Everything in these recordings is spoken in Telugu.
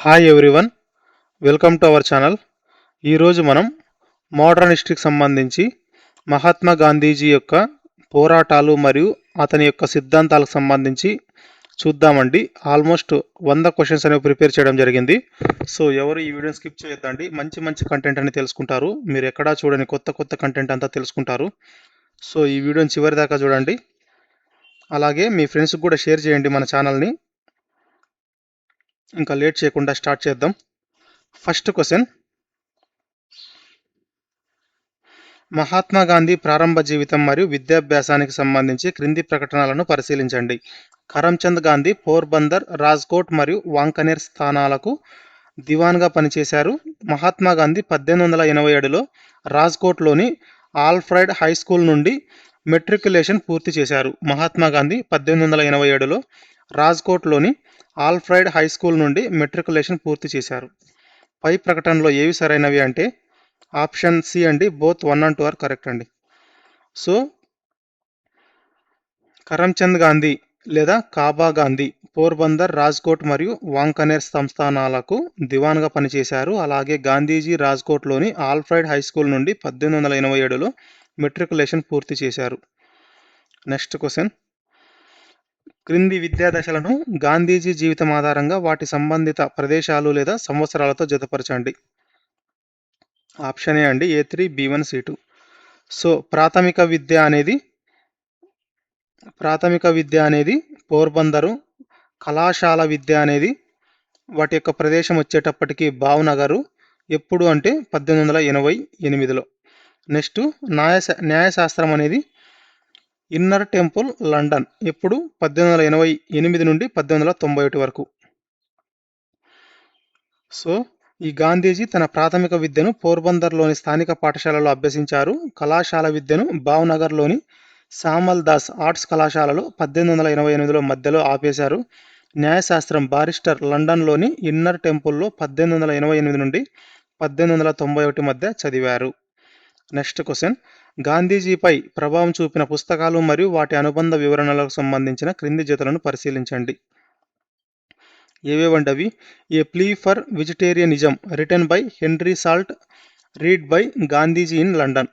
Hi everyone, welcome to our channel. ఈరోజు మనం మోడర్న్ హిస్టరీకి సంబంధించి మహాత్మా గాంధీజీ యొక్క పోరాటాలు మరియు అతని యొక్క సిద్ధాంతాలకు సంబంధించి చూద్దామండి. ఆల్మోస్ట్ 100 క్వశ్చన్స్ అనేవి ప్రిపేర్ చేయడం జరిగింది. సో ఎవరు ఈ వీడియోని స్కిప్ చేయొద్దండి. మంచి మంచి కంటెంట్ అని తెలుసుకుంటారు. మీరు ఎక్కడా చూడని కొత్త కొత్త కంటెంట్ అంతా తెలుసుకుంటారు. సో ఈ వీడియోని చివరి దాకా చూడండి. అలాగే మీ ఫ్రెండ్స్కి కూడా షేర్ చేయండి మన ఛానల్ని. ఇంకా లేట్ చేయకుండా స్టార్ట్ చేద్దాం. ఫస్ట్ క్వశ్చన్, మహాత్మా గాంధీ ప్రారంభ జీవితం మరియు విద్యాభ్యాసానికి సంబంధించి క్రింది ప్రకటనలను పరిశీలించండి. కరమ్చంద్ గాంధీ పోర్బందర్, రాజ్కోట్ మరియు వాంకనేర్ స్థానాలకు దివాన్గా పనిచేశారు. మహాత్మా గాంధీ 1887లో రాజ్కోట్లోని ఆల్ఫ్రెడ్ హై స్కూల్ నుండి మెట్రికులేషన్ పూర్తి చేశారు. మహాత్మా గాంధీ 1887లో రాజ్కోట్లోని ఆల్ఫ్రెడ్ హై స్కూల్ నుండి మెట్రికులేషన్ పూర్తి చేశారు. పై ప్రకటనలో ఏవి సరైనవి అంటే ఆప్షన్ సి అండి, బోత్ 1 and 2 ఆర్ కరెక్ట్ అండి. సో కరమ్చంద్ గాంధీ లేదా కాబా గాంధీ పోర్బందర్, రాజ్కోట్ మరియు వాంకనేర్ సంస్థానాలకు దివాన్గా పనిచేశారు. అలాగే గాంధీజీ రాజ్కోట్లోని ఆల్ఫ్రెడ్ హై స్కూల్ నుండి 1887లో మెట్రికులేషన్ పూర్తి చేశారు. నెక్స్ట్ క్వశ్చన్, క్రింది విద్యాదశలను గాంధీజీ జీవితం ఆధారంగా వాటి సంబంధిత ప్రదేశాలు లేదా సంవత్సరాలతో జతపరచండి. ఆప్షన్ ఏ అండి, A3, B1, C2. సో ప్రాథమిక విద్య అనేది పోర్బందరు, కళాశాల విద్య అనేది వాటి యొక్క ప్రదేశం వచ్చేటప్పటికి భావనగరు. ఎప్పుడు అంటే 1888లో. నెక్స్ట్ న్యాయశాస్త్రం అనేది ఇన్నర్ టెంపుల్, లండన్. ఎప్పుడు 1888 నుండి 1891 వరకు. సో ఈ గాంధీజీ తన ప్రాథమిక విద్యను పోర్బందర్లోని స్థానిక పాఠశాలలో అభ్యసించారు. కళాశాల విద్యను భావనగర్లోని సామల్ దాస్ ఆర్ట్స్ కళాశాలలో 1888లో మధ్యలో ఆపేశారు. న్యాయశాస్త్రం బారిస్టర్ లండన్లోని ఇన్నర్ టెంపుల్లో 1888 నుండి 1891 మధ్య చదివారు. నెక్స్ట్ క్వశ్చన్, గాంధీజీపై ప్రభావం చూపిన పుస్తకాలు మరియు వాటి అనుబంధ వివరణలకు సంబంధించిన క్రింది జతలను పరిశీలించండి. ఏవేవండి అవి? A plea for vegetarianism written by Henry Salt, read by Gandhiji in London.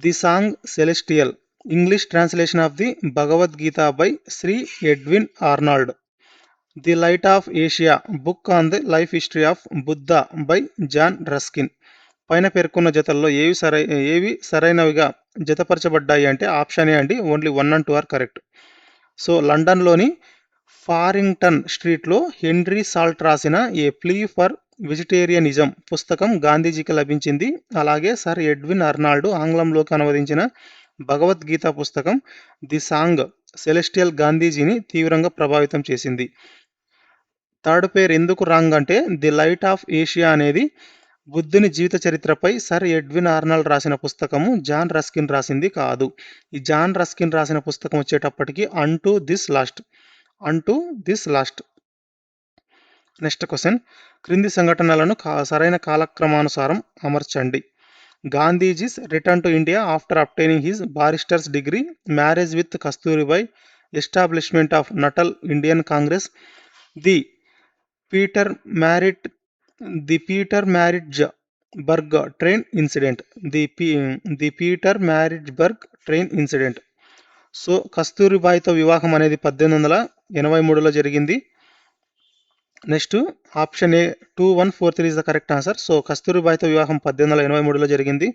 The song celestial, English translation of the Bhagavad Gita by Shri Edwin Arnold. The light of Asia, book on the life history of Buddha by John Ruskin. పైన పేర్కొన్న జతల్లో ఏవి సరైనవిగా జతపరచబడ్డాయి అంటే ఆప్షన్ ఏ అండి, only 1 and 2 are correct. So లండన్లోని ఫారింగ్టన్ స్ట్రీట్లో హెన్రీ సాల్ట్ రాసిన ఏ ప్లీ ఫర్ వెజిటేరియనిజం పుస్తకం గాంధీజీకి లభించింది. అలాగే సర్ ఎడ్విన్ ఆర్నాల్డ్ ఆంగ్లంలోకి అనువదించిన భగవద్గీత పుస్తకం ది సాంగ్ సెలెస్టియల్ గాంధీజీని తీవ్రంగా ప్రభావితం చేసింది. థర్డ్ పేరు ఎందుకు రాంగ్ అంటే ది లైట్ ఆఫ్ ఏషియా అనేది బుద్ధుని జీవిత చరిత్రపై సర్ ఎడ్విన్ ఆర్నాల్డ్ రాసిన పుస్తకము, జాన్ రస్కిన్ రాసింది కాదు. ఈ జాన్ రస్కిన్ రాసిన పుస్తకం వచ్చేటప్పటికి అంటూ దిస్ లాస్ట్. నెక్స్ట్ క్వశ్చన్, క్రింది సంఘటనలను సరైన కాలక్రమానుసారం అమర్చండి. Gandhiji's return to India after obtaining his barrister's degree, marriage with Kasturibai, establishment of Natal Indian Congress, the Pietermaritzburg train incident. The Pietermaritzburg train incident. So కస్తూరిబాయ్తో వివాహం అనేది 1883లో జరిగింది. Next option A 2143 is the correct answer. So కస్తూరిబాయ్తో వివాహం 1883లో జరిగింది.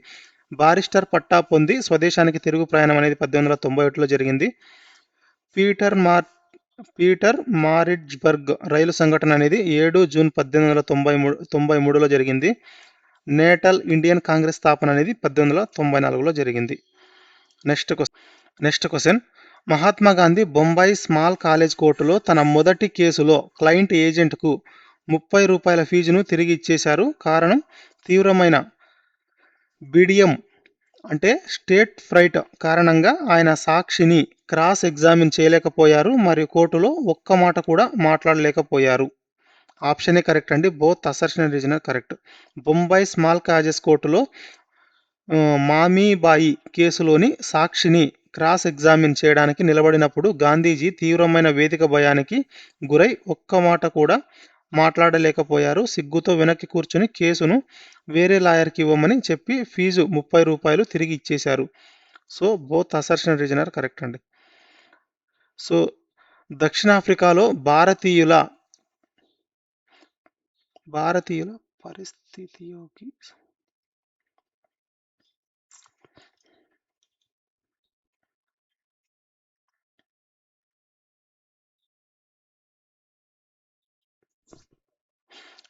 బారిస్టర్ పట్టా పొంది స్వదేశానికి తిరుగు ప్రయాణం అనేది 1891లో జరిగింది. పీటర్ మారిట్జ్బర్గ్ రైలు సంఘటన అనేది 7 జూన్ 1893లో జరిగింది. నేటల్ ఇండియన్ కాంగ్రెస్ స్థాపన అనేది 1894లో జరిగింది. Next question, Mahatma Gandhi Bombay small college కోర్టులో తన మొదటి కేసులో క్లయింట్ ఏజెంట్కు ₹30 ఫీజును తిరిగి ఇచ్చేశారు. కారణం తీవ్రమైన బిడియం అంటే స్టేట్ ఫ్రైట్ కారణంగా ఆయన సాక్షిని క్రాస్ ఎగ్జామిన్ చేయలేకపోయారు మరియు కోర్టులో ఒక్క మాట కూడా మాట్లాడలేకపోయారు. ఆప్షన్ ఏ కరెక్ట్ అండి, both assertion and reason correct. Bombay small colleges కోర్టులో మామీబాయి కేసులోని సాక్షిని క్రాస్ ఎగ్జామిన్ చేయడానికి నిలబడినప్పుడు గాంధీజీ తీవ్రమైన వేదిక భయానికి గురై ఒక్క మాట కూడా మాట్లాడలేకపోయారు. సిగ్గుతో వెనక్కి కూర్చొని కేసును వేరే లాయర్కి ఇవ్వమని చెప్పి ఫీజు ₹30 తిరిగి ఇచ్చేశారు. So both assertion and reason are correct అండి. సో దక్షిణాఫ్రికాలో భారతీయుల పరిస్థితియోకి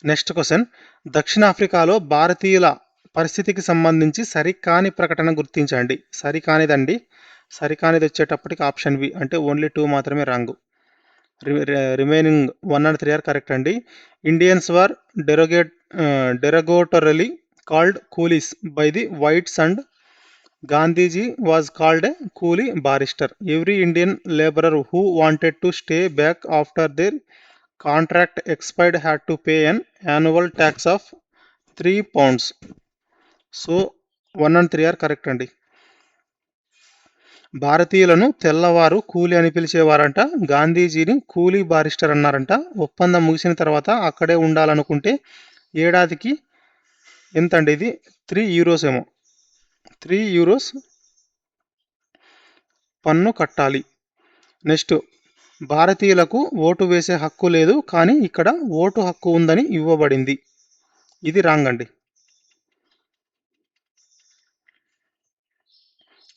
నెక్స్ట్ క్వశ్చన్. దక్షిణాఫ్రికాలో భారతీయుల పరిస్థితికి సంబంధించి సరికాని ప్రకటన గుర్తించండి. సరికానిదండి. సరికానిది వచ్చేటప్పటికి ఆప్షన్ బి, అంటే ఓన్లీ 2 మాత్రమే wrong. Remaining 1 and 3 are correct అండి. Indians were derogatorily called coolies by the whites and Gandhiji was called a coolie barrister. Every Indian laborer who wanted to stay back after their contract expired had to pay an annual tax of £3. So 1 and 3 are correct అండి. భారతీయులను తెల్లవారు కూలి అని పిలిచేవారంట. గాంధీజీని కూలీ బారిస్టర్ అన్నారంట. ఒప్పందం ముగిసిన తర్వాత అక్కడే ఉండాలనుకుంటే ఏడాదికి ఎంత అండి? ఇది €3 ఏమో. €3 పన్ను కట్టాలి. నెక్స్ట్, భారతీయులకు ఓటు వేసే హక్కు లేదు, కానీ ఇక్కడ ఓటు హక్కు ఉందని ఇవ్వబడింది. ఇది రాంగ్ అండి.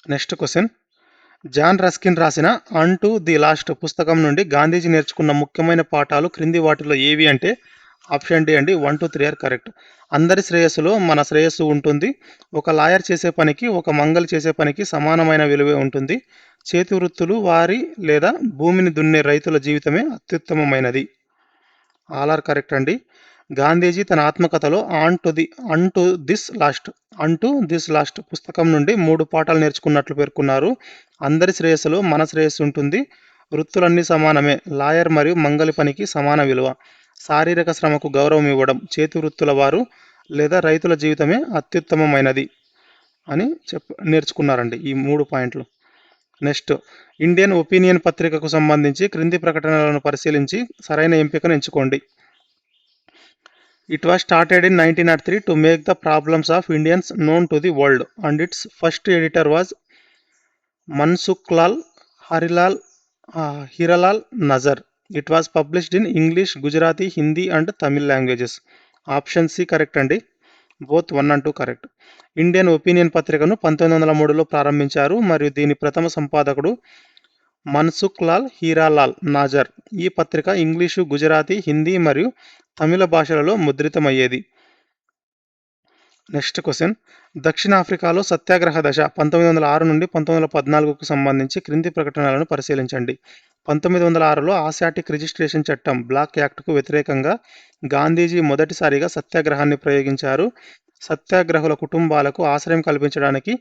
Next question. జాన్ రస్కిన్ రాసిన అన్ టు ది లాస్ట్ పుస్తకం నుండి గాంధీజీ నేర్చుకున్న ముఖ్యమైన పాఠాలు క్రింది వాటిలో ఏవి అంటే ఆప్షన్ డి అండి. 1, 2, 3 ఆర్ కరెక్ట్. అందరి శ్రేయస్సులో మన శ్రేయస్సు ఉంటుంది. ఒక లాయర్ చేసే పనికి, ఒక మంగలి చేసే పనికి సమానమైన విలువే ఉంటుంది. చేతి వృత్తులు వారి లేదా భూమిని దున్నే రైతుల జీవితమే అత్యుత్తమమైనది. ఆల్ ఆర్ కరెక్ట్ అండి. గాంధీజీ తన ఆత్మకథలో అన్ టు దిస్ లాస్ట్ పుస్తకం నుండి 3 పాఠాలు నేర్చుకున్నట్లు పేర్కొన్నారు. అందరి శ్రేయస్సులో మన శ్రేయస్సు ఉంటుంది. వృత్తులన్నీ సమానమే. లాయర్ మరియు మంగలి పనికి సమాన విలువ. శారీరక శ్రమకు గౌరవం ఇవ్వడం. చేతి వృత్తుల వారు లేదా రైతుల జీవితమే అత్యుత్తమమైనది అని నేర్చుకున్నారండి ఈ 3 పాయింట్లు. నెక్స్ట్, ఇండియన్ ఒపీనియన్ పత్రికకు సంబంధించి క్రింది ప్రకటనలను పరిశీలించి సరైన ఎంపికను ఎంచుకోండి. It was started in 1903 to make the problems of Indians known to the world, and its first editor was Mansukhlal Hiralal Nazar. It was published in English, Gujarati, Hindi and Tamil languages. Option C correct అండి. Both 1 and 2 correct. Indian opinion పత్రికను 1903లో ప్రారంభించారు మరియు దీని ప్రథమ సంపాదకుడు మన్సుఖ్లాల్ హీరాలాల్ నాజర్. ఈ పత్రిక ఇంగ్లీషు, గుజరాతీ, హిందీ మరియు తమిళ భాషలలో ముద్రితమయ్యేది. Next question. దక్షిణాఫ్రికాలో సత్యాగ్రహ దశ 1906 నుండి 1914కు సంబంధించి క్రింది ప్రకటనలను పరిశీలించండి. 1906లో ఆసియాటిక్ రిజిస్ట్రేషన్ చట్టం బ్లాక్ యాక్ట్కు వ్యతిరేకంగా గాంధీజీ మొదటిసారిగా సత్యాగ్రహాన్ని ప్రయోగించారు. సత్యాగ్రహుల కుటుంబాలకు ఆశ్రయం కల్పించడానికి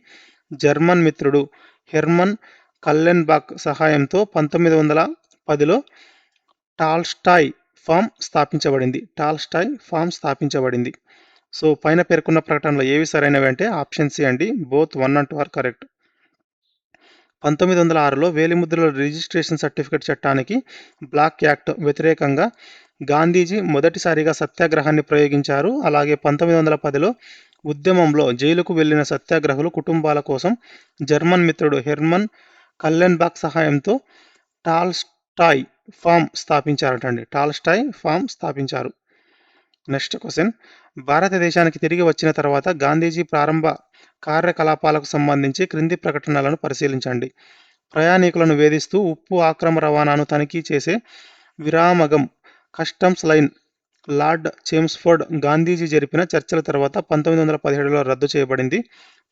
జర్మన్ మిత్రుడు హెర్మన్ కల్లెన్బాక్ సహాయంతో 1910లో టాల్స్టాయ్ ఫామ్ స్థాపించబడింది. సో పైన పేర్కొన్న ప్రకటనలో ఏవి సరైనవి అంటే ఆప్షన్ సి అండి. Both 1 and 2 are correct. 1906లో వేలిముద్రల రిజిస్ట్రేషన్ సర్టిఫికెట్ చట్టానికి బ్లాక్ యాక్ట్ వ్యతిరేకంగా గాంధీజీ మొదటిసారిగా సత్యాగ్రహాన్ని ప్రయోగించారు. అలాగే 1910లో ఉద్యమంలో జైలుకు వెళ్లిన సత్యాగ్రహుల కుటుంబాల కోసం జర్మన్ మిత్రుడు హెర్మన్ కల్లెన్బాక్ సహాయంతో టాల్స్టాయ్ ఫామ్ స్థాపించారు. Next question. భారతదేశానికి తిరిగి వచ్చిన తర్వాత గాంధీజీ ప్రారంభ కార్యకలాపాలకు సంబంధించి క్రింది ప్రకటనలను పరిశీలించండి. ప్రయాణికులను వేధిస్తూ ఉప్పు ఆక్రమ రవాణాను తనిఖీ చేసే విరామగం కస్టమ్స్ లైన్ లార్డ్ చేమ్స్ఫోర్డ్ గాంధీజీ జరిపిన చర్చల తర్వాత 1917లో రద్దు చేయబడింది.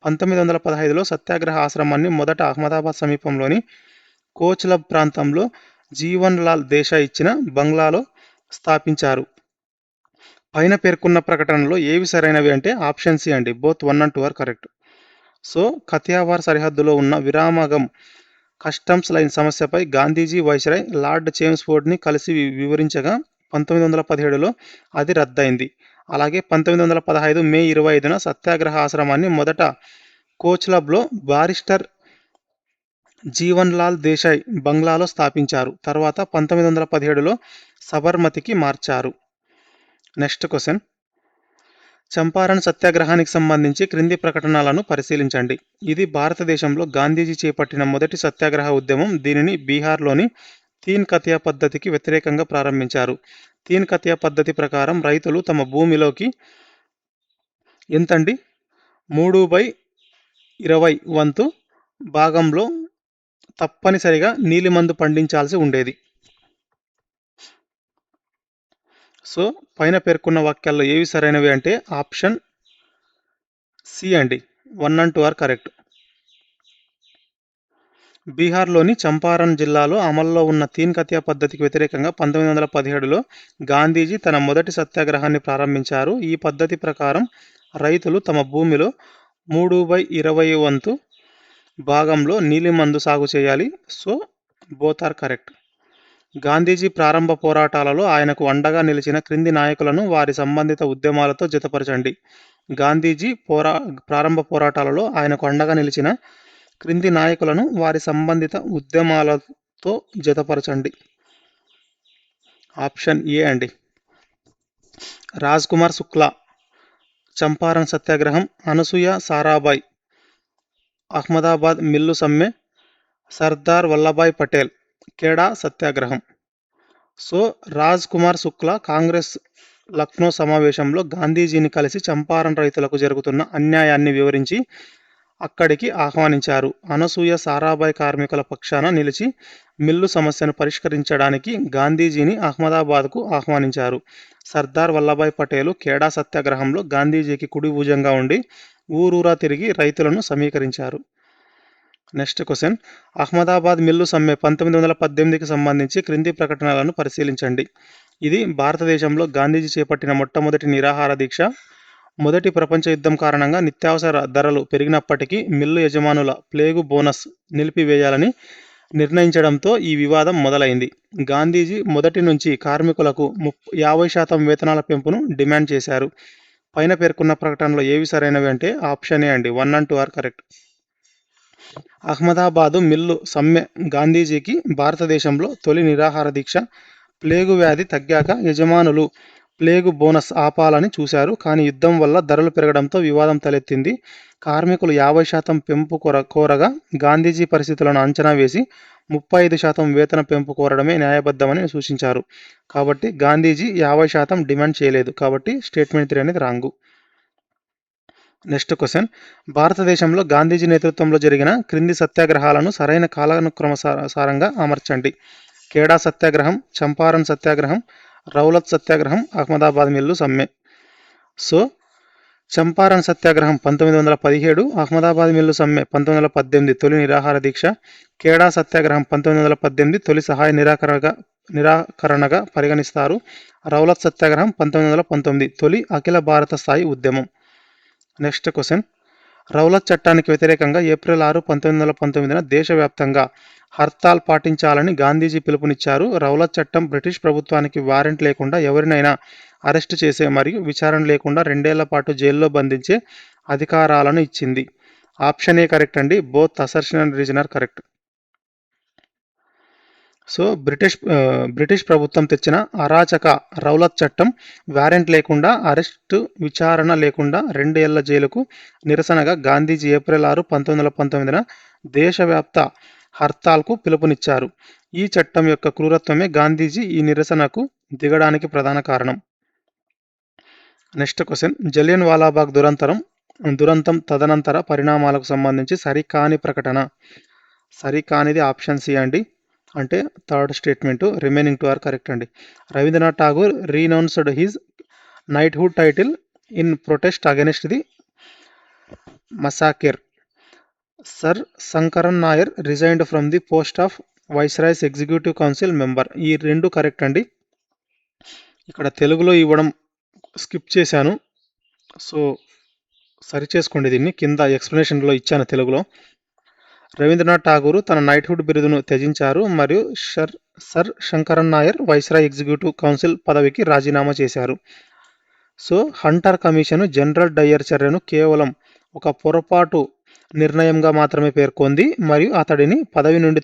1915లో సత్యాగ్రహ ఆశ్రమాన్ని మొదట అహ్మదాబాద్ సమీపంలోని కోచ్లబ్ ప్రాంతంలో జీవన్ లాల్ దేశాయ్ ఇచ్చిన బంగ్లాలో స్థాపించారు. పైన పేర్కొన్న ప్రకటనలో ఏవి సరైనవి అంటే ఆప్షన్ సి అండి. Both 1 and 2 are correct. So Kathiawar సరిహద్దులో ఉన్న విరామగం కస్టమ్స్ లైన్ సమస్యపై గాంధీజీ వైస్రాయ్ లార్డ్ చేమ్స్ఫోర్డ్ని కలిసి వివరించగా 1917లో అది రద్దయింది. అలాగే 1915 మే 25న సత్యాగ్రహ ఆశ్రమాన్ని మొదట కోచ్లబ్లో బారిస్టర్ జీవన్ లాల్ దేశాయ్ బంగ్లాలో స్థాపించారు. తర్వాత 1917లో సబర్మతికి మార్చారు. నెక్స్ట్ క్వశ్చన్, చంపారణ్ సత్యాగ్రహానికి సంబంధించి క్రింది ప్రకటనలను పరిశీలించండి. ఇది భారతదేశంలో గాంధీజీ చేపట్టిన మొదటి సత్యాగ్రహ ఉద్యమం. దీనిని బీహార్లోని తీన్ కతియా పద్ధతికి వ్యతిరేకంగా ప్రారంభించారు. తీన్ కతియా పద్ధతి ప్రకారం రైతులు తమ భూమిలోకి ఎంతండి 3/20 వంతు భాగంలో తప్పనిసరిగా నీలిమందు పండించాల్సి ఉండేది. సో పైన పేర్కొన్న వాక్యాల్లో ఏవి సరైనవి అంటే ఆప్షన్ సి అండి. 1 and 2 ఆర్ కరెక్ట్. బీహార్లోని చంపారణ్ జిల్లాలో అమల్లో ఉన్న తీన్ కతియా పద్ధతికి వ్యతిరేకంగా 1917లో గాంధీజీ తన మొదటి సత్యాగ్రహాన్ని ప్రారంభించారు. ఈ పద్ధతి ప్రకారం రైతులు తమ భూమిలో 3/20 వంతు భాగంలో నీలిమందు సాగు చేయాలి. So both are correct. Gandhiji ప్రారంభ పోరాటాలలో ఆయనకు అండగా నిలిచిన క్రింది నాయకులను వారి సంబంధిత ఉద్యమాలతో జతపరచండి. గాంధీజీ ప్రారంభ పోరాటాలలో ఆయనకు అండగా నిలిచిన క్రింది నాయకులను వారి సంబంధిత ఉద్యమాలతో జతపరచండి. ఆప్షన్ ఏ అండి. రాజ్ కుమార్ శుక్లా, చంపారణ్ సత్యాగ్రహం, అనసూయ సారాభాయ్, అహ్మదాబాద్ మిల్లు సమ్మె, సర్దార్ వల్లభాయ్ పటేల్, ఖేడా సత్యాగ్రహం. సో రాజ్ కుమార్ శుక్లా కాంగ్రెస్ లక్నో సమావేశంలో గాంధీజీని కలిసి చంపారణ్ రైతులకు జరుగుతున్న అన్యాయాన్ని వివరించి అక్కడికి ఆహ్వానించారు. అనసూయ సారాభాయ్ కార్మికుల పక్షాన నిలిచి మిల్లు సమస్యను పరిష్కరించడానికి గాంధీజీని అహ్మదాబాద్కు ఆహ్వానించారు. సర్దార్ వల్లభాయ్ పటేలు ఖేడా సత్యాగ్రహంలో గాంధీజీకి కుడి భుజంగా ఉండి ఊరూరా తిరిగి రైతులను సమీకరించారు. నెక్స్ట్ క్వశ్చన్, అహ్మదాబాద్ మిల్లు సమ్మె 1918కి సంబంధించి క్రింది ప్రకటనలను పరిశీలించండి. ఇది భారతదేశంలో గాంధీజీ చేపట్టిన మొట్టమొదటి నిరాహార దీక్ష. మొదటి ప్రపంచ యుద్ధం కారణంగా నిత్యావసర ధరలు పెరిగినప్పటికీ మిల్లు యజమానుల ప్లేగు బోనస్ నిలిపివేయాలని నిర్ణయించడంతో ఈ వివాదం మొదలైంది. గాంధీజీ మొదటి నుంచి కార్మికులకు 50% వేతనాల పెంపును డిమాండ్ చేశారు. పైన పేర్కొన్న ప్రకటనలో ఏవి సరైనవి అంటే ఆప్షన్ ఏ అండి. 1 and 2 are correct. Ahmedabad mill సమ్మె గాంధీజీకి భారతదేశంలో తొలి నిరాహార దీక్ష. ప్లేగు వ్యాధి తగ్గాక యజమానులు ప్లేగు బోనస్ ఆపాలని చూశారు. కానీ యుద్ధం వల్ల ధరలు పెరగడంతో వివాదం తలెత్తింది. కార్మికులు 50% పెంపు కోరగా గాంధీజీ పరిస్థితులను అంచనా వేసి 35% వేతన పెంపు కోరడమే న్యాయబద్ధమని సూచించారు. కాబట్టి గాంధీజీ 50% డిమాండ్ చేయలేదు. కాబట్టి స్టేట్మెంట్ 3 అనేది రాంగు. నెక్స్ట్ క్వశ్చన్, భారతదేశంలో గాంధీజీ నేతృత్వంలో జరిగిన క్రింది సత్యాగ్రహాలను సరైన కాలానుక్రమసారంగా అమర్చండి. ఖేడా సత్యాగ్రహం, చంపారణ్ సత్యాగ్రహం, రౌలత్ సత్యాగ్రహం, అహ్మదాబాద్ మిల్లు సమ్మె. సో చంపారణ్ సత్యాగ్రహం 1917, అహ్మదాబాద్ మిల్లు సమ్మె 1918 తొలి నిరాహార దీక్ష, ఖేడా సత్యాగ్రహం 1918 తొలి సహాయ నిరాకరణగా పరిగణిస్తారు. రౌలత్ సత్యాగ్రహం 1919 తొలి అఖిల భారత స్థాయి ఉద్యమం. నెక్స్ట్ క్వశ్చన్, రౌలత్ చట్టానికి వ్యతిరేకంగా ఏప్రిల్ 6, 1919 దేశవ్యాప్తంగా హర్తాల్ పాటించాలని గాంధీజీ పిలుపునిచ్చారు. రౌలత్ చట్టం బ్రిటిష్ ప్రభుత్వానికి వారెంట్ లేకుండా ఎవరినైనా అరెస్టు చేసే మరియు విచారణ లేకుండా 2 ఏళ్ల పాటు జైల్లో బంధించే అధికారాలను ఇచ్చింది. ఆప్షన్ ఏ కరెక్ట్ అండి. Both assertion and reason are correct. So British ప్రభుత్వం తెచ్చిన అరాచక రౌలత్ చట్టం వారెంట్ లేకుండా అరెస్టు విచారణ లేకుండా 2 ఏళ్ల జైలుకు నిరసనగా గాంధీజీ ఏప్రిల్ 6, 1919 దేశవ్యాప్త హర్తాల్కు పిలుపునిచ్చారు. ఈ చట్టం యొక్క క్రూరత్వమే గాంధీజీ ఈ నిరసనకు దిగడానికి ప్రధాన కారణం. నెక్స్ట్ క్వశ్చన్, జలియన్ వాలాబాగ్ దురంతం తదనంతర పరిణామాలకు సంబంధించి సరికాని ప్రకటన. సరికానిది ఆప్షన్ సి అండి. అంటే third statement. Remaining 2 are correct అండి. Rabindranath Tagore renounced his knighthood title in protest against the massacre. Sir Sankaran Nair resigned from the post of viceroy's executive council member. ఈ 2 కరెక్ట్ అండి. ఇక్కడ తెలుగులో ఇవ్వడం స్కిప్ చేశాను. సో సరి చేసుకోండి. దీన్ని కింద ఎక్స్ప్లెనేషన్లో ఇచ్చాను తెలుగులో. రవీంద్రనాథ్ ఠాగూర్ తన నైట్హుడ్ బిరుదును త్యజించారు మరియు Sir Sankaran Nair viceroy executive council పదవికి రాజీనామా చేశారు. So Hunter Commission General Dyer చర్యను కేవలం ఒక పొరపాటు నిర్ణయంగా మాత్రమే పేర్కొంది మరియు అతడిని పదవి నుండి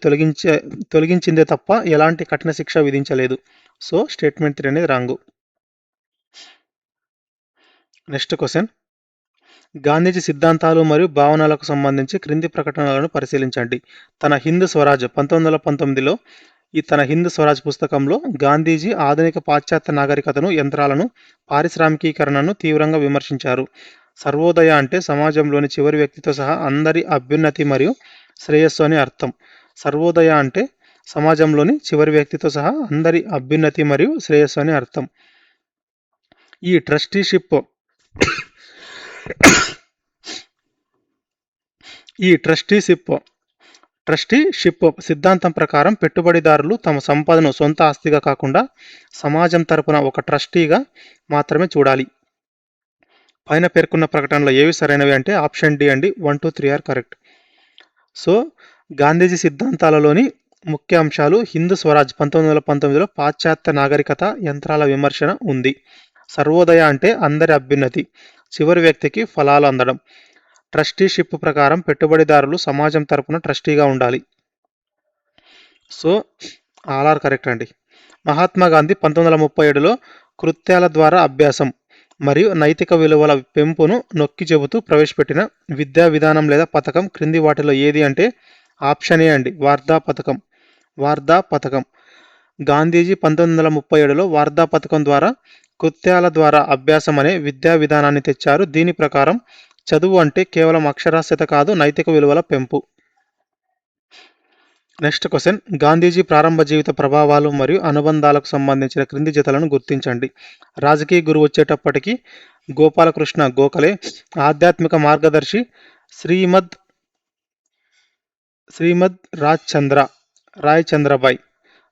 తొలగించిందే తప్ప ఎలాంటి కఠిన శిక్ష విధించలేదు. సో స్టేట్మెంట్ 3 అనేది రాంగు. నెక్స్ట్ క్వశ్చన్, గాంధీజీ సిద్ధాంతాలు మరియు భావనలకు సంబంధించి క్రింది ప్రకటనలను పరిశీలించండి. తన హింద్ స్వరాజ్ 1919లో తన హింద్ స్వరాజ్ పుస్తకంలో గాంధీజీ ఆధునిక పాశ్చాత్య నాగరికతను, యంత్రాలను, పారిశ్రామికీకరణను తీవ్రంగా విమర్శించారు. సర్వోదయ అంటే సమాజంలోని చివరి వ్యక్తితో సహా అందరి అభ్యున్నతి మరియు శ్రేయస్సు అని అర్థం. సర్వోదయ అంటే సమాజంలోని చివరి వ్యక్తితో సహా అందరి అభ్యున్నతి మరియు శ్రేయస్సు అని అర్థం. ఈ ట్రస్టీషిప్ సిద్ధాంతం ప్రకారం పెట్టుబడిదారులు తమ సంపదను సొంత ఆస్తిగా కాకుండా సమాజం తరపున ఒక ట్రస్టీగా మాత్రమే చూడాలి. పైన పేర్కొన్న ప్రకటనలో ఏవి సరైనవి అంటే ఆప్షన్ డి అండి. 1, 2, 3 ఆర్ కరెక్ట్. సో గాంధీజీ సిద్ధాంతాలలోని ముఖ్య అంశాలు: హిందూ స్వరాజ్ 1919లో పాశ్చాత్య నాగరికత, యంత్రాల విమర్శన ఉంది. సర్వోదయ అంటే అందరి అభ్యున్నతి, చివరి వ్యక్తికి ఫలాలు అందడం. ట్రస్టీషిప్ ప్రకారం పెట్టుబడిదారులు సమాజం తరపున ట్రస్టీగా ఉండాలి. సో ఆల్ ఆర్ కరెక్ట్ అండి. మహాత్మా గాంధీ 1937లో కృత్యాల ద్వారా అభ్యాసం మరియు నైతిక విలువల పెంపును నొక్కి చెబుతూ ప్రవేశపెట్టిన విద్యా విధానం లేదా పథకం క్రింది వాటిలో ఏది అంటే ఆప్షన్ ఏ అండి, వార్ధా పథకం. గాంధీజీ 1937లో వార్ధా పథకం ద్వారా కృత్యాల ద్వారా అభ్యాసం అనే విద్యా విధానాన్ని తెచ్చారు. దీని ప్రకారం చదువు అంటే కేవలం అక్షరాస్యత కాదు, నైతిక విలువల పెంపు. నెక్స్ట్ క్వశ్చన్, గాంధీజీ ప్రారంభ జీవిత ప్రభావాలు మరియు అనుబంధాలకు సంబంధించిన క్రింది జతలను గుర్తించండి. రాజకీయ గురువు వచ్చేటప్పటికి గోపాలకృష్ణ గోఖలే, ఆధ్యాత్మిక మార్గదర్శి శ్రీమద్ రాయ్ చంద్రబాయ్.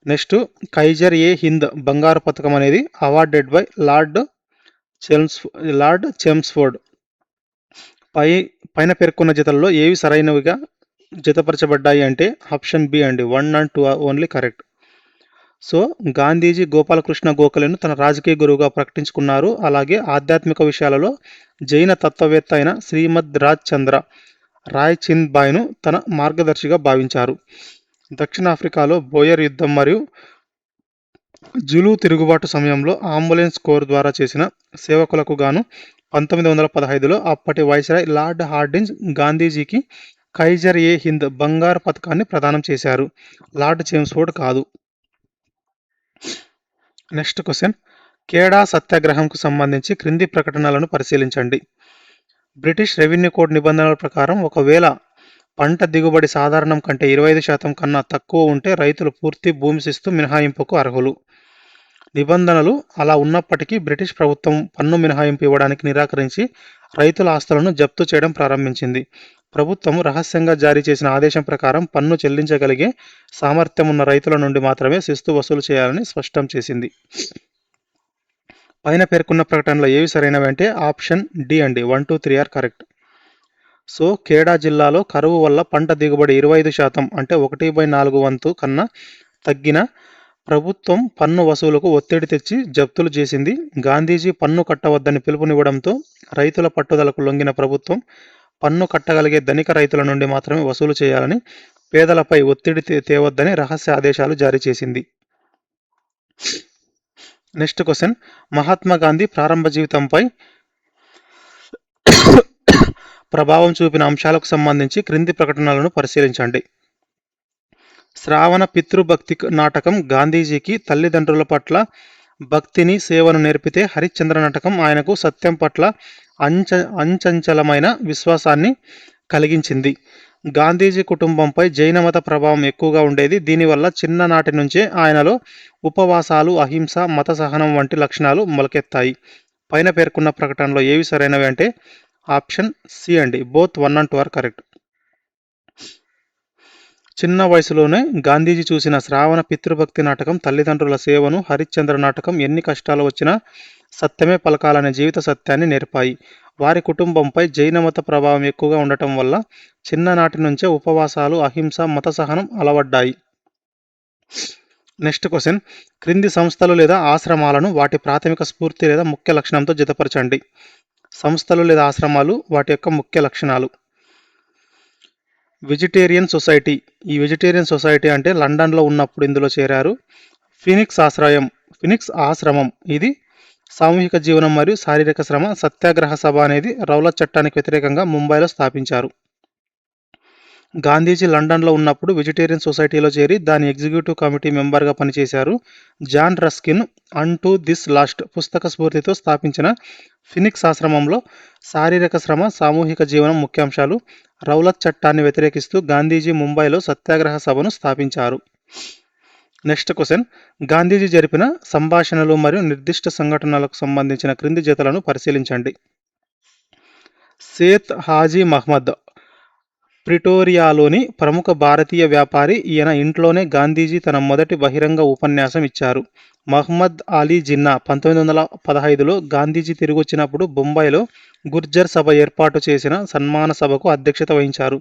నెక్స్ట్, కైజర్ ఏ హింద్ బంగారు పథకం అనేది అవార్డెడ్ బై లార్డ్ చెమ్స్ఫోర్డ్. పైన పేర్కొన్న జతలలో ఏవి సరైనవిగా జతపరచబడ్డాయి అంటే ఆప్షన్ బి అండి, 1 and 2 only correct. So Gandhiji Gopalakrishna గోఖలేను తన రాజకీయ గురువుగా ప్రకటించుకున్నారు. అలాగే ఆధ్యాత్మిక విషయాలలో జైన తత్వవేత్త అయిన శ్రీమద్ రాయ్ చంద్బాయ్ను తన మార్గదర్శిగా భావించారు. దక్షిణాఫ్రికాలో బోయర్ యుద్ధం మరియు జులు తిరుగుబాటు సమయంలో అంబులెన్స్ కోర్ ద్వారా చేసిన సేవకులకు గాను 1915లో అప్పటి వైస్రాయ్ లార్డ్ హార్డింజ్ గాంధీజీకి కైజర్ ఏ హింద్ బంగారు పథకాన్ని ప్రదానం చేశారు, లార్డ్ చెమ్స్ఫోర్డ్ కాదు. నెక్స్ట్ క్వశ్చన్, ఖేడా సత్యాగ్రహంకు సంబంధించి క్రింది ప్రకటనలను పరిశీలించండి. బ్రిటిష్ రెవెన్యూ కోడ్ నిబంధనల ప్రకారం ఒకవేళ పంట దిగుబడి సాధారణం కంటే 25% కన్నా తక్కువ ఉంటే రైతులు పూర్తి భూమి శిస్తు మినహాయింపుకు అర్హులు. నిబంధనలు అలా ఉన్నప్పటికీ బ్రిటిష్ ప్రభుత్వం పన్ను మినహాయింపు ఇవ్వడానికి నిరాకరించి రైతుల ఆస్తులను జప్తు చేయడం ప్రారంభించింది. ప్రభుత్వం రహస్యంగా జారీ చేసిన ఆదేశం ప్రకారం పన్ను చెల్లించగలిగే సామర్థ్యం ఉన్న రైతుల నుండి మాత్రమే శిస్తు వసూలు చేయాలని స్పష్టం చేసింది. పైన పేర్కొన్న ప్రకటనలో ఏవి సరైనవి అంటే ఆప్షన్ డి అండి, 1, 2, 3 ఆర్ కరెక్ట్. సో ఖేడా జిల్లాలో కరువు వల్ల పంట దిగుబడి 25% అంటే 1/4 వంతు కన్నా తగ్గిన ప్రభుత్వం పన్ను వసూలుకు ఒత్తిడి తెచ్చి జప్తులు చేసింది. గాంధీజీ పన్ను కట్టవద్దని పిలుపునివ్వడంతో రైతుల పట్టుదలకు లొంగిన ప్రభుత్వం పన్ను కట్టగలిగే ధనిక రైతుల నుండి మాత్రమే వసూలు చేయాలని, పేదలపై ఒత్తిడి తేవద్దని రహస్య ఆదేశాలు జారీ చేసింది. నెక్స్ట్ క్వశ్చన్, మహాత్మా గాంధీ ప్రారంభ జీవితంపై ప్రభావం చూపిన అంశాలకు సంబంధించి క్రింది ప్రకటనలను పరిశీలించండి. శ్రావణ పితృభక్తి నాటకం గాంధీజీకి తల్లిదండ్రుల పట్ల భక్తిని, సేవను నేర్పితే హరిశ్చంద్ర నాటకం ఆయనకు సత్యం పట్ల అంచంచలమైన విశ్వాసాన్ని కలిగించింది. గాంధీజీ కుటుంబంపై జైనమత ప్రభావం ఎక్కువగా ఉండేది. దీనివల్ల చిన్ననాటి నుంచే ఆయనలో ఉపవాసాలు, అహింస, మత సహనం వంటి లక్షణాలు మొలకెత్తాయి. పైన పేర్కొన్న ప్రకటనలో ఏవి సరైనవి అంటే ఆప్షన్ సి అండి, బోత్ 1 and 2 ఆర్ కరెక్ట్. చిన్న వయసులోనే గాంధీజీ చూసిన శ్రావణ పితృభక్తి నాటకం తల్లిదండ్రుల సేవను, హరిశ్చంద్ర నాటకం ఎన్ని కష్టాలు వచ్చినా సత్యమే పలకాలనే జీవిత సత్యాన్ని నేర్పాయి. వారి కుటుంబంపై జైనమత ప్రభావం ఎక్కువగా ఉండటం వల్ల చిన్ననాటి నుంచే ఉపవాసాలు, అహింస, మత సహనం అలవడ్డాయి. నెక్స్ట్ క్వశ్చన్, క్రింది సంస్థలు లేదా ఆశ్రమాలను వాటి ప్రాథమిక స్ఫూర్తి లేదా ముఖ్య లక్షణంతో జతపరచండి. సంస్థలు లేదా ఆశ్రమాలు వాటి యొక్క ముఖ్య లక్షణాలు. Vegetarian society. ఈ వెజిటేరియన్ సొసైటీ అంటే లండన్లో ఉన్నప్పుడు ఇందులో చేరారు. ఫినిక్స్ ఆశ్రమం, ఇది సామూహిక జీవనం మరియు శారీరక శ్రమ సత్యాగ్రహ సభ అనేది రౌలత్ చట్టానికి వ్యతిరేకంగా ముంబైలో స్థాపించారు. గాంధీజీ లండన్లో ఉన్నప్పుడు వెజిటేరియన్ సొసైటీలో చేరి దాని ఎగ్జిక్యూటివ్ కమిటీ మెంబర్గా పనిచేశారు. John Ruskin Unto This Last పుస్తక స్ఫూర్తితో స్థాపించిన ఫినిక్స్ ఆశ్రమంలో శారీరక శ్రమ సామూహిక జీవనం ముఖ్యాంశాలు. రౌలత్ చట్టాన్ని వ్యతిరేకిస్తూ గాంధీజీ ముంబైలో సత్యాగ్రహ సభను స్థాపించారు. నెక్స్ట్ క్వశ్చన్, గాంధీజీ జరిపిన సంభాషణలు మరియు నిర్దిష్ట సంఘటనలకు సంబంధించిన క్రింది జతలను పరిశీలించండి. సేత్ హాజీ మహ్మద్ ప్రిటోరియాలోని ప్రముఖ భారతీయ వ్యాపారి. ఈయన ఇంట్లోనే గాంధీజీ తన మొదటి బహిరంగ ఉపన్యాసం ఇచ్చారు. మహ్మద్ అలీ జిన్నా 1915లో గాంధీజీ తిరిగొచ్చినప్పుడు బొంబాయిలో గుర్జర్ సభ ఏర్పాటు చేసిన సన్మాన సభకు అధ్యక్షత వహించారు.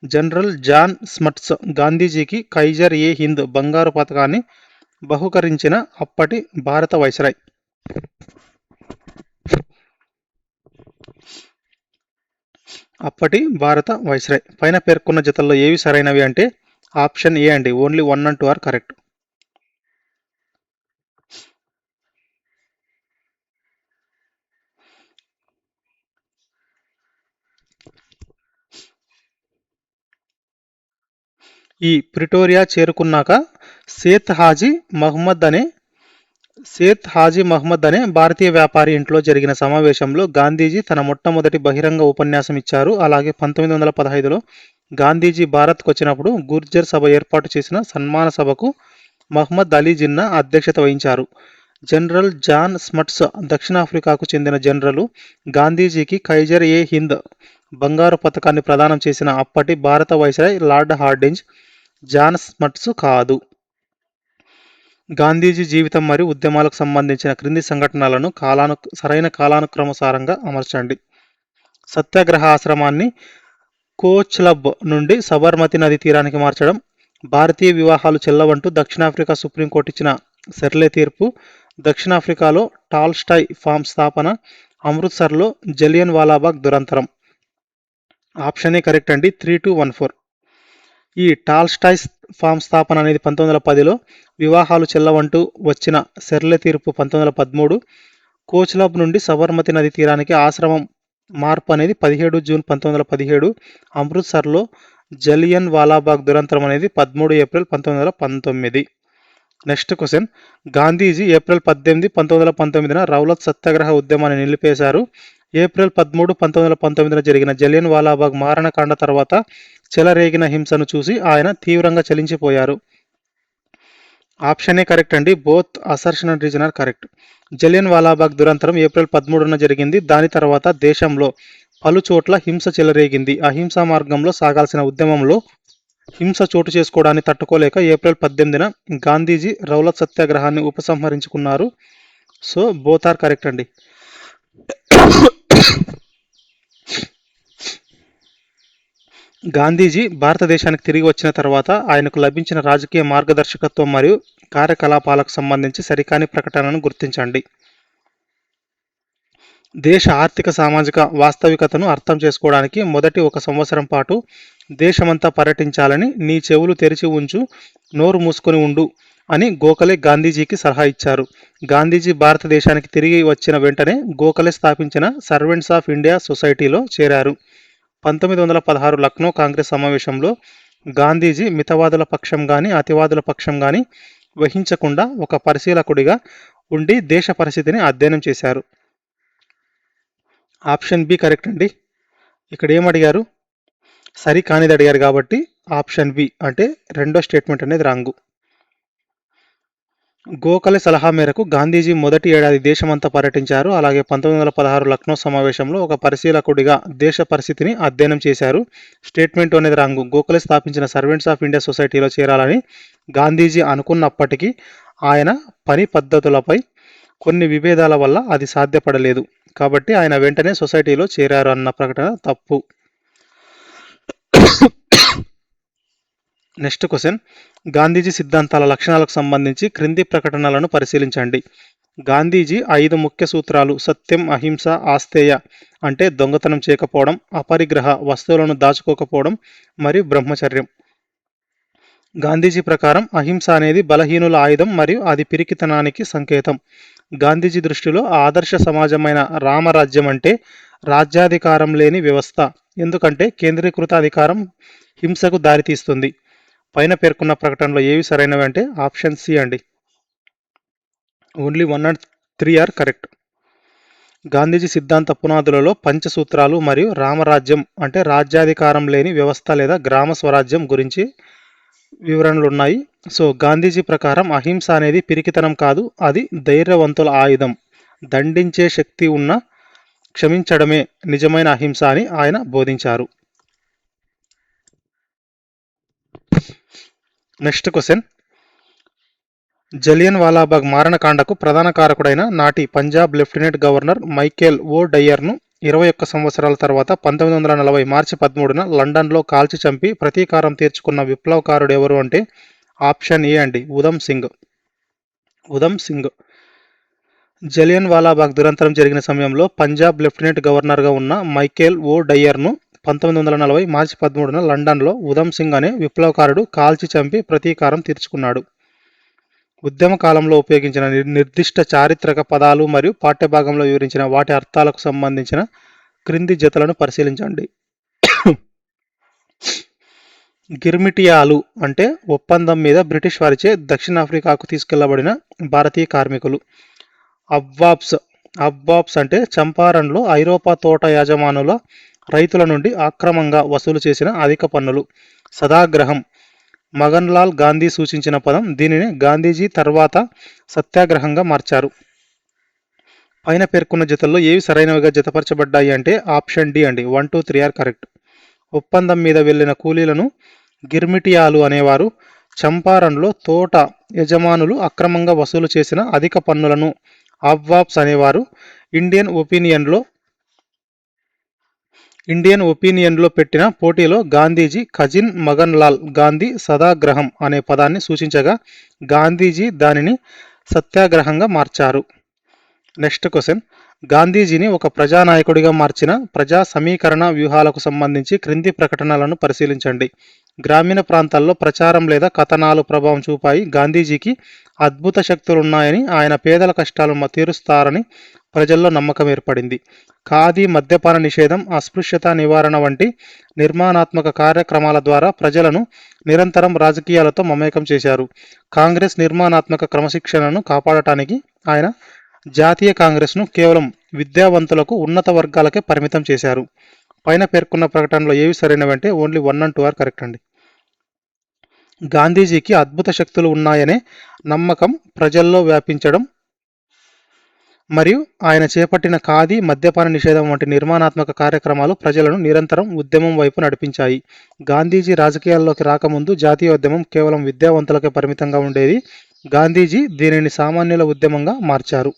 జనరల్ జాన్ స్మట్స్ గాంధీజీకి కైజర్ ఏ హింద్ బంగారు పతకాన్ని బహుకరించిన అప్పటి భారత వైస్రాయ్. పైన పేర్కొన్న జతల్లో ఏవి సరైనవి అంటే ఆప్షన్ ఏ అండి. Only 1 and 2 are correct. ఈ ప్రిటోరియా చేరుకున్నాక సేత్ హాజీ మహ్మద్ అనే భారతీయ వ్యాపారి ఇంట్లో జరిగిన సమావేశంలో గాంధీజీ తన మొట్టమొదటి బహిరంగ ఉపన్యాసం ఇచ్చారు. అలాగే 1915లో గాంధీజీ భారత్కు వచ్చినప్పుడు గుర్జర్ సభ ఏర్పాటు చేసిన సన్మాన సభకు మహ్మద్ అలీ జిన్నా అధ్యక్షత వహించారు. జనరల్ జాన్ స్మట్స్ దక్షిణాఫ్రికాకు చెందిన జనరలు. గాంధీజీకి కైజర్ ఏ హింద్ బంగారు పతకాన్ని ప్రదానం చేసిన అప్పటి భారత viceroy Lord Hardinge. John Smuts కాదు. గాంధీజీ జీవితం మరియు ఉద్యమాలకు సంబంధించిన క్రింది సంఘటనలను సరైన కాలానుక్రమసారంగా అమర్చండి. సత్యాగ్రహ ఆశ్రమాన్ని కోచ్లబ్ నుండి సబర్మతి నది తీరానికి మార్చడం, భారతీయ వివాహాలు చెల్లవంటూ దక్షిణాఫ్రికా సుప్రీంకోర్టు ఇచ్చిన సెర్లే తీర్పు, దక్షిణాఫ్రికాలో టాల్స్టాయ్ ఫామ్ స్థాపన, అమృత్సర్లో Jallian Walabagh దురంతరం. Option A correct అండి. 3214. ఈ టాల్స్టాయ్ ఫామ్ స్థాపన అనేది 1910లో, వివాహాలు చెల్లవంటూ వచ్చిన సెర్లే తీర్పు 1913, కోచ్లబ్ నుండి సబర్మతి నది తీరానికి ఆశ్రమం మార్పు అనేది 17 జూన్ 1917, అమృత్సర్లో జలియన్ వాలాబాగ్ దురంతరం అనేది 13 April 1919. Next question, Gandhiji April 18, 1919 Rowlatt Satyagraha ఉద్యమాన్ని నిలిపేశారు. ఏప్రిల్ 13, 1919 జరిగిన జలియన్ వాలాబాగ్ మారణకాండ తర్వాత చెలరేగిన హింసను చూసి ఆయన తీవ్రంగా చలించిపోయారు. ఆప్షన్ ఏ కరెక్ట్ అండి. Both assertion and reason are correct. Jallianwala Bagh దురంతరం ఏప్రిల్ 13న జరిగింది. దాని తర్వాత దేశంలో పలు చోట్ల హింస చెలరేగింది. అహింసా మార్గంలో సాగాల్సిన ఉద్యమంలో హింస చోటు చేసుకోవడాన్ని తట్టుకోలేక ఏప్రిల్ 18న గాంధీజీ రౌలత్ సత్యాగ్రహాన్ని ఉపసంహరించుకున్నారు. సో బోత్ ఆర్ కరెక్ట్ అండి. గాంధీజీ భారతదేశానికి తిరిగి వచ్చిన తర్వాత ఆయనకు లభించిన రాజకీయ మార్గదర్శకత్వం మరియు కార్యకలాపాలకు సంబంధించి సరికాని ప్రకటనను గుర్తించండి. దేశ ఆర్థిక సామాజిక వాస్తవికతను అర్థం చేసుకోవడానికి మొదటి 1 సంవత్సరం పాటు దేశమంతా పర్యటించాలని, నీ చెవులు తెరిచి ఉంచు, నోరు మూసుకొని ఉండు అని గోఖలే గాంధీజీకి సలహా ఇచ్చారు. గాంధీజీ భారతదేశానికి తిరిగి వచ్చిన వెంటనే గోఖలే స్థాపించిన సర్వెంట్స్ ఆఫ్ ఇండియా సొసైటీలో చేరారు. 1916 లక్నో కాంగ్రెస్ సమావేశంలో గాంధీజీ మితవాదుల పక్షం కానీ అతివాదుల పక్షం కానీ వహించకుండా ఒక పరిశీలకుడిగా ఉండి దేశ పరిస్థితిని అధ్యయనం చేశారు. ఆప్షన్ బి కరెక్ట్ అండి. ఇక్కడ ఏమడిగారు? సరి కానిది అడిగారు కాబట్టి ఆప్షన్ బి అంటే రెండో స్టేట్మెంట్ అనేది రాంగు. గోఖలే సలహా మేరకు గాంధీజీ మొదటి ఏడాది దేశమంతా పర్యటించారు. అలాగే 1916 లక్నో సమావేశంలో ఒక పరిశీలకుడిగా దేశ పరిస్థితిని అధ్యయనం చేశారు. స్టేట్మెంట్ అనేది రాంగు. గోఖలే స్థాపించిన సర్వెంట్స్ ఆఫ్ ఇండియా సొసైటీలో చేరాలని గాంధీజీ అనుకున్నప్పటికీ ఆయన పని పద్ధతులపై కొన్ని విభేదాల వల్ల అది సాధ్యపడలేదు. కాబట్టి ఆయన వెంటనే సొసైటీలో చేరారు అన్న ప్రకటన తప్పు. నెక్స్ట్ క్వశ్చన్, గాంధీజీ సిద్ధాంతాల లక్షణాలకు సంబంధించి క్రింది ప్రకటనలను పరిశీలించండి. గాంధీజీ 5 ముఖ్య సూత్రాలు సత్యం, అహింస, ఆస్తేయ అంటే దొంగతనం చేయకపోవడం, అపరిగ్రహ వస్తువులను దాచుకోకపోవడం మరియు బ్రహ్మచర్యం. గాంధీజీ ప్రకారం అహింస అనేది బలహీనుల ఆయుధం మరియు అది పిరికితనానికి సంకేతం. గాంధీజీ దృష్టిలో ఆదర్శ సమాజమైన రామరాజ్యం అంటే రాజ్యాధికారం లేని వ్యవస్థ, ఎందుకంటే కేంద్రీకృత అధికారం హింసకు దారితీస్తుంది. పైన పేర్కొన్న ప్రకటనలో ఏవి సరైనవి అంటే ఆప్షన్ సి అండి. Only 1 and 3 are correct. Gandhiji సిద్ధాంత పునాదులలో పంచసూత్రాలు మరియు రామరాజ్యం అంటే రాజ్యాధికారం లేని వ్యవస్థ లేదా గ్రామ స్వరాజ్యం గురించి వివరణలు ఉన్నాయి. సో గాంధీజీ ప్రకారం అహింస అనేది పిరికితనం కాదు, అది ధైర్యవంతుల ఆయుధం. దండించే శక్తి ఉన్న క్షమించడమే నిజమైన అహింస అని ఆయన బోధించారు. Next question. జలియన్ వాలాబాగ్ మారణకాండకు ప్రధాన కారకుడైన నాటి Punjab lieutenant governor Michael O డయ్యర్ను 21 సంవత్సరాల తర్వాత 1940 మార్చి 13న లండన్లో కాల్చి చంపి ప్రతీకారం తీర్చుకున్న విప్లవకారుడు ఎవరు అంటే ఆప్షన్ ఏ అండి, ఉధమ్ సింగ్. ఉధమ్ సింగ్. జలియన్ వాలాబాగ్ దురంతరం జరిగిన సమయంలో పంజాబ్ లెఫ్టినెంట్ గవర్నర్గా ఉన్న మైకేల్ ఓ డయ్యర్ను 1940 మార్చి 13న లండన్లో ఉధమ్ సింగ్ అనే విప్లవకారుడు కాల్చి చంపి ప్రతీకారం తీర్చుకున్నాడు. ఉద్యమ కాలంలో ఉపయోగించిన నిర్దిష్ట చారిత్రక పదాలు మరియు పాఠ్యభాగంలో వివరించిన వాటి అర్థాలకు సంబంధించిన క్రింది జతలను పరిశీలించండి. గిర్మిటియాలు అంటే ఒప్పందం మీద బ్రిటిష్ వారిచే దక్షిణాఫ్రికాకు తీసుకెళ్లబడిన భారతీయ కార్మికులు. అబ్వాబ్స్. అబ్వాబ్స్ అంటే చంపారణ్లో ఐరోపా తోట యాజమానుల రైతుల నుండి అక్రమంగా వసూలు చేసిన అధిక పన్నులు. సదాగ్రహం. మగన్ లాల్ గాంధీ సూచించిన పదం, దీనిని గాంధీజీ తర్వాత సత్యాగ్రహంగా మార్చారు. పైన పేర్కొన్న జతల్లో ఏవి సరైనవిగా జతపరచబడ్డాయి అంటే ఆప్షన్ డి అండి, 1, 2, 3 ఆర్ కరెక్ట్. ఒప్పందం మీద వెళ్లిన కూలీలను గిర్మిటియాలు అనేవారు. చంపారణ్లో తోట యజమానులు అక్రమంగా వసూలు చేసిన అధిక పన్నులను అబ్వాబ్స్ అనేవారు. ఇండియన్ ఒపీనియన్లో పెట్టిన పోటీలో గాంధీజీ ఖజిన్ మగన్ లాల్ గాంధీ సదాగ్రహం అనే పదాన్ని సూచించగా గాంధీజీ దానిని సత్యాగ్రహంగా మార్చారు. Next question. గాంధీజీని ఒక ప్రజానాయకుడిగా మార్చిన ప్రజా సమీకరణ వ్యూహాలకు సంబంధించి క్రింది ప్రకటనలను పరిశీలించండి. గ్రామీణ ప్రాంతాల్లో ప్రచారం లేదా కథనాలు ప్రభావం చూపాయి. గాంధీజీకి అద్భుత శక్తులున్నాయని, ఆయన పేదల కష్టాలను తీరుస్తారని ప్రజల్లో నమ్మకం ఏర్పడింది. ఖాదీ, మద్యపాన నిషేధం, అస్పృశ్యత నివారణ వంటి నిర్మాణాత్మక కార్యక్రమాల ద్వారా ప్రజలను నిరంతరం రాజకీయాలతో మమేకం చేశారు. కాంగ్రెస్ నిర్మాణాత్మక క్రమశిక్షణను కాపాడటానికి ఆయన జాతీయ కాంగ్రెస్ను కేవలం విద్యావంతులకు, ఉన్నత వర్గాలకే పరిమితం చేశారు. పైన పేర్కొన్న ప్రకటనలో ఏవి సరైనవంటే ఓన్లీ 1 and 2 ఆర్ కరెక్ట్ అండి. గాంధీజీకి అద్భుత శక్తులు ఉన్నాయనే నమ్మకం ప్రజల్లో వ్యాపించడం మరియు ఆయన చేపట్టిన ఖాదీ, మద్యపాన నిషేధం వంటి నిర్మాణాత్మక కార్యక్రమాలు ప్రజలను నిరంతరం ఉద్యమం వైపు నడిపించాయి. గాంధీజీ రాజకీయాల్లోకి రాకముందు జాతీయోద్యమం కేవలం విద్యావంతులకే పరిమితంగా ఉండేది. గాంధీజీ దీనిని సామాన్యుల ఉద్యమంగా మార్చారు.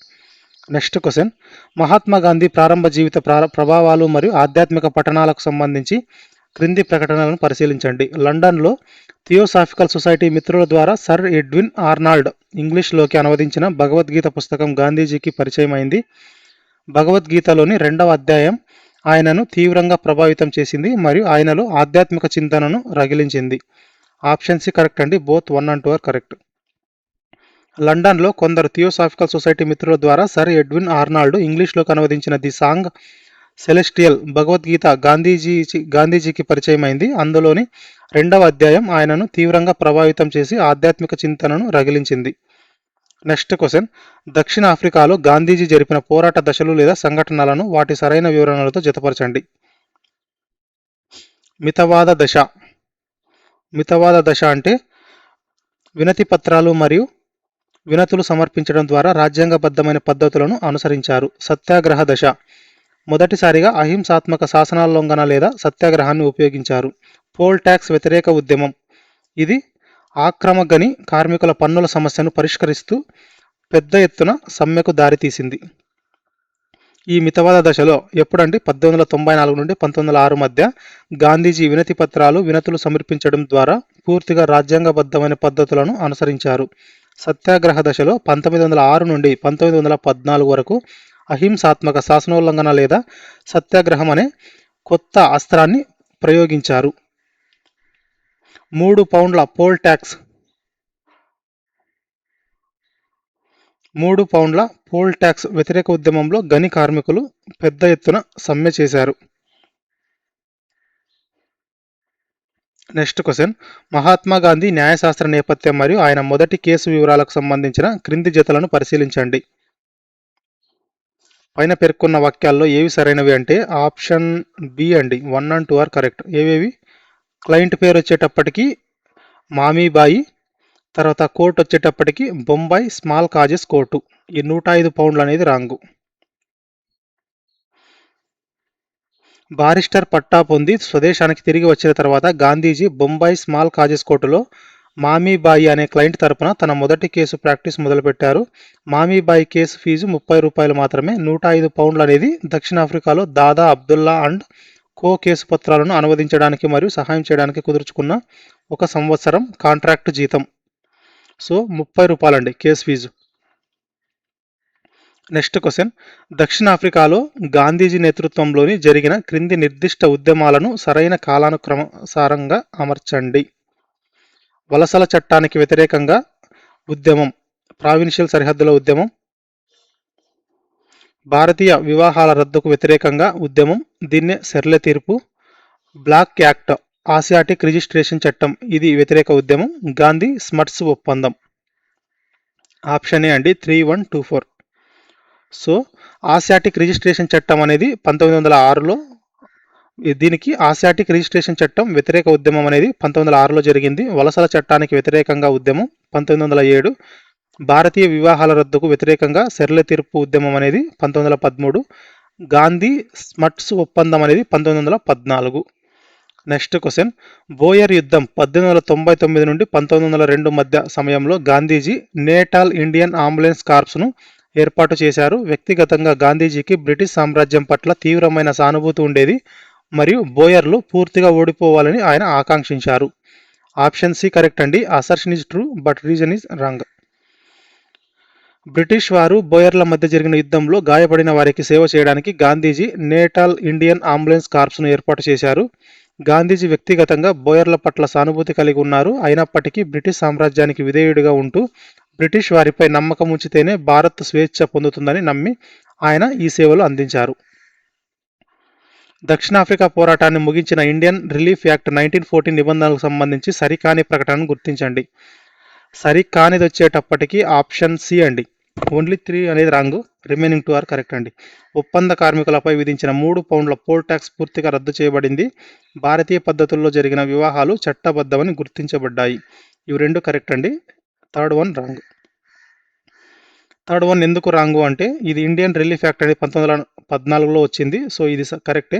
Next question. మహాత్మా గాంధీ ప్రారంభ జీవిత ప్రభావాలు మరియు ఆధ్యాత్మిక పఠనాలకు సంబంధించి క్రింది ప్రకటనలను పరిశీలించండి. లండన్లో థియోసాఫికల్ సొసైటీ మిత్రుల ద్వారా సర్ ఎడ్విన్ ఆర్నాల్డ్ ఇంగ్లీష్లోకి అనువదించిన భగవద్గీత పుస్తకం గాంధీజీకి పరిచయం అయింది. భగవద్గీతలోని 2వ అధ్యాయం ఆయనను తీవ్రంగా ప్రభావితం చేసింది మరియు ఆయనలో ఆధ్యాత్మిక చింతనను రగిలించింది. ఆప్షన్ సి కరెక్ట్ అండి, బోత్ 1 and 2 ఆర్ కరెక్ట్. లండన్లో కొందరు థియోసాఫికల్ సొసైటీ మిత్రుల ద్వారా సర్ ఎడ్విన్ ఆర్నాల్డ్ ఇంగ్లీష్లోకి అనువదించిన ది సాంగ్ సెలెస్టియల్ భగవద్గీత గాంధీజీకి పరిచయమైంది. అందులోని 2వ అధ్యాయం ఆయనను తీవ్రంగా ప్రభావితం చేసి ఆధ్యాత్మిక చింతనను రగిలించింది. Next question. దక్షిణ ఆఫ్రికాలో గాంధీజీ జరిపిన పోరాట దశలు లేదా సంఘటనలను వాటి సరైన వివరణలతో జతపరచండి. మితవాద దశ. మితవాద దశ అంటే వినతి పత్రాలు మరియు వినతులు సమర్పించడం ద్వారా రాజ్యాంగబద్ధమైన పద్ధతులను అనుసరించారు. సత్యాగ్రహ దశ. మొదటిసారిగా అహింసాత్మక శాసనాల్లంఘన లేదా సత్యాగ్రహాన్ని ఉపయోగించారు. పోల్ ట్యాక్స్ వ్యతిరేక ఉద్యమం. ఇది ఆక్రమగని కార్మికుల పన్నుల సమస్యను పరిష్కరిస్తూ పెద్ద ఎత్తున సమ్మెకు దారితీసింది. ఈ మితవాద దశలో ఎప్పుడంటే 1894 నుండి 1906 మధ్య గాంధీజీ వినతి పత్రాలు, వినతులు సమర్పించడం ద్వారా పూర్తిగా రాజ్యాంగబద్ధమైన పద్ధతులను అనుసరించారు. సత్యాగ్రహ దశలో 1906 నుండి 1914 వరకు అహింసాత్మక శాసనోల్లంఘన లేదా సత్యాగ్రహం అనే కొత్త అస్త్రాన్ని ప్రయోగించారు. 3 పౌండ్ల పోల్ ట్యాక్స్ వ్యతిరేక ఉద్యమంలో గని కార్మికులు పెద్ద ఎత్తున సమ్మె చేశారు. నెక్స్ట్ క్వశ్చన్, మహాత్మా గాంధీ న్యాయశాస్త్ర నేపథ్యం మరియు ఆయన మొదటి కేసు వివరాలకు సంబంధించిన క్రింది జతలను పరిశీలించండి. పైన పేర్కొన్న వాక్యాల్లో ఏవి సరైనవి అంటే ఆప్షన్ బి అండి, 1 and 2 ఆర్ కరెక్ట్. ఏవేవి? క్లయింట్ పేరు వచ్చేటప్పటికి మామీబాయి, తర్వాత కోర్టు వచ్చేటప్పటికి బొంబాయి స్మాల్ కాజెస్ కోర్టు. ఈ 105 పౌండ్లు అనేది రాంగు. బారిస్టర్ పట్టా పొంది స్వదేశానికి తిరిగి వచ్చిన తర్వాత గాంధీజీ బొంబాయి స్మాల్ కాజెస్ కోర్టులో మామీబాయి అనే క్లయింట్ తరపున తన మొదటి కేసు ప్రాక్టీస్ మొదలుపెట్టారు. మామీబాయి కేసు ఫీజు 30 రూపాయలు మాత్రమే. 105 పౌండ్లు అనేది దక్షిణాఫ్రికాలో దాదా అబ్దుల్లా అండ్ కో కేసు పత్రాలను అనువదించడానికి మరియు సహాయం చేయడానికి కుదుర్చుకున్న 1 సంవత్సరం కాంట్రాక్ట్ జీతం. సో 30 రూపాయలండి కేసు ఫీజు. నెక్స్ట్ క్వశ్చన్, దక్షిణాఫ్రికాలో గాంధీజీ నేతృత్వంలోని జరిగిన క్రింది నిర్దిష్ట ఉద్యమాలను సరైన కాలానుక్రమసారంగా అమర్చండి. వలసల చట్టానికి వ్యతిరేకంగా ఉద్యమం, ప్రావిన్షియల్ సరిహద్దుల ఉద్యమం, భారతీయ వివాహాల రద్దుకు వ్యతిరేకంగా ఉద్యమం, దీన్నే సెర్లే తీర్పు, బ్లాక్ యాక్ట్, ఆసియాటిక్ రిజిస్ట్రేషన్ చట్టం, ఇది వ్యతిరేక ఉద్యమం, గాంధీ స్మట్స్ ఒప్పందం. ఆప్షన్ ఏ అండి, 3124. సో ఆసియాటిక్ రిజిస్ట్రేషన్ చట్టం అనేది 1906లో, దీనికి ఆసియాటిక్ రిజిస్ట్రేషన్ చట్టం వ్యతిరేక ఉద్యమం అనేది 1906లో జరిగింది. వలసల చట్టానికి వ్యతిరేకంగా ఉద్యమం 1907, భారతీయ వివాహాల రద్దుకు వ్యతిరేకంగా సెర్లే తీర్పు ఉద్యమం అనేది 1913, గాంధీ స్మట్స్ ఒప్పందం అనేది 1914. నెక్స్ట్ క్వశ్చన్, బోయర్ యుద్ధం 1899 నుండి 1902 మధ్య సమయంలో గాంధీజీ నేటాల్ ఇండియన్ అంబులెన్స్ కార్ప్స్ను ఏర్పాటు చేశారు. వ్యక్తిగతంగా గాంధీజీకి బ్రిటిష్ సామ్రాజ్యం పట్ల తీవ్రమైన సానుభూతి ఉండేది మరియు బోయర్లు పూర్తిగా ఓడిపోవాలని ఆయన ఆకాంక్షించారు. ఆప్షన్ సి కరెక్ట్ అండి, assertion is true but reason is wrong. British వారు బోయర్ల మధ్య జరిగిన యుద్ధంలో గాయపడిన వారికి సేవ చేయడానికి గాంధీజీ నేటాల్ ఇండియన్ అంబులెన్స్ కార్ప్స్ను ఏర్పాటు చేశారు. గాంధీజీ వ్యక్తిగతంగా బోయర్ల పట్ల సానుభూతి కలిగి ఉన్నారు. అయినప్పటికీ బ్రిటిష్ సామ్రాజ్యానికి విధేయుడిగా ఉంటూ బ్రిటిష్ వారిపై నమ్మకం ఉంచితేనే భారత్ స్వేచ్ఛ పొందుతుందని నమ్మి ఆయన ఈ సేవలు అందించారు. దక్షిణాఫ్రికా పోరాటాన్ని ముగించిన ఇండియన్ రిలీఫ్ యాక్ట్ 1914 నిబంధనలకు సంబంధించి సరికాని ప్రకటనను గుర్తించండి. సరికానిది వచ్చేటప్పటికి ఆప్షన్ సి అండి, ఓన్లీ 3 అనేది రాంగ్, రిమైనింగ్ 2 ఆర్ కరెక్ట్ అండి. ఒప్పంద కార్మికులపై విధించిన 3 పౌండ్ల పోల్ ట్యాక్స్ పూర్తిగా రద్దు చేయబడింది. భారతీయ పద్ధతుల్లో జరిగిన వివాహాలు చట్టబద్ధమని గుర్తించబడ్డాయి. ఇవి 2 కరెక్ట్ అండి. Third one wrong. Third one ఎందుకు రాంగు అంటే ఇది ఇండియన్ రిలీఫ్ యాక్ట్ అనేది 1914లో వచ్చింది. సో ఇది కరెక్టే.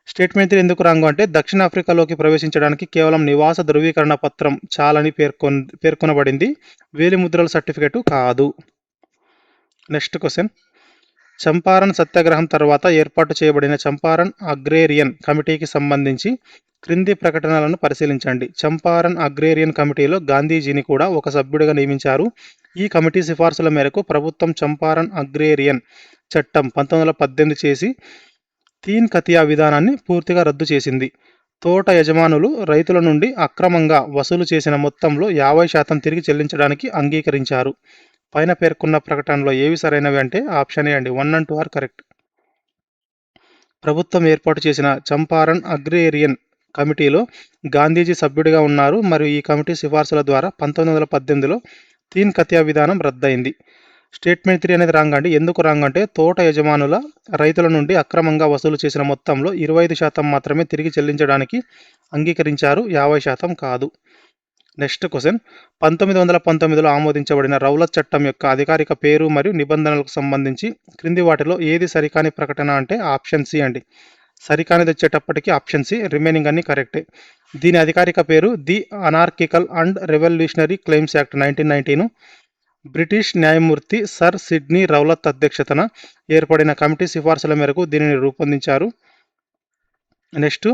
స్టేట్మెంట్ ఎందుకు రాంగు అంటే దక్షిణాఫ్రికాలోకి ప్రవేశించడానికి కేవలం నివాస ధృవీకరణ పత్రం చాలని పేర్కొనబడింది, వేలిముద్రల సర్టిఫికెట్ కాదు. నెక్స్ట్ క్వశ్చన్, చంపారన్ సత్యాగ్రహం తర్వాత ఏర్పాటు చేయబడిన చంపారన్ అగ్రేరియన్ కమిటీకి సంబంధించి క్రింది ప్రకటనలను పరిశీలించండి. చంపారన్ అగ్రేరియన్ కమిటీలో గాంధీజీని కూడా ఒక సభ్యుడిగా నియమించారు. ఈ కమిటీ సిఫార్సుల మేరకు ప్రభుత్వం చంపారన్ అగ్రేరియన్ చట్టం 1918 చేసి తీన్ కతియా విధానాన్ని పూర్తిగా రద్దు చేసింది. తోట యజమానులు రైతుల నుండి అక్రమంగా వసూలు చేసిన మొత్తంలో 50% తిరిగి చెల్లించడానికి అంగీకరించారు. పైన పేర్కొన్న ప్రకటనలో ఏవి సరైనవి అంటే ఆప్షన్ ఏ అండి, 1 and 2 ఆర్ కరెక్ట్. ప్రభుత్వం ఏర్పాటు చేసిన చంపారన్ అగ్రేరియన్ కమిటీలో గాంధీజీ సభ్యుడిగా ఉన్నారు మరియు ఈ కమిటీ సిఫార్సుల ద్వారా 1918లో తీన్ కతియా విధానం రద్దయింది. స్టేట్మెంట్ 3 అనేది రాంగ్ అండి. ఎందుకు రాంగ్ అంటే తోట యజమానుల రైతుల నుండి అక్రమంగా వసూలు చేసిన మొత్తంలో 25% మాత్రమే తిరిగి చెల్లించడానికి అంగీకరించారు, 50% కాదు. నెక్స్ట్ క్వశ్చన్, 1919లో ఆమోదించబడిన రౌలత్ చట్టం యొక్క అధికారిక పేరు మరియు నిబంధనలకు సంబంధించి క్రింది వాటిలో ఏది సరికాని ప్రకటన అంటే ఆప్షన్ సి అండి. సరికానిది వచ్చేటప్పటికి ఆప్షన్ సి, రిమైనింగ్ అన్ని కరెక్టే. దీని అధికారిక పేరు the anarchical and revolutionary claims act 1919. British న్యాయమూర్తి సర్ సిడ్నీ రౌలత్ అధ్యక్షతన ఏర్పడిన కమిటీ సిఫార్సుల మేరకు దీనిని రూపొందించారు. నెక్స్ట్,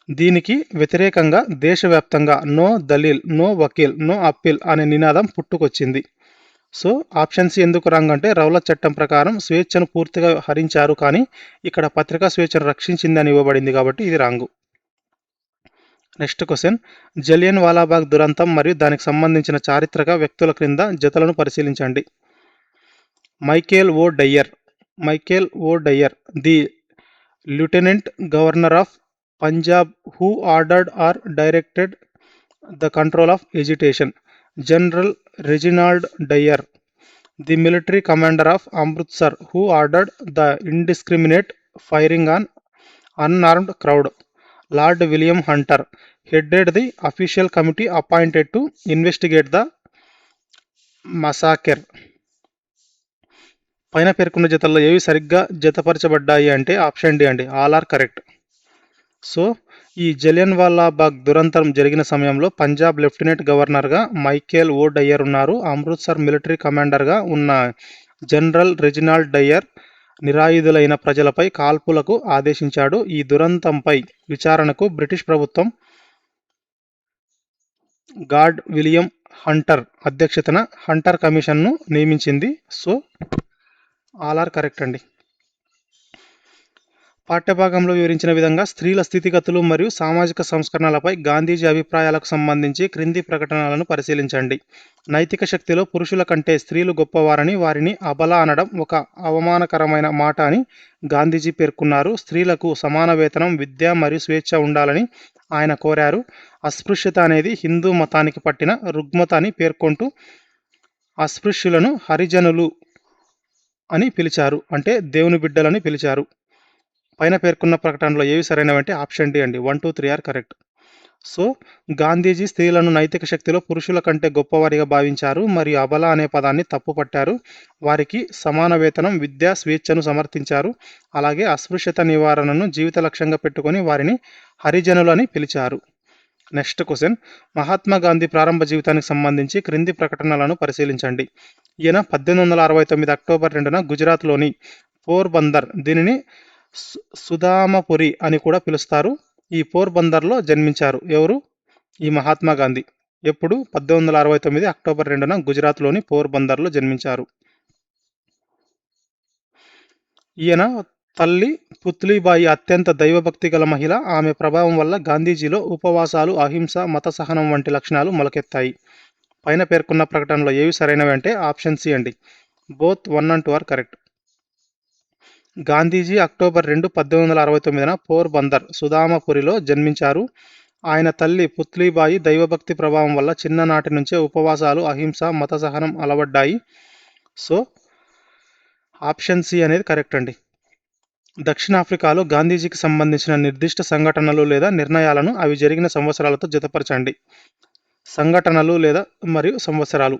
దీనికి వ్యతిరేకంగా దేశవ్యాప్తంగా నో దలీల్, నో వకీల్, నో అప్పీల్ అనే నినాదం పుట్టుకొచ్చింది. సో ఆప్షన్ సి ఎందుకు రాంగ్ అంటే రౌలత్ చట్టం ప్రకారం స్వేచ్ఛను పూర్తిగా హరించారు, కానీ ఇక్కడ పత్రికా స్వేచ్ఛను రక్షించింది అని ఇవ్వబడింది కాబట్టి ఇది wrong. Next question, Jallianwala Bagh దురంతం మరియు దానికి సంబంధించిన చారిత్రక వ్యక్తుల క్రింద జతలను పరిశీలించండి. Michael O Dwyer, the lieutenant governor of Punjab who ordered or directed the control of agitation. General Reginald Dyer, the military commander of Amritsar who ordered the indiscriminate firing on unarmed crowd. Lord William Hunter headed the official committee appointed to investigate the massacre. పైన పేర్కొన్న జతల్లో ఏవి సరిగ్గా జతపరచబడ్డాయి అంటే ఆప్షన్ డి అండి, ఆల్ ఆర్ కరెక్ట్. సో ఈ జలియన్ వాలాబాగ్ దురంతం జరిగిన సమయంలో పంజాబ్ లెఫ్టినెంట్ గవర్నర్గా మైకేల్ ఓ డయ్యర్ ఉన్నారు. అమృత్సర్ మిలిటరీ కమాండర్గా ఉన్న జనరల్ రెజినాల్డ్ డయ్యర్ నిరాయుధులైన ప్రజలపై కాల్పులకు ఆదేశించాడు. ఈ దురంతంపై విచారణకు బ్రిటిష్ ప్రభుత్వం గార్డ్ విలియం హంటర్ అధ్యక్షతన హంటర్ కమిషన్ను నియమించింది. సో ఆల్ ఆర్ కరెక్ట్ అండి. పాఠ్యభాగంలో వివరించిన విధంగా స్త్రీల స్థితిగతులు మరియు సామాజిక సంస్కరణలపై గాంధీజీ అభిప్రాయాలకు సంబంధించి క్రింది ప్రకటనలను పరిశీలించండి. నైతిక శక్తిలో పురుషుల కంటే స్త్రీలు గొప్పవారని, వారిని అబల అనడం ఒక అవమానకరమైన మాట అని గాంధీజీ పేర్కొన్నారు. స్త్రీలకు సమాన వేతనం, విద్య మరియు స్వేచ్ఛ ఉండాలని ఆయన కోరారు. అస్పృశ్యత అనేది హిందూ మతానికి పట్టిన రుగ్మత అని పేర్కొంటూ అస్పృశ్యులను హరిజనులు అని పిలిచారు, అంటే దేవుని బిడ్డలని పిలిచారు. పైన పేర్కొన్న ప్రకటనలో ఏవి సరైనవంటే ఆప్షన్ డి అండి, 1, 2, 3 ఆర్ కరెక్ట్. సో గాంధీజీ స్త్రీలను నైతిక శక్తిలో పురుషుల కంటే గొప్పవారిగా భావించారు మరియు అబల అనే పదాన్ని తప్పుపట్టారు. వారికి సమాన వేతనం, విద్య, స్వేచ్ఛను సమర్థించారు. అలాగే అస్పృశ్యత నివారణను జీవిత లక్ష్యంగా పెట్టుకొని వారిని హరిజనులు అని పిలిచారు. నెక్స్ట్ క్వశ్చన్, మహాత్మా గాంధీ ప్రారంభ జీవితానికి సంబంధించి క్రింది ప్రకటనలను పరిశీలించండి. ఈయన 1869 అక్టోబర్ 2న గుజరాత్లోని పోర్బందర్, దీనిని సుదామపురి అని కూడా పిలుస్తారు, ఈ పోర్బందర్లో జన్మించారు. ఎవరు? ఈ మహాత్మా గాంధీ. ఎప్పుడు? 1869 అక్టోబర్ 2న గుజరాత్లోని పోర్బందర్లో జన్మించారు. ఈయన తల్లి పుత్లీబాయి అత్యంత దైవభక్తి గల మహిళ. ఆమె ప్రభావం వల్ల గాంధీజీలో ఉపవాసాలు, అహింస, మత సహనం వంటి లక్షణాలు మొలకెత్తాయి. పైన పేర్కొన్న ప్రకటనలో ఏవి సరైనవి అంటే ఆప్షన్ సి అండి, both 1 and 2 are correct. Gandhiji October 2, 1869న పోర్బందర్, సుదామపురిలో జన్మించారు. ఆయన తల్లి పుత్లీబాయి దైవభక్తి ప్రభావం వల్ల చిన్ననాటి నుంచే ఉపవాసాలు, అహింస, మత సహనం అలవడ్డాయి. సో ఆప్షన్ సి అనేది కరెక్ట్ అండి. దక్షిణాఫ్రికాలో గాంధీజీకి సంబంధించిన నిర్దిష్ట సంఘటనలు లేదా నిర్ణయాలను అవి జరిగిన సంవత్సరాలతో జతపరచండి. సంఘటనలు లేదా మరియు సంవత్సరాలు.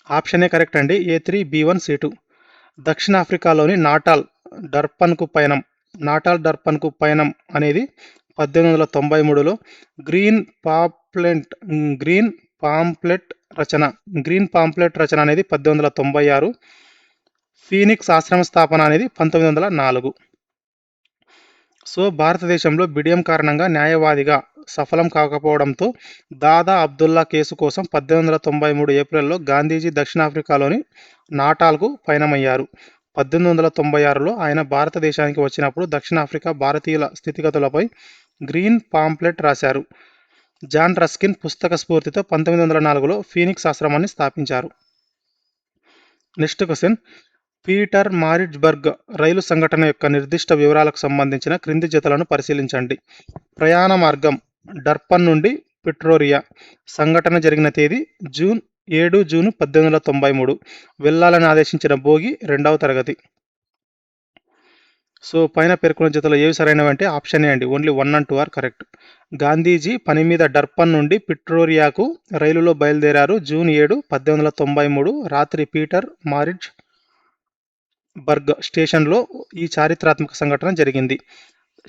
ఆప్షన్ ఏ కరెక్ట్ అండి, A3, B1, C2. దక్షిణాఫ్రికాలోని నాటాల్ డర్పన్కు పయనం అనేది 1893లో, గ్రీన్ పాంప్లెట్ రచన అనేది 1896, ఫీనిక్స్ ఆశ్రమ స్థాపన అనేది 1904. సో భారతదేశంలో బిడియం కారణంగా న్యాయవాదిగా సఫలం కాకపోవడంతో దాదా అబ్దుల్లా కేసు కోసం 1893 ఏప్రిల్లో గాంధీజీ దక్షిణాఫ్రికాలోని నాటాల్కు పయనమయ్యారు. 1896లో ఆయన భారతదేశానికి వచ్చినప్పుడు దక్షిణాఫ్రికా భారతీయుల స్థితిగతులపై గ్రీన్ పాంప్లెట్ రాశారు. జాన్ రస్కిన్ పుస్తక స్ఫూర్తితో 1904లో ఫీనిక్స్ ఆశ్రమాన్ని స్థాపించారు. నెక్స్ట్ క్వశ్చన్, పీటర్ మారిట్జ్బర్గ్ రైలు సంఘటన యొక్క నిర్దిష్ట వివరాలకు సంబంధించిన క్రింది జతలను పరిశీలించండి. ప్రయాణ మార్గం డర్పన్ నుండి పిట్రోరియా. సంఘటన జరిగిన తేదీ 7 జూన్ 1893. వెళ్లాలని ఆదేశించిన బోగి 2వ తరగతి. సో పైన పేర్కొన్న జతలో ఏవి సరైనవంటే ఆప్షన్ ఏ అండి, only 1 and 2 are correct. Gandhiji పని మీద డర్పన్ నుండి పిట్రోరియాకు రైలులో బయలుదేరారు. జూన్ 7, 1893 రాత్రి పీటర్ మారిట్జ్ బర్గ్ స్టేషన్లో ఈ చారిత్రాత్మక సంఘటన జరిగింది.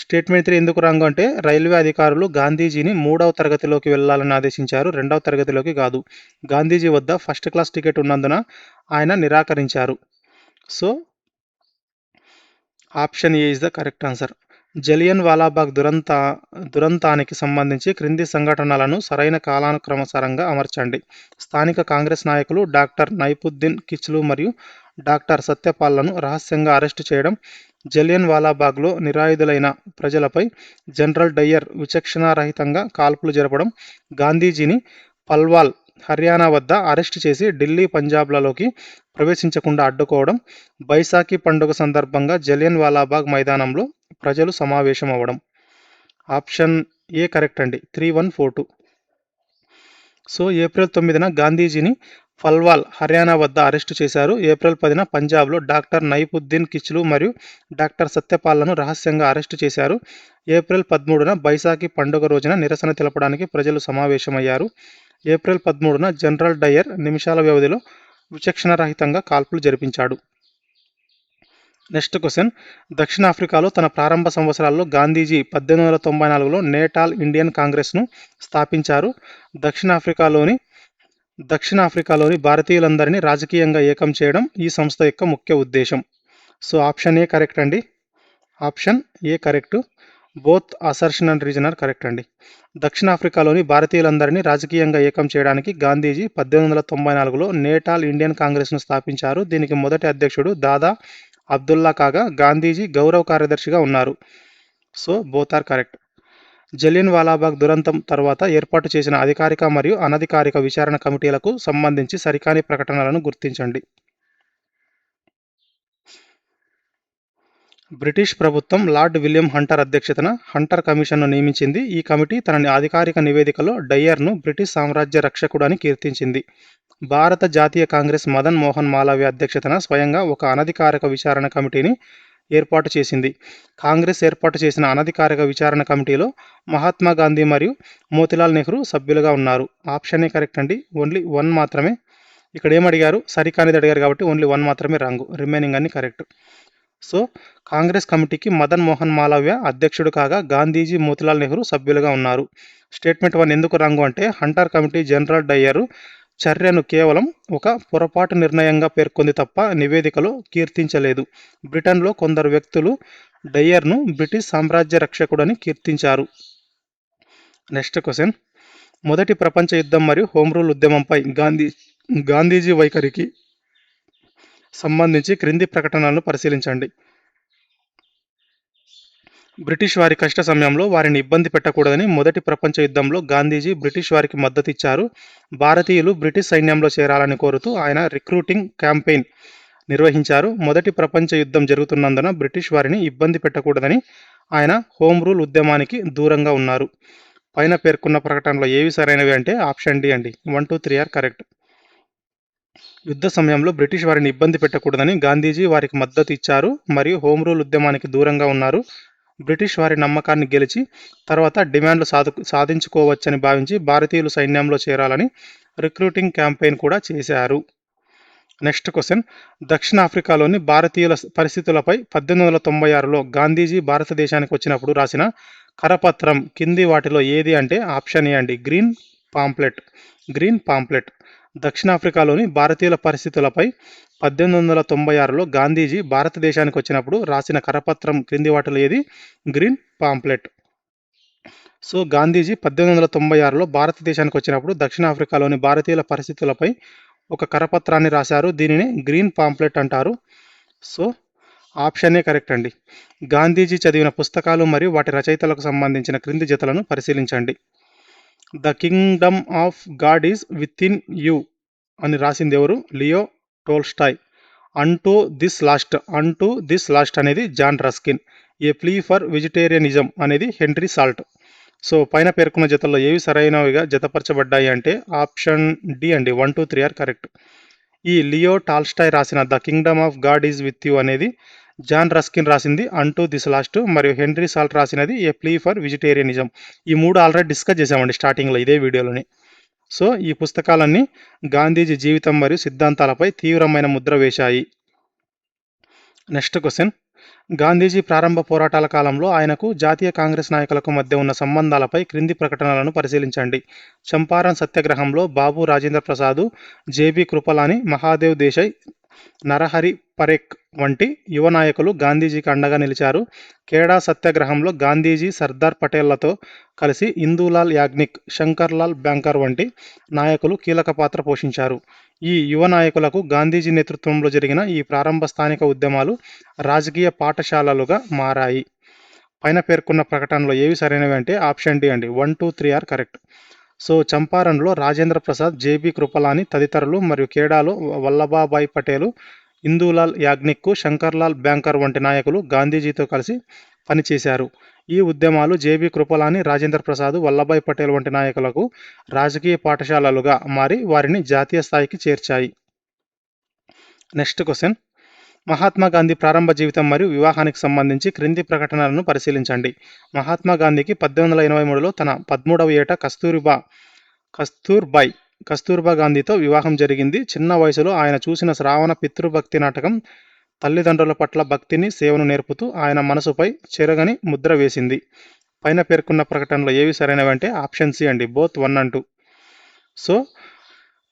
స్టేట్మెంట్ 3 ఎందుకు రాంగ్ అంటే రైల్వే అధికారులు గాంధీజీని 3వ తరగతిలోకి వెళ్లాలని ఆదేశించారు, 2వ తరగతిలోకి కాదు. గాంధీజీ వద్ద ఫస్ట్ క్లాస్ టికెట్ ఉన్నందున ఆయన నిరాకరించారు. So option A is the correct answer. Jallianwala Bagh దురంతానికి సంబంధించి క్రింది సంఘటనలను సరైన కాలానుక్రమసారంగా అమర్చండి. స్థానిక కాంగ్రెస్ నాయకులు డాక్టర్ నైపుద్దీన్ కిచ్లు మరియు డాక్టర్ సత్యపాల్లను రహస్యంగా అరెస్టు చేయడం, జలియన్ వాలాబాగ్లో నిరాయుధులైన ప్రజలపై జనరల్ డయ్యర్ విచక్షణారహితంగా కాల్పులు జరపడం, గాంధీజీని పల్వాల్ హర్యానా వద్ద అరెస్టు చేసి ఢిల్లీ పంజాబ్లలోకి ప్రవేశించకుండా అడ్డుకోవడం, బైసాఖీ పండుగ సందర్భంగా జలియన్ వాలాబాగ్ మైదానంలో ప్రజలు సమావేశమవ్వడం. ఆప్షన్ ఏ కరెక్ట్ అండి, 3142. సో ఏప్రిల్ 9న గాంధీజీని పల్వాల్ హర్యానా వద్ద అరెస్టు చేశారు. ఏప్రిల్ 10న పంజాబ్లో డాక్టర్ నైపుద్దీన్ కిచ్లు మరియు డాక్టర్ సత్యపాల్లను రహస్యంగా అరెస్టు చేశారు. ఏప్రిల్ 13న బైసాఖి పండుగ రోజున నిరసన తెలపడానికి ప్రజలు సమావేశమయ్యారు. ఏప్రిల్ 13న జనరల్ డయ్యర్ నిమిషాల వ్యవధిలో విచక్షణారహితంగా కాల్పులు జరిపించాడు. నెక్స్ట్ క్వశ్చన్, దక్షిణాఫ్రికాలో తన ప్రారంభ సంవత్సరాల్లో గాంధీజీ 1894లో నేటాల్ ఇండియన్ కాంగ్రెస్ను స్థాపించారు. దక్షిణాఫ్రికాలోని భారతీయులందరినీ రాజకీయంగా ఏకం చేయడం ఈ సంస్థ యొక్క ముఖ్య ఉద్దేశం. సో ఆప్షన్ ఏ కరెక్ట్ అండి. Option A correct. Both assertion and reason are correct అండి. దక్షిణాఫ్రికాలోని భారతీయులందరినీ రాజకీయంగా ఏకం చేయడానికి గాంధీజీ 1894లో నేటాల్ ఇండియన్ కాంగ్రెస్ను స్థాపించారు. దీనికి మొదటి అధ్యక్షుడు దాదా అబ్దుల్లా కాగా గాంధీజీ గౌరవ కార్యదర్శిగా ఉన్నారు. So both are correct. Jallianwala Bagh దురంతం తర్వాత ఏర్పాటు చేసిన అధికారిక మరియు అనధికారిక విచారణ కమిటీలకు సంబంధించి సరికాని ప్రకటనలను గుర్తించండి. బ్రిటిష్ ప్రభుత్వం లార్డ్ విలియం హంటర్ అధ్యక్షతన హంటర్ కమిషన్ను నియమించింది. ఈ కమిటీ తన అధికారిక నివేదికలో డయ్యర్ను బ్రిటిష్ సామ్రాజ్య రక్షకుడు అని కీర్తించింది. భారత జాతీయ కాంగ్రెస్ మదన్ మోహన్ మాలవ్య అధ్యక్షతన స్వయంగా ఒక అనధికారిక విచారణ కమిటీని ఏర్పాటు చేసింది. కాంగ్రెస్ ఏర్పాటు చేసిన అనధికారిక విచారణ కమిటీలో మహాత్మా గాంధీ మరియు మోతిలాల్ నెహ్రూ సభ్యులుగా ఉన్నారు. ఆప్షన్ ఏ కరెక్ట్ అండి. ఓన్లీ 1 మాత్రమే. ఇక్కడ ఏమడిగారు, సరికానిది అడిగారు కాబట్టి ఓన్లీ 1 మాత్రమే రాంగ్, రిమైనింగ్ అన్ని కరెక్ట్. సో కాంగ్రెస్ కమిటీకి మదన్ మోహన్ మాలవ్య అధ్యక్షుడు కాగా గాంధీజీ మోతిలాల్ నెహ్రూ సభ్యులుగా ఉన్నారు. స్టేట్మెంట్ 1 ఎందుకు రాంగు అంటే హంటర్ కమిటీ జనరల్ డయ్యర్ చర్యను కేవలం ఒక పొరపాటు నిర్ణయంగా పేర్కొంది తప్ప నివేదికలో కీర్తించలేదు. బ్రిటన్లో కొందరు వ్యక్తులు డయ్యర్ను బ్రిటిష్ సామ్రాజ్య రక్షకుడని కీర్తించారు. నెక్స్ట్ క్వశ్చన్, మొదటి ప్రపంచ యుద్ధం మరియు హోమ్ రూల్ ఉద్యమంపై గాంధీజీ వైఖరికి సంబంధించి క్రింది ప్రకటనలను పరిశీలించండి. బ్రిటిష్ వారి కష్ట సమయంలో వారిని ఇబ్బంది పెట్టకూడదని మొదటి ప్రపంచ యుద్ధంలో గాంధీజీ బ్రిటిష్ వారికి మద్దతిచ్చారు. భారతీయులు బ్రిటిష్ సైన్యంలో చేరాలని కోరుతూ ఆయన రిక్రూటింగ్ క్యాంపెయిన్ నిర్వహించారు. మొదటి ప్రపంచ యుద్ధం జరుగుతున్నందున బ్రిటిష్ వారిని ఇబ్బంది పెట్టకూడదని ఆయన హోమ్ రూల్ ఉద్యమానికి దూరంగా ఉన్నారు. పైన పేర్కొన్న ప్రకటనలో ఏవి సరైనవి అంటే ఆప్షన్ డి అండి. 1, 2, 3 ఆర్ కరెక్ట్. యుద్ధ సమయంలో బ్రిటిష్ వారిని ఇబ్బంది పెట్టకూడదని గాంధీజీ వారికి మద్దతు ఇచ్చారు మరియు హోమ్ రూల్ ఉద్యమానికి దూరంగా ఉన్నారు. బ్రిటిష్ వారి నమ్మకాన్ని గెలిచి తర్వాత డిమాండ్లు సాధించుకోవచ్చని భావించి భారతీయులు సైన్యంలో చేరాలని రిక్రూటింగ్ క్యాంపెయిన్ కూడా చేశారు. నెక్స్ట్ క్వశ్చన్, దక్షిణాఫ్రికాలోని భారతీయుల పరిస్థితులపై 1896లో గాంధీజీ భారతదేశానికి వచ్చినప్పుడు రాసిన కరపత్రం కింది వాటిలో ఏది అంటే ఆప్షన్ ఏ అండి, గ్రీన్ పాంప్లెట్. దక్షిణాఫ్రికాలోని భారతీయుల పరిస్థితులపై 1896లో గాంధీజీ భారతదేశానికి వచ్చినప్పుడు రాసిన కరపత్రం క్రింది వాటిలో ఏది, గ్రీన్ పాంప్లెట్. సో గాంధీజీ 1896లో భారతదేశానికి వచ్చినప్పుడు దక్షిణాఫ్రికాలోని భారతీయుల పరిస్థితులపై ఒక కరపత్రాన్ని రాశారు. దీనిని గ్రీన్ పాంప్లెట్ అంటారు. సో ఆప్షన్ ఏ కరెక్ట్ అండి. గాంధీజీ చదివిన పుస్తకాలు మరియు వాటి రచయితలకు సంబంధించిన క్రింది జతలను పరిశీలించండి. The kingdom of God is within you అని రాసింది ఎవరు, Leo Tolstoy. Unto this last అనేది John Ruskin. A plea for vegetarianism అనేది హెన్రీ సాల్ట్. సో పైన పేర్కొన్న జతల్లో ఏవి సరైనవిగా జతపరచబడ్డాయి అంటే ఆప్షన్ డి అండి. 1, 2, 3 ఆర్ కరెక్ట్. ఈ లియో టాల్స్టాయ్ రాసిన the kingdom of God is with you అనేది జాన్ రస్కిన్ రాసింది అంటూ దిస్ లాస్ట్, మరియు హెన్రీ సాల్ట్ రాసినది ఏ ప్లీ ఫర్ వెజిటేరియనిజం. ఈ 3 ఆల్రెడీ డిస్కస్ చేసామండి స్టార్టింగ్లో ఇదే వీడియోలోని. సో ఈ పుస్తకాలన్నీ గాంధీజీ జీవితం మరియు సిద్ధాంతాలపై తీవ్రమైన ముద్ర వేశాయి. నెక్స్ట్ క్వశ్చన్, గాంధీజీ ప్రారంభ పోరాటాల కాలంలో ఆయనకు జాతీయ కాంగ్రెస్ నాయకులకు మధ్య ఉన్న సంబంధాలపై క్రింది ప్రకటనలను పరిశీలించండి. చంపారన్ సత్యాగ్రహంలో బాబు రాజేంద్ర ప్రసాద్, జేబీ కృపలాని, మహాదేవ్ దేశాయ్ నరహరి పరేఖ్ వంటి యువ నాయకులు గాంధీజీకి అండగా నిలిచారు. ఖేడా సత్యాగ్రహంలో గాంధీజీ సర్దార్ పటేళ్లతో కలిసి ఇందూలాల్ యాగ్నిక్, శంకర్లాల్ బ్యాంకర్ వంటి నాయకులు కీలక పాత్ర పోషించారు. ఈ యువ నాయకులకు గాంధీజీ నేతృత్వంలో జరిగిన ఈ ప్రారంభ స్థానిక ఉద్యమాలు రాజకీయ పాఠశాలలుగా మారాయి. పైన పేర్కొన్న ప్రకటనలో ఏవి సరైనవి అంటే ఆప్షన్ డి అండి. 1, 2, 3 ఆర్ కరెక్ట్. సో చంపారణ్లో రాజేంద్ర ప్రసాద్, జేబీ కృపలాని తదితరులు మరియు ఖేడాలో వల్లభాభాయ్ పటేలు, ఇందూలాల్ యాగ్నిక్, శంకర్లాల్ బ్యాంకర్ వంటి నాయకులు గాంధీజీతో కలిసి పనిచేశారు. ఈ ఉద్యమాలు జేబీ కృపలాని, రాజేంద్ర ప్రసాద్, వల్లభాయ్ పటేల్ వంటి నాయకులకు రాజకీయ పాఠశాలలుగా మారి వారిని జాతీయ స్థాయికి చేర్చాయి. Next question. మహాత్మా గాంధీ ప్రారంభ జీవితం మరియు వివాహానికి సంబంధించి క్రింది ప్రకటనలను పరిశీలించండి. మహాత్మా గాంధీకి 1883లో తన 13వ ఏట కస్తూర్బాయ్ గాంధీతో వివాహం జరిగింది. చిన్న వయసులో ఆయన చూసిన శ్రావణ పితృభక్తి నాటకం తల్లిదండ్రుల పట్ల భక్తిని, సేవను నేర్పుతూ ఆయన మనసుపై చెరగని ముద్ర వేసింది. పైన పేర్కొన్న ప్రకటనలో ఏవి సరైనవి అంటే ఆప్షన్ సి అండి. Both 1 and 2. సో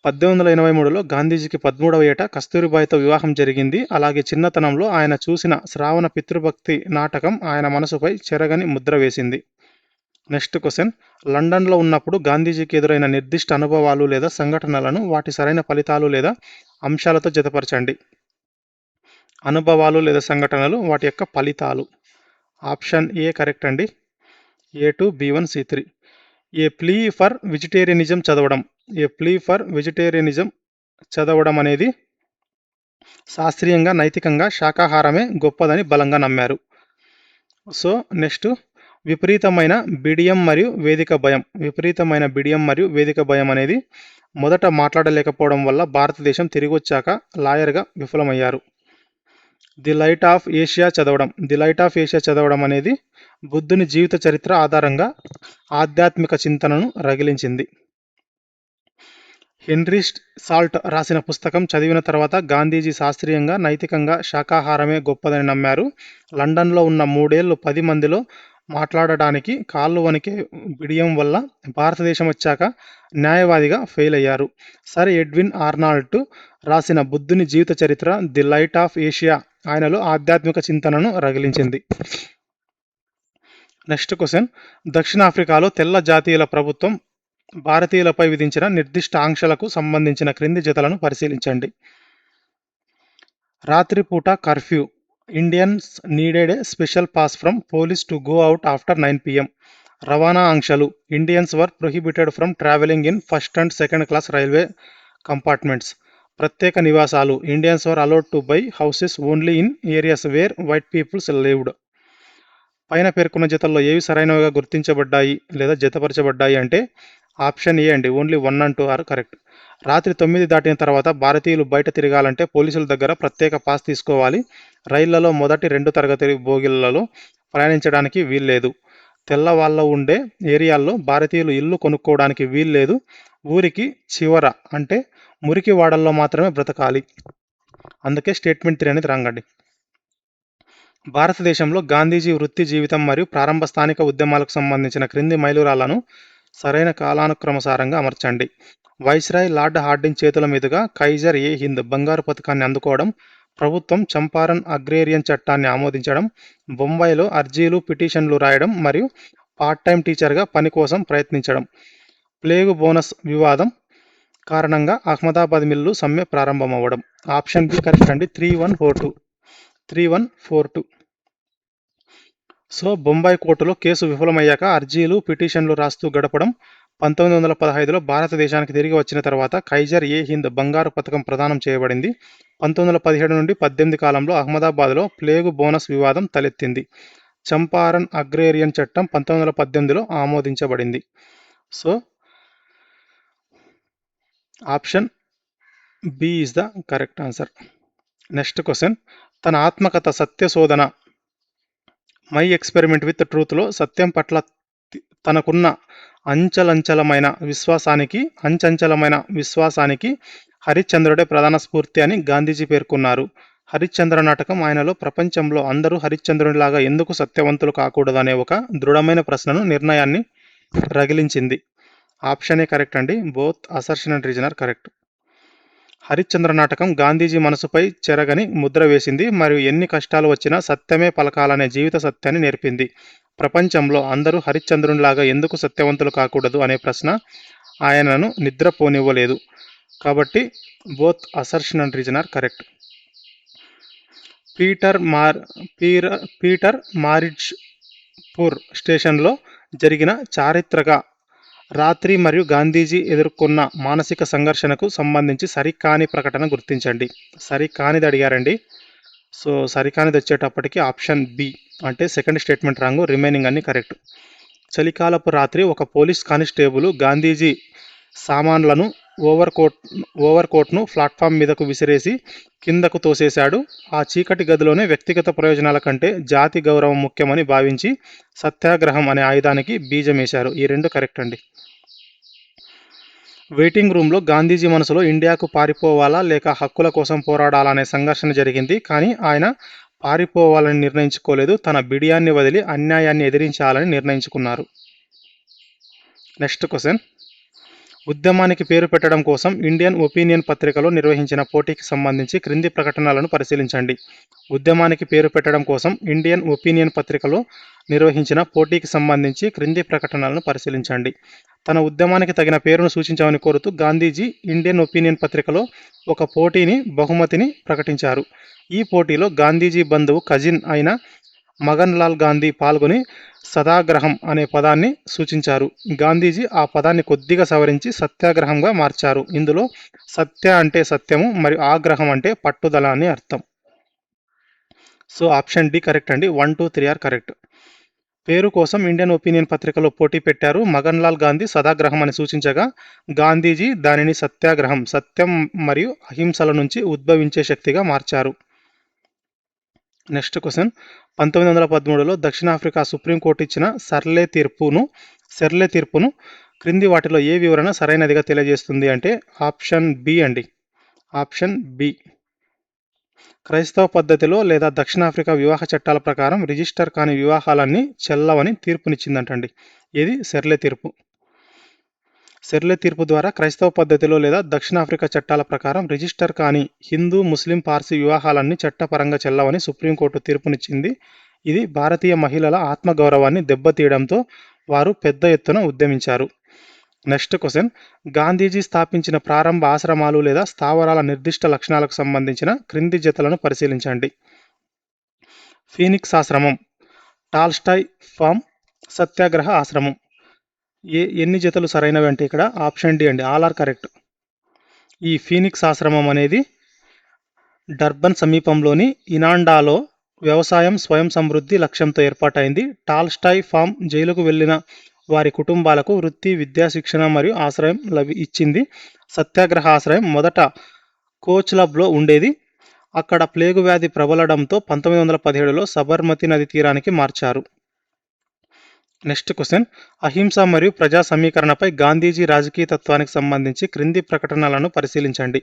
1883లో గాంధీజీకి 13వ ఏట కస్తూరిబాయితో వివాహం జరిగింది. అలాగే చిన్నతనంలో ఆయన చూసిన శ్రావణ పితృభక్తి నాటకం ఆయన మనసుపై చెరగని ముద్ర వేసింది. Next question. లండన్లో ఉన్నప్పుడు గాంధీజీకి ఎదురైన నిర్దిష్ట అనుభవాలు లేదా సంఘటనలను వాటి సరైన ఫలితాలు లేదా అంశాలతో జతపరచండి. అనుభవాలు లేదా సంఘటనలు, వాటి యొక్క ఫలితాలు. ఆప్షన్ ఏ కరెక్ట్ అండి. A2, B1, C3. A plea for vegetarianism చదవడం అనేది శాస్త్రీయంగా, నైతికంగా శాకాహారమే గొప్పదని బలంగా నమ్మారు. So next. విపరీతమైన బిడియం మరియు వేదిక భయం అనేది మొదట మాట్లాడలేకపోవడం వల్ల భారతదేశం తిరిగొచ్చాక లాయర్గా విఫలమయ్యారు. ది లైట్ ఆఫ్ ఏషియా చదవడం అనేది బుద్ధుని జీవిత చరిత్ర ఆధారంగా ఆధ్యాత్మిక చింతనను రగిలించింది. హెన్రీ సాల్ట్ రాసిన పుస్తకం చదివిన తర్వాత గాంధీజీ శాస్త్రీయంగా, నైతికంగా శాకాహారమే గొప్పదని నమ్మారు. లండన్లో ఉన్న 3 ఏళ్లు 10 మందిలో మాట్లాడడానికి కాళ్ళు వణికే బిడియం వల్ల భారతదేశం వచ్చాక న్యాయవాదిగా ఫెయిల్ అయ్యారు. సర్ ఎడ్విన్ ఆర్నాల్డ్ రాసిన బుద్ధుని జీవిత చరిత్ర ది లైట్ ఆఫ్ ఏషియా ఆయనలో ఆధ్యాత్మిక చింతనను రగిలించింది. Next question. దక్షిణాఫ్రికాలో తెల్ల జాతీయుల ప్రభుత్వం భారతీయులపై విధించిన నిర్దిష్ట ఆంక్షలకు సంబంధించిన క్రింది జతలను పరిశీలించండి. రాత్రిపూట curfew. Indians needed a special pass from police to go out after 9 PM. రవాణా ఆంక్షలు. Indians were prohibited from travelling in first and second class railway compartments. ప్రత్యేక నివాసాలు. Indians were allowed to buy houses only in areas where white peoples lived. పైన పేర్కొన్న జతల్లో ఏవి సరైనవిగా గుర్తించబడ్డాయి లేదా జతపరచబడ్డాయి అంటే ఆప్షన్ ఏ అండి. Only 1 and 2 are correct. రాత్రి 9 దాటిన తర్వాత భారతీయులు బయట తిరగాలంటే పోలీసుల దగ్గర ప్రత్యేక పాస్ తీసుకోవాలి. రైళ్లలో మొదటి 2 తరగతి బోగీలలో ప్రయాణించడానికి వీల్లేదు. తెల్లవాళ్ళు ఉండే ఏరియాల్లో భారతీయులు ఇల్లు కొనుక్కోవడానికి వీల్లేదు. ఊరికి చివర అంటే మురికి వాడల్లో మాత్రమే బ్రతకాలి. అందుకే స్టేట్మెంట్ 3 అనేది రాంగ్ అండి. భారతదేశంలో గాంధీజీ వృత్తి జీవితం మరియు ప్రారంభ స్థానిక ఉద్యమాలకు సంబంధించిన క్రింది మైలురాళ్లను సరైన కాలానుక్రమసారంగా అమర్చండి. వైస్రాయ్ లార్డ్ హార్డింగ్ చేతుల మీదుగా కైజర్ ఏ హింద్ బంగారు పథకాన్ని అందుకోవడం, ప్రభుత్వం చంపారన్ అగ్రేరియన్ చట్టాన్ని ఆమోదించడం, బొంబాయిలో అర్జీలు, పిటిషన్లు రాయడం మరియు పార్ట్ టైం టీచర్గా పని కోసం ప్రయత్నించడం, ప్లేగు బోనస్ వివాదం కారణంగా అహ్మదాబాద్ మిల్లు సమ్మె ప్రారంభమవ్వడం. ఆప్షన్ బి కరెక్ట్ అండి. 3142. సో బొంబాయి కోర్టులో కేసు విఫలమయ్యాక అర్జీలు, పిటిషన్లు రాస్తూ గడపడం. 1915లో భారతదేశానికి తిరిగి వచ్చిన తర్వాత కైజర్ ఏ హింద్ బంగారు పథకం ప్రదానం చేయబడింది. 1917 నుండి 18 కాలంలో అహ్మదాబాద్లో ప్లేగు బోనస్ వివాదం తలెత్తింది. చంపారన్ అగ్రేరియన్ చట్టం 1918లో ఆమోదించబడింది. So option B is the correct answer. Next question. తన ఆత్మకథ సత్యశోధన మై ఎక్స్పెరిమెంట్ విత్ ట్రూత్లో సత్యం పట్ల తనకున్న అంచంచలమైన విశ్వాసానికి హరిశ్చంద్రుడే ప్రధాన స్ఫూర్తి అని గాంధీజీ పేర్కొన్నారు. హరిశ్చంద్ర నాటకం ఆయనలో ప్రపంచంలో అందరూ హరిశ్చంద్రునిలాగా ఎందుకు సత్యవంతులు కాకూడదు అనే ఒక దృఢమైన ప్రశ్నను, నిర్ణయాన్ని రగిలించింది. ఆప్షన్ ఏ కరెక్ట్ అండి. Both assertion and reason are correct. Harishchandra నాటకం గాంధీజీ మనసుపై చెరగని ముద్ర వేసింది మరియు ఎన్ని కష్టాలు వచ్చినా సత్యమే పలకాలనే జీవిత సత్యాన్ని నేర్పింది. ప్రపంచంలో అందరూ హరిశ్చంద్రునిలాగా ఎందుకు సత్యవంతులు కాకూడదు అనే ప్రశ్న ఆయనను నిద్రపోనివ్వలేదు. కాబట్టి both assertion and reason are correct. Peter మార్ పీటర్ మారిడ్జ్పూర్ స్టేషన్లో జరిగిన చారిత్రక రాత్రి మరియు గాంధీజీ ఎదుర్కొన్న మానసిక సంఘర్షణకు సంబంధించి సరికాని ప్రకటన గుర్తించండి. సరికానిది అడిగారండి. సో సరికానిది వచ్చేటప్పటికి ఆప్షన్ బి అంటే సెకండ్ స్టేట్మెంట్ రాంగ్, రిమైనింగ్ అన్ని కరెక్ట్. చలికాలపు రాత్రి ఒక పోలీస్ కానిస్టేబుల్ గాంధీజీ సామాన్లను ఓవర్ కోట్ను ప్లాట్ఫామ్ మీదకు విసిరేసి కిందకు తోసేశాడు. ఆ చీకటి గదిలోనే వ్యక్తిగత ప్రయోజనాల కంటే జాతి గౌరవం ముఖ్యమని భావించి సత్యాగ్రహం అనే ఆయుధానికి బీజం వేశారు. ఈ రెండు కరెక్ట్ అండి. వెయిటింగ్ రూమ్లో గాంధీజీ మనసులో ఇండియాకు పారిపోవాలా లేక హక్కుల కోసం పోరాడాలా అనే సంఘర్షణ జరిగింది. కానీ ఆయన పారిపోవాలని నిర్ణయించుకోలేదు. తన బిడియాన్ని వదిలి అన్యాయాన్ని ఎదిరించాలని నిర్ణయించుకున్నారు. Next question. ఉద్యమానికి పేరు పెట్టడం కోసం ఇండియన్ ఒపీనియన్ పత్రికలో నిర్వహించిన పోటీకి సంబంధించి క్రింది ప్రకటనలను పరిశీలించండి. ఉద్యమానికి పేరు పెట్టడం కోసం ఇండియన్ ఒపీనియన్ పత్రికలో నిర్వహించిన పోటీకి సంబంధించి క్రింది ప్రకటనలను పరిశీలించండి. తన ఉద్యమానికి తగిన పేరును సూచించమని కోరుతూ గాంధీజీ ఇండియన్ ఒపీనియన్ పత్రికలో ఒక పోటీని బహుమతిని ప్రకటించారు. ఈ పోటీలో గాంధీజీ బంధువు కజిన్ అయిన మగన్ లాల్ గాంధీ పాల్గొని సదాగ్రహం అనే పదాన్ని సూచించారు. గాంధీజీ ఆ పదాన్ని కొద్దిగా సవరించి సత్యాగ్రహంగా మార్చారు. ఇందులో సత్య అంటే సత్యము మరియు ఆగ్రహం అంటే పట్టుదల అని అర్థం. సో ఆప్షన్ డి కరెక్ట్ అండి. 1, 2, 3 ఆర్ కరెక్ట్. పేరు కోసం ఇండియన్ ఒపీనియన్ పత్రికలో పోటీ పెట్టారు. మగన్ లాల్ గాంధీ సదాగ్రహం అని సూచించగా గాంధీజీ దానిని సత్యాగ్రహం, సత్యం మరియు అహింసల నుంచి ఉద్భవించే శక్తిగా మార్చారు. Next question. 1913లో దక్షిణాఫ్రికా సుప్రీంకోర్టు ఇచ్చిన సెర్లే తీర్పును క్రింది వాటిలో ఏ వివరణ సరైనదిగా తెలియజేస్తుంది అంటే ఆప్షన్ బి అండి. Option B. క్రైస్తవ పద్ధతిలో లేదా దక్షిణాఫ్రికా వివాహ చట్టాల ప్రకారం రిజిస్టర్ కాని వివాహాలన్నీ చెల్లవని తీర్పునిచ్చిందంటండి. ఇది సెర్లే తీర్పు. సెర్లే తీర్పు ద్వారా క్రైస్తవ పద్ధతిలో లేదా దక్షిణాఫ్రికా చట్టాల ప్రకారం రిజిస్టర్ కాని హిందూ, ముస్లిం, పార్సీ వివాహాలన్నీ చట్టపరంగా చెల్లవని సుప్రీంకోర్టు తీర్పునిచ్చింది. ఇది భారతీయ మహిళల ఆత్మగౌరవాన్ని దెబ్బతీయడంతో వారు పెద్ద ఎత్తున ఉద్యమించారు. Next question. గాంధీజీ స్థాపించిన ప్రారంభ ఆశ్రమాలు లేదా స్థావరాల నిర్దిష్ట లక్షణాలకు సంబంధించిన క్రింది జతలను పరిశీలించండి. ఫీనిక్స్ ఆశ్రమం, టాల్స్టాయ్ ఫామ్, సత్యాగ్రహ ఆశ్రమం. ఎన్ని జతలు సరైనవి అంటే ఇక్కడ ఆప్షన్ డి అండి. All are correct. ఈ ఫీనిక్స్ ఆశ్రమం అనేది డర్బన్ సమీపంలోని ఇనాండాలో వ్యవసాయం, స్వయం సమృద్ధి లక్ష్యంతో ఏర్పాటైంది. టాల్స్టాయ్ ఫామ్ జైలుకు వెళ్లిన వారి కుటుంబాలకు వృత్తి, విద్యా శిక్షణ మరియు ఆశ్రయం ఇచ్చింది. సత్యాగ్రహ ఆశ్రయం మొదట కోచ్లబ్లో ఉండేది. అక్కడ ప్లేగు వ్యాధి ప్రబలడంతో 1917లో సబర్మతి నది తీరానికి మార్చారు. Next question. అహింస మరియు ప్రజా సమీకరణపై గాంధీజీ రాజకీయ తత్వానికి సంబంధించి క్రింది ప్రకటనలను పరిశీలించండి.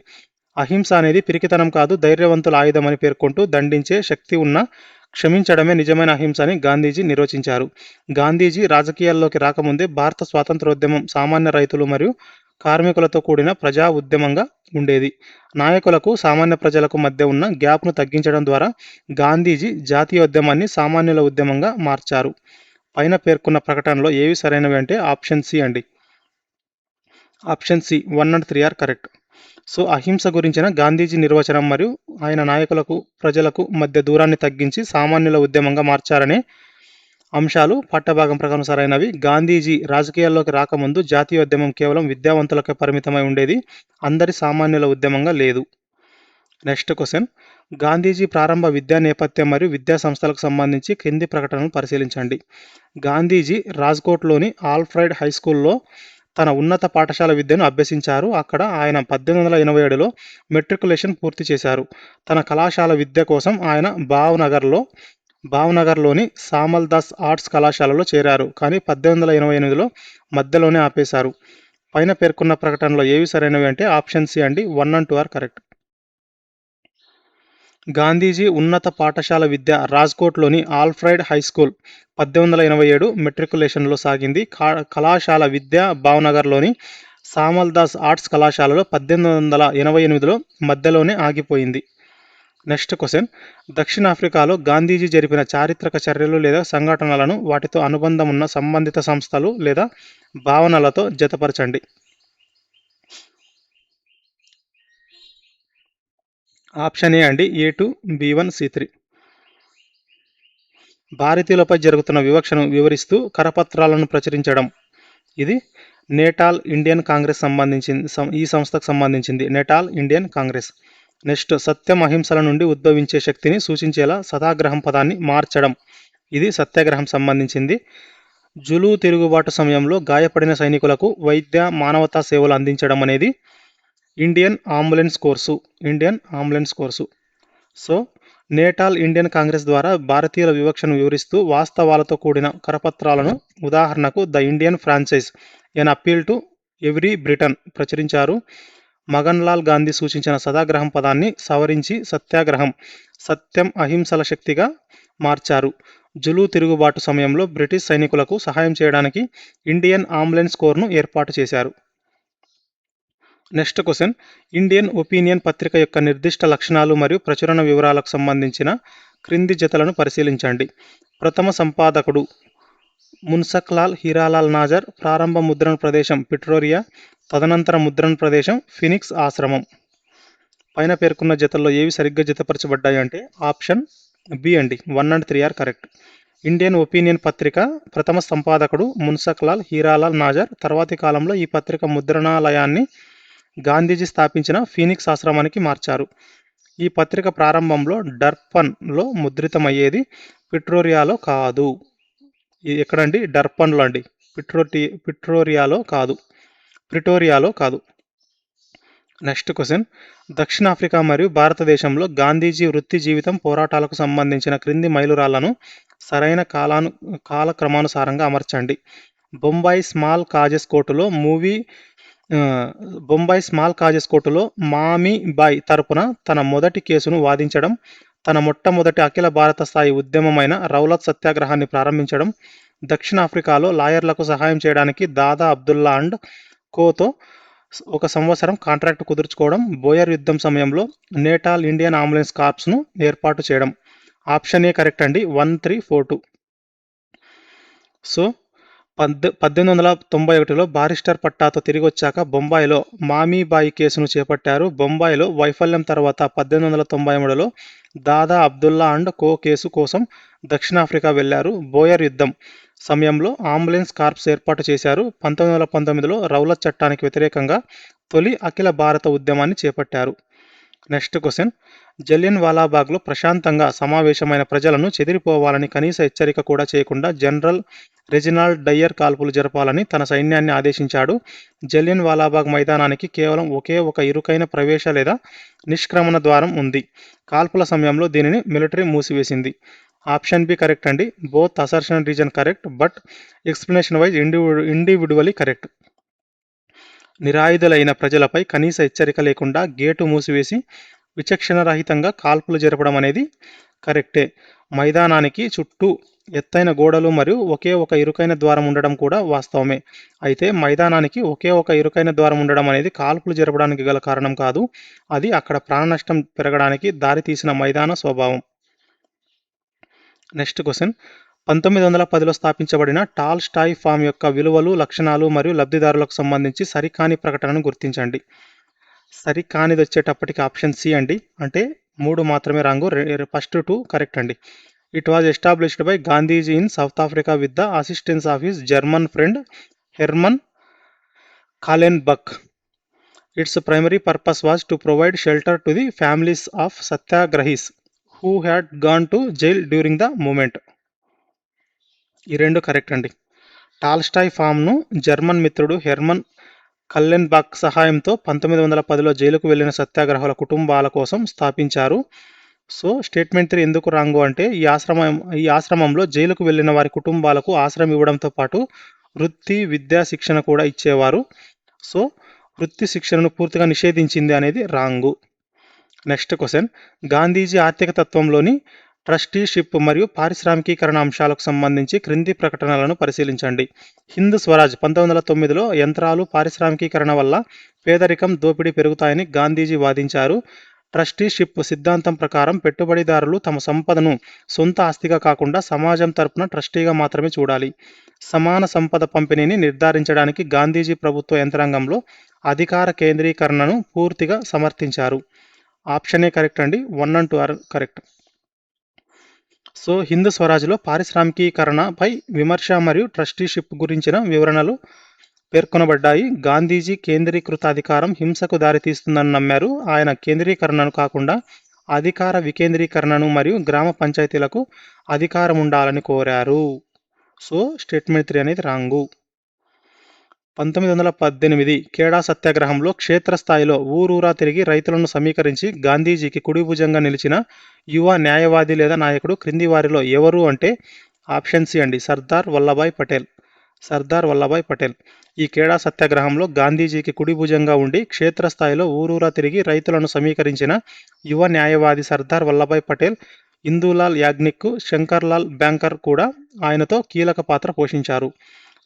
అహింస అనేది పిరికితనం కాదు, ధైర్యవంతుల ఆయుధం అని పేర్కొంటూ దండించే శక్తి ఉన్న క్షమించడమే నిజమైన అహింస అని గాంధీజీ నిర్వచించారు. గాంధీజీ రాజకీయాల్లోకి రాకముందే భారత స్వాతంత్రోద్యమం సామాన్య రైతులు మరియు కార్మికులతో కూడిన ప్రజా ఉద్యమంగా ఉండేది. నాయకులకు సామాన్య ప్రజలకు మధ్య ఉన్న గ్యాప్ను తగ్గించడం ద్వారా గాంధీజీ జాతీయోద్యమాన్ని సామాన్యుల ఉద్యమంగా మార్చారు. పైన పేర్కొన్న ప్రకటనలో ఏవి సరైనవి అంటే ఆప్షన్ సి అండి. Option C 1 and 3 are correct. So అహింస గురించిన గాంధీజీ నిర్వచనం మరియు ఆయన నాయకులకు ప్రజలకు మధ్య దూరాన్ని తగ్గించి సామాన్యుల ఉద్యమంగా మార్చారనే అంశాలు పాఠ్యభాగం ప్రకారం సరైనవి. గాంధీజీ రాజకీయాల్లోకి రాకముందు జాతీయోద్యమం కేవలం విద్యావంతులకే పరిమితమై ఉండేది, అందరి సామాన్యుల ఉద్యమంగా లేదు. Next question. గాంధీజీ ప్రారంభ విద్యా నేపథ్యం మరియు విద్యా సంస్థలకు సంబంధించి క్రింది ప్రకటనలు పరిశీలించండి. గాంధీజీ రాజ్కోట్లోని ఆల్ఫ్రెడ్ హై స్కూల్లో తన ఉన్నత పాఠశాల విద్యను అభ్యసించారు. అక్కడ ఆయన 1887లో మెట్రికులేషన్ పూర్తి చేశారు. తన కళాశాల విద్య కోసం ఆయన భావ్నగర్లోని సామల్దాస్ ఆర్ట్స్ కళాశాలలో చేరారు. కానీ 1888లో మధ్యలోనే ఆపేశారు. పైన పేర్కొన్న ప్రకటనలో ఏవి సరైనవి అంటే ఆప్షన్ సి అండి. 1 and 2 ఆర్ కరెక్ట్. గాంధీజీ ఉన్నత పాఠశాల విద్య రాజ్కోట్లోని ఆల్ఫ్రెడ్ హై స్కూల్ 1887 మెట్రికులేషన్లో సాగింది. కళాశాల విద్య భావ్నగర్లోని సామల్ దాస్ ఆర్ట్స్ కళాశాలలో 1888లో మధ్యలోనే ఆగిపోయింది. Next question. దక్షిణాఫ్రికాలో గాంధీజీ జరిపిన చారిత్రక చర్యలు లేదా సంఘటనలను వాటితో అనుబంధం ఉన్న సంబంధిత సంస్థలు లేదా భావనలతో జతపరచండి. ఆప్షన్ ఏ అండి, A2, B1, C3. భారతీయులపై జరుగుతున్న వివక్షను వివరిస్తూ కరపత్రాలను ప్రచురించడం. ఇది నేటాల్ ఇండియన్ కాంగ్రెస్ ఈ సంస్థకు సంబంధించింది, నేటాల్ ఇండియన్ కాంగ్రెస్. నెక్స్ట్, సత్యం అహింసల నుండి ఉద్భవించే శక్తిని సూచించేలా సత్యాగ్రహం పదాన్ని మార్చడం. ఇది సత్యాగ్రహం సంబంధించింది. జులు తిరుగుబాటు సమయంలో గాయపడిన సైనికులకు వైద్య మానవతా సేవలు అందించడం అనేది Indian ambulance corps. So Natal Indian Congress ద్వారా భారతీయుల వివక్షను వివరిస్తూ వాస్తవాలతో కూడిన కరపత్రాలను, ఉదాహరణకు the Indian franchise, an appeal to every Briton ప్రచురించారు. మగన్ లాల్ గాంధీ సూచించిన సత్యాగ్రహం పదాన్ని సవరించి సత్యాగ్రహం, సత్యం అహింసల శక్తిగా మార్చారు. జులు తిరుగుబాటు సమయంలో బ్రిటిష్ సైనికులకు సహాయం చేయడానికి ఇండియన్ అంబులెన్స్ కోర్ను ఏర్పాటు చేశారు. Next question. ఇండియన్ ఒపీనియన్ పత్రిక యొక్క నిర్దిష్ట లక్షణాలు మరియు ప్రచురణ వివరాలకు సంబంధించిన క్రింది జతలను పరిశీలించండి. ప్రథమ సంపాదకుడు మున్సక్ లాల్ హీరాలాల్ నాజర్. ప్రారంభ ముద్రణ ప్రదేశం పిట్రోరియా. తదనంతర ముద్రణ ప్రదేశం ఫినిక్స్ ఆశ్రమం. పైన పేర్కొన్న జతల్లో ఏవి సరిగ్గా జతపరచబడ్డాయి అంటే ఆప్షన్ బి అండి, 1 and 3 are correct. Indian Opinion పత్రిక ప్రథమ సంపాదకుడు మున్సక్ లాల్ హీరాలాల్ నాజర్. తర్వాతి కాలంలో ఈ పత్రిక ముద్రణాలయాన్ని గాంధీజీ స్థాపించిన ఫీనిక్స్ ఆశ్రమానికి మార్చారు. ఈ పత్రిక ప్రారంభంలో డర్పన్లో ముద్రితమయ్యేది, పిట్రోరియాలో కాదు. ఎక్కడండి? డర్పన్లో అండి, ప్రిటోరియాలో కాదు. Next question. దక్షిణాఫ్రికా మరియు భారతదేశంలో గాంధీజీ వృత్తి జీవితం, పోరాటాలకు సంబంధించిన క్రింది మైలురాళ్లను సరైన కాలక్రమానుసారంగా అమర్చండి. బొంబాయి స్మాల్ కాజెస్ కోర్టులో మామీ బాయ్ తరపున తన మొదటి కేసును వాదించడం, తన మొట్టమొదటి అఖిల భారత స్థాయి ఉద్యమమైన రౌలత్ సత్యాగ్రహాన్ని ప్రారంభించడం, దక్షిణాఫ్రికాలో లాయర్లకు సహాయం చేయడానికి దాదా అబ్దుల్లా అండ్ కోతో 1 సంవత్సరం కాంట్రాక్ట్ కుదుర్చుకోవడం, బోయర్ యుద్ధం సమయంలో నేటాల్ ఇండియన్ అంబులెన్స్ కార్ప్స్ను ఏర్పాటు చేయడం. ఆప్షన్ ఏ కరెక్ట్ అండి, 1, 3, 4, 2. సో 1891లో బారిస్టర్ పట్టాతో తిరిగి వచ్చాక బొంబాయిలో మామీబాయి కేసును చేపట్టారు. బొంబాయిలో వైఫల్యం తర్వాత 1893లో దాదా అబ్దుల్లా అండ్ కో కేసు కోసం దక్షిణాఫ్రికా వెళ్లారు. బోయర్ యుద్ధం సమయంలో అంబులెన్స్ కార్ప్స్ ఏర్పాటు చేశారు. 1919లో రౌలత్ చట్టానికి వ్యతిరేకంగా తొలి అఖిల భారత ఉద్యమాన్ని చేపట్టారు. Next question. జలియన్ వాలాబాగ్లో ప్రశాంతంగా సమావేశమైన ప్రజలను చెదిరిపోవాలని కనీస హెచ్చరిక కూడా చేయకుండా జనరల్ రెజినాల్డ్ డయ్యర్ కాల్పులు జరపాలని తన సైన్యాన్ని ఆదేశించాడు. జలియన్ వాలాబాగ్ మైదానానికి కేవలం ఒకే ఒక ఇరుకైన ప్రవేశ లేదా నిష్క్రమణ ద్వారం ఉంది. కాల్పుల సమయంలో దీనిని మిలిటరీ మూసివేసింది. ఆప్షన్ బి కరెక్ట్ అండి, both assertion reason correct but explanation wise individually correct. నిరాయుధులైన ప్రజలపై కనీస హెచ్చరిక లేకుండా గేటు మూసివేసి విచక్షణరహితంగా కాల్పులు జరపడం అనేది కరెక్టే. మైదానానికి చుట్టూ ఎత్తైన గోడలు మరియు ఒకే ఒక ఇరుకైన ద్వారం ఉండడం కూడా వాస్తవమే. అయితే మైదానానికి ఒకే ఒక ఇరుకైన ద్వారం ఉండడం అనేది కాల్పులు జరపడానికి గల కారణం కాదు. అది అక్కడ ప్రాణ నష్టం పెరగడానికి దారితీసిన మైదాన స్వభావం. Next question. 1910లో స్థాపించబడిన టాల్ స్టాయ్ ఫామ్ యొక్క విలువలు, లక్షణాలు మరియు లబ్ధిదారులకు సంబంధించి సరికాని ప్రకటనను గుర్తించండి. సరికానిది వచ్చేటప్పటికి ఆప్షన్ సి అండి, అంటే 3 మాత్రమే రాంగు, ఫస్ట్ 2 కరెక్ట్ అండి. It was established by Gandhiji in South Africa with the assistance of his German friend Hermann Kallenbach. Its primary purpose was to provide shelter to the families of satyagrahis who had gone to jail during the movement. ఈ 2 కరెక్ట్ అండి. టాల్స్టాయ్ ఫామ్ను జర్మన్ మిత్రుడు హెర్మన్ కల్లెన్బాక్ సహాయంతో 1910లో జైలుకు వెళ్లిన సత్యాగ్రహుల కుటుంబాల కోసం స్థాపించారు. సో స్టేట్మెంట్ 3 ఎందుకు రాంగు అంటే ఈ ఆశ్రమంలో జైలుకు వెళ్లిన వారి కుటుంబాలకు ఆశ్రయం ఇవ్వడంతో పాటు వృత్తి, విద్యా శిక్షణ కూడా ఇచ్చేవారు. సో వృత్తి శిక్షణను పూర్తిగా నిషేధించింది అనేది రాంగు. Next question. గాంధీజీ ఆర్థిక తత్వంలోని ట్రస్టీషిప్ మరియు పారిశ్రామికీకరణ అంశాలకు సంబంధించి క్రింది ప్రకటనలను పరిశీలించండి. హింద్ స్వరాజ్ 1909లో యంత్రాలు పారిశ్రామికీకరణ వల్ల పేదరికం, దోపిడీ పెరుగుతాయని గాంధీజీ వాదించారు. ట్రస్టీషిప్ సిద్ధాంతం ప్రకారం పెట్టుబడిదారులు తమ సంపదను సొంత ఆస్తిగా కాకుండా సమాజం తరపున ట్రస్టీగా మాత్రమే చూడాలి. సమాన సంపద పంపిణీని నిర్ధారించడానికి గాంధీజీ ప్రభుత్వ యంత్రాంగంలో అధికార కేంద్రీకరణను పూర్తిగా సమర్థించారు. ఆప్షన్ ఏ కరెక్ట్ అండి. 1 and 2 are correct. So Hind స్వరాజ్లో పారిశ్రామికీకరణపై విమర్శ మరియు ట్రస్టీషిప్ గురించిన వివరణలు పేర్కొనబడ్డాయి. గాంధీజీ కేంద్రీకృత అధికారం హింసకు దారితీస్తుందని నమ్మారు. ఆయన కేంద్రీకరణను కాకుండా అధికార వికేంద్రీకరణను మరియు గ్రామ పంచాయతీలకు అధికారం ఉండాలని కోరారు. సో స్టేట్మెంట్ 3 అనేది రాంగు. 1918 ఖేడా సత్యాగ్రహంలో క్షేత్రస్థాయిలో ఊరూరా తిరిగి రైతులను సమీకరించి గాంధీజీకి కుడిభుజంగా నిలిచిన యువ న్యాయవాది లేదా నాయకుడు క్రింది వారిలో ఎవరు అంటే ఆప్షన్ సి అండి, సర్దార్ వల్లభాయ్ పటేల్. సర్దార్ వల్లభాయ్ పటేల్ ఈ ఖేడా సత్యాగ్రహంలో గాంధీజీకి కుడిభుజంగా ఉండి క్షేత్రస్థాయిలో ఊరూరా తిరిగి రైతులను సమీకరించిన యువ న్యాయవాది సర్దార్ వల్లభాయ్ పటేల్. ఇందూలాల్ యాజ్ఞిక్, శంకర్లాల్ బ్యాంకర్ కూడా ఆయనతో కీలక పాత్ర పోషించారు.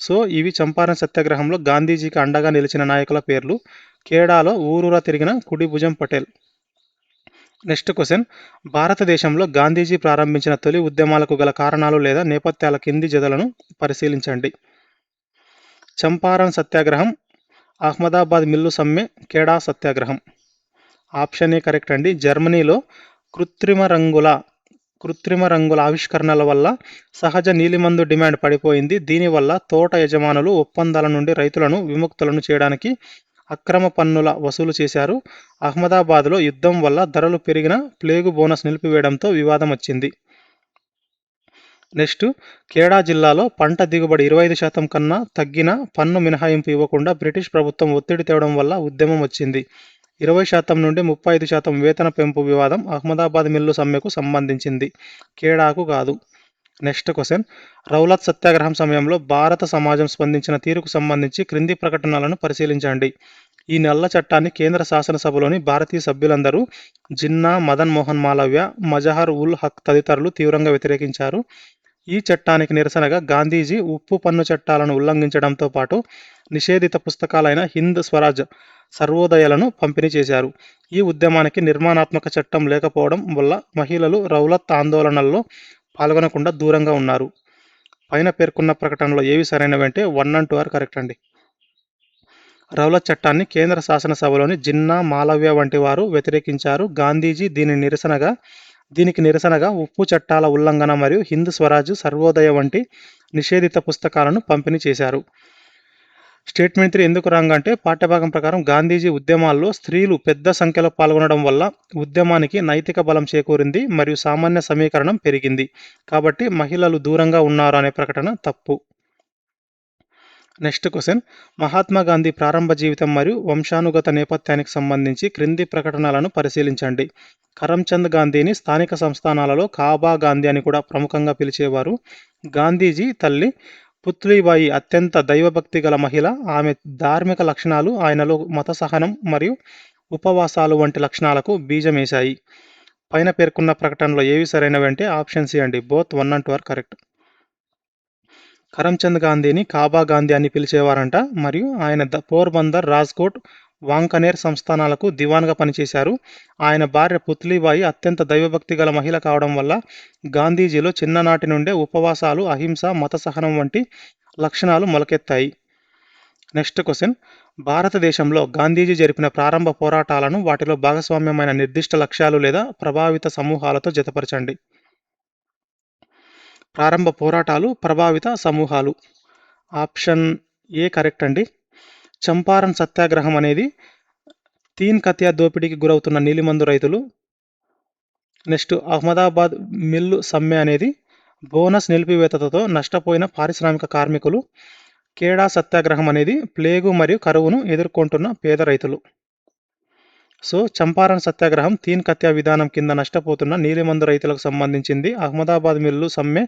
సో ఇవి చంపారన్ సత్యాగ్రహంలో గాంధీజీకి అండగా నిలిచిన నాయకుల పేర్లు. ఖేడాలో ఊరూరా తిరిగిన కుడిభుజం పటేల్. నెక్స్ట్ క్వశ్చన్, భారతదేశంలో గాంధీజీ ప్రారంభించిన తొలి ఉద్యమాలకు గల కారణాలు లేదా నేపథ్యాల కింది జతలను పరిశీలించండి. చంపారన్ సత్యాగ్రహం, అహ్మదాబాద్ మిల్లు సమ్మె, ఖేడా సత్యాగ్రహం. ఆప్షన్ ఏ కరెక్ట్ అండి. జర్మనీలో కృత్రిమ రంగుల ఆవిష్కరణల వల్ల సహజ నీలిమందు డిమాండ్ పడిపోయింది. దీనివల్ల తోట యజమానులు ఒప్పందాల నుండి రైతులను విముక్తులను చేయడానికి అక్రమ పన్నుల వసూలు చేశారు. అహ్మదాబాద్లో యుద్ధం వల్ల ధరలు పెరిగిన ప్లేగు బోనస్ నిలిపివేయడంతో వివాదం వచ్చింది. నెక్స్ట్, ఖేడా జిల్లాలో పంట దిగుబడి 25% కన్నా తగ్గిన పన్ను మినహాయింపు ఇవ్వకుండా బ్రిటిష్ ప్రభుత్వం ఒత్తిడి తేవడం వల్ల ఉద్యమం వచ్చింది. 20% నుండి 35% వేతన పెంపు వివాదం అహ్మదాబాద్ మిల్లు సమ్మెకు సంబంధించింది, ఖేడాకు కాదు. నెక్స్ట్ క్వశ్చన్, రౌలత్ సత్యాగ్రహం సమయంలో భారత సమాజం స్పందించిన తీరుకు సంబంధించి క్రింది ప్రకటనలను పరిశీలించండి. ఈ నల్ల చట్టాన్ని కేంద్ర శాసనసభలోని భారతీయ సభ్యులందరూ జిన్నా, మదన్ మోహన్ మాలవ్య, మజహర్ ఉల్ హక్ తదితరులు తీవ్రంగా వ్యతిరేకించారు. ఈ చట్టానికి నిరసనగా గాంధీజీ ఉప్పు పన్ను చట్టాలను ఉల్లంఘించడంతో పాటు నిషేధిత పుస్తకాలైన హింద్ స్వరాజ్, సర్వోదయలను పంపిణీ చేశారు. ఈ ఉద్యమానికి నిర్మాణాత్మక చట్టం లేకపోవడం వల్ల మహిళలు రౌలత్ ఆందోళనల్లో పాల్గొనకుండా దూరంగా ఉన్నారు. పైన పేర్కొన్న ప్రకటనలో ఏవి సరైనవంటే 1 and 2 ఆర్ కరెక్ట్ అండి. రౌలత్ చట్టాన్ని కేంద్ర శాసనసభలోని జిన్నా, మాలవ్య వంటి వారు వ్యతిరేకించారు. గాంధీజీ దీనికి నిరసనగా ఉప్పు చట్టాల ఉల్లంఘన మరియు హింద్ స్వరాజ్, సర్వోదయ వంటి నిషేధిత పుస్తకాలను పంపిణీ చేశారు. స్టేట్మెంట్ 3 ఎందుకు రాంగ్ అంటే పాఠ్యభాగం ప్రకారం గాంధీజీ ఉద్యమాల్లో స్త్రీలు పెద్ద సంఖ్యలో పాల్గొనడం వల్ల ఉద్యమానికి నైతిక బలం చేకూరింది మరియు సామాన్య సమీకరణం పెరిగింది. కాబట్టి మహిళలు దూరంగా ఉన్నారు అనే ప్రకటన తప్పు. నెక్స్ట్ క్వశ్చన్, మహాత్మా గాంధీ ప్రారంభ జీవితం మరియు వంశానుగత నేపథ్యానికి సంబంధించి క్రింది ప్రకటనలను పరిశీలించండి. కరమ్చంద్ గాంధీని స్థానిక సంస్థానాలలో కాబా గాంధీ అని కూడా ప్రముఖంగా పిలిచేవారు. గాంధీజీ తల్లి పుత్లీబాయి అత్యంత దైవభక్తి గల మహిళ. ఆమె ధార్మిక లక్షణాలు ఆయనలో మత సహనం మరియు ఉపవాసాలు వంటి లక్షణాలకు బీజమేశాయి. పైన పేర్కొన్న ప్రకటనలో ఏవి సరైనవి అంటే ఆప్షన్ సి అండి, both 1 and 2 are correct. Karamchand గాంధీని కాబా గాంధీ అని పిలిచేవారంట మరియు ఆయన పోర్బందర్, రాజ్కోట్, వాంకనేర్ సంస్థానాలకు దివాన్గా పనిచేశారు. ఆయన భార్య పుత్లీబాయి అత్యంత దైవభక్తి గల మహిళ కావడం వల్ల గాంధీజీలో చిన్ననాటి నుండే ఉపవాసాలు, అహింస, మత సహనం వంటి లక్షణాలు మొలకెత్తాయి. నెక్స్ట్ క్వశ్చన్, భారతదేశంలో గాంధీజీ జరిపిన ప్రారంభ పోరాటాలను వాటిలో భాగస్వామ్యమైన నిర్దిష్ట లక్ష్యాలు లేదా ప్రభావిత సమూహాలతో జతపరచండి. ప్రారంభ పోరాటాలు, ప్రభావిత సమూహాలు. ఆప్షన్ ఏ కరెక్ట్ అండి. చంపారన్ సత్యాగ్రహం అనేది తీన్ కతియా దోపిడీకి గురవుతున్న నీలిమందు రైతులు. నెక్స్ట్, అహ్మదాబాద్ మిల్లు సమ్మె అనేది బోనస్ నిలిపివేతతో నష్టపోయిన పారిశ్రామిక కార్మికులు. ఖేడా సత్యాగ్రహం అనేది ప్లేగు మరియు కరువును ఎదుర్కొంటున్న పేద రైతులు. సో చంపారన్ సత్యాగ్రహం తీన్ కత్యా విధానం కింద నష్టపోతున్న నీలిమందు రైతులకు సంబంధించింది. అహ్మదాబాద్ మిల్లు సమ్మె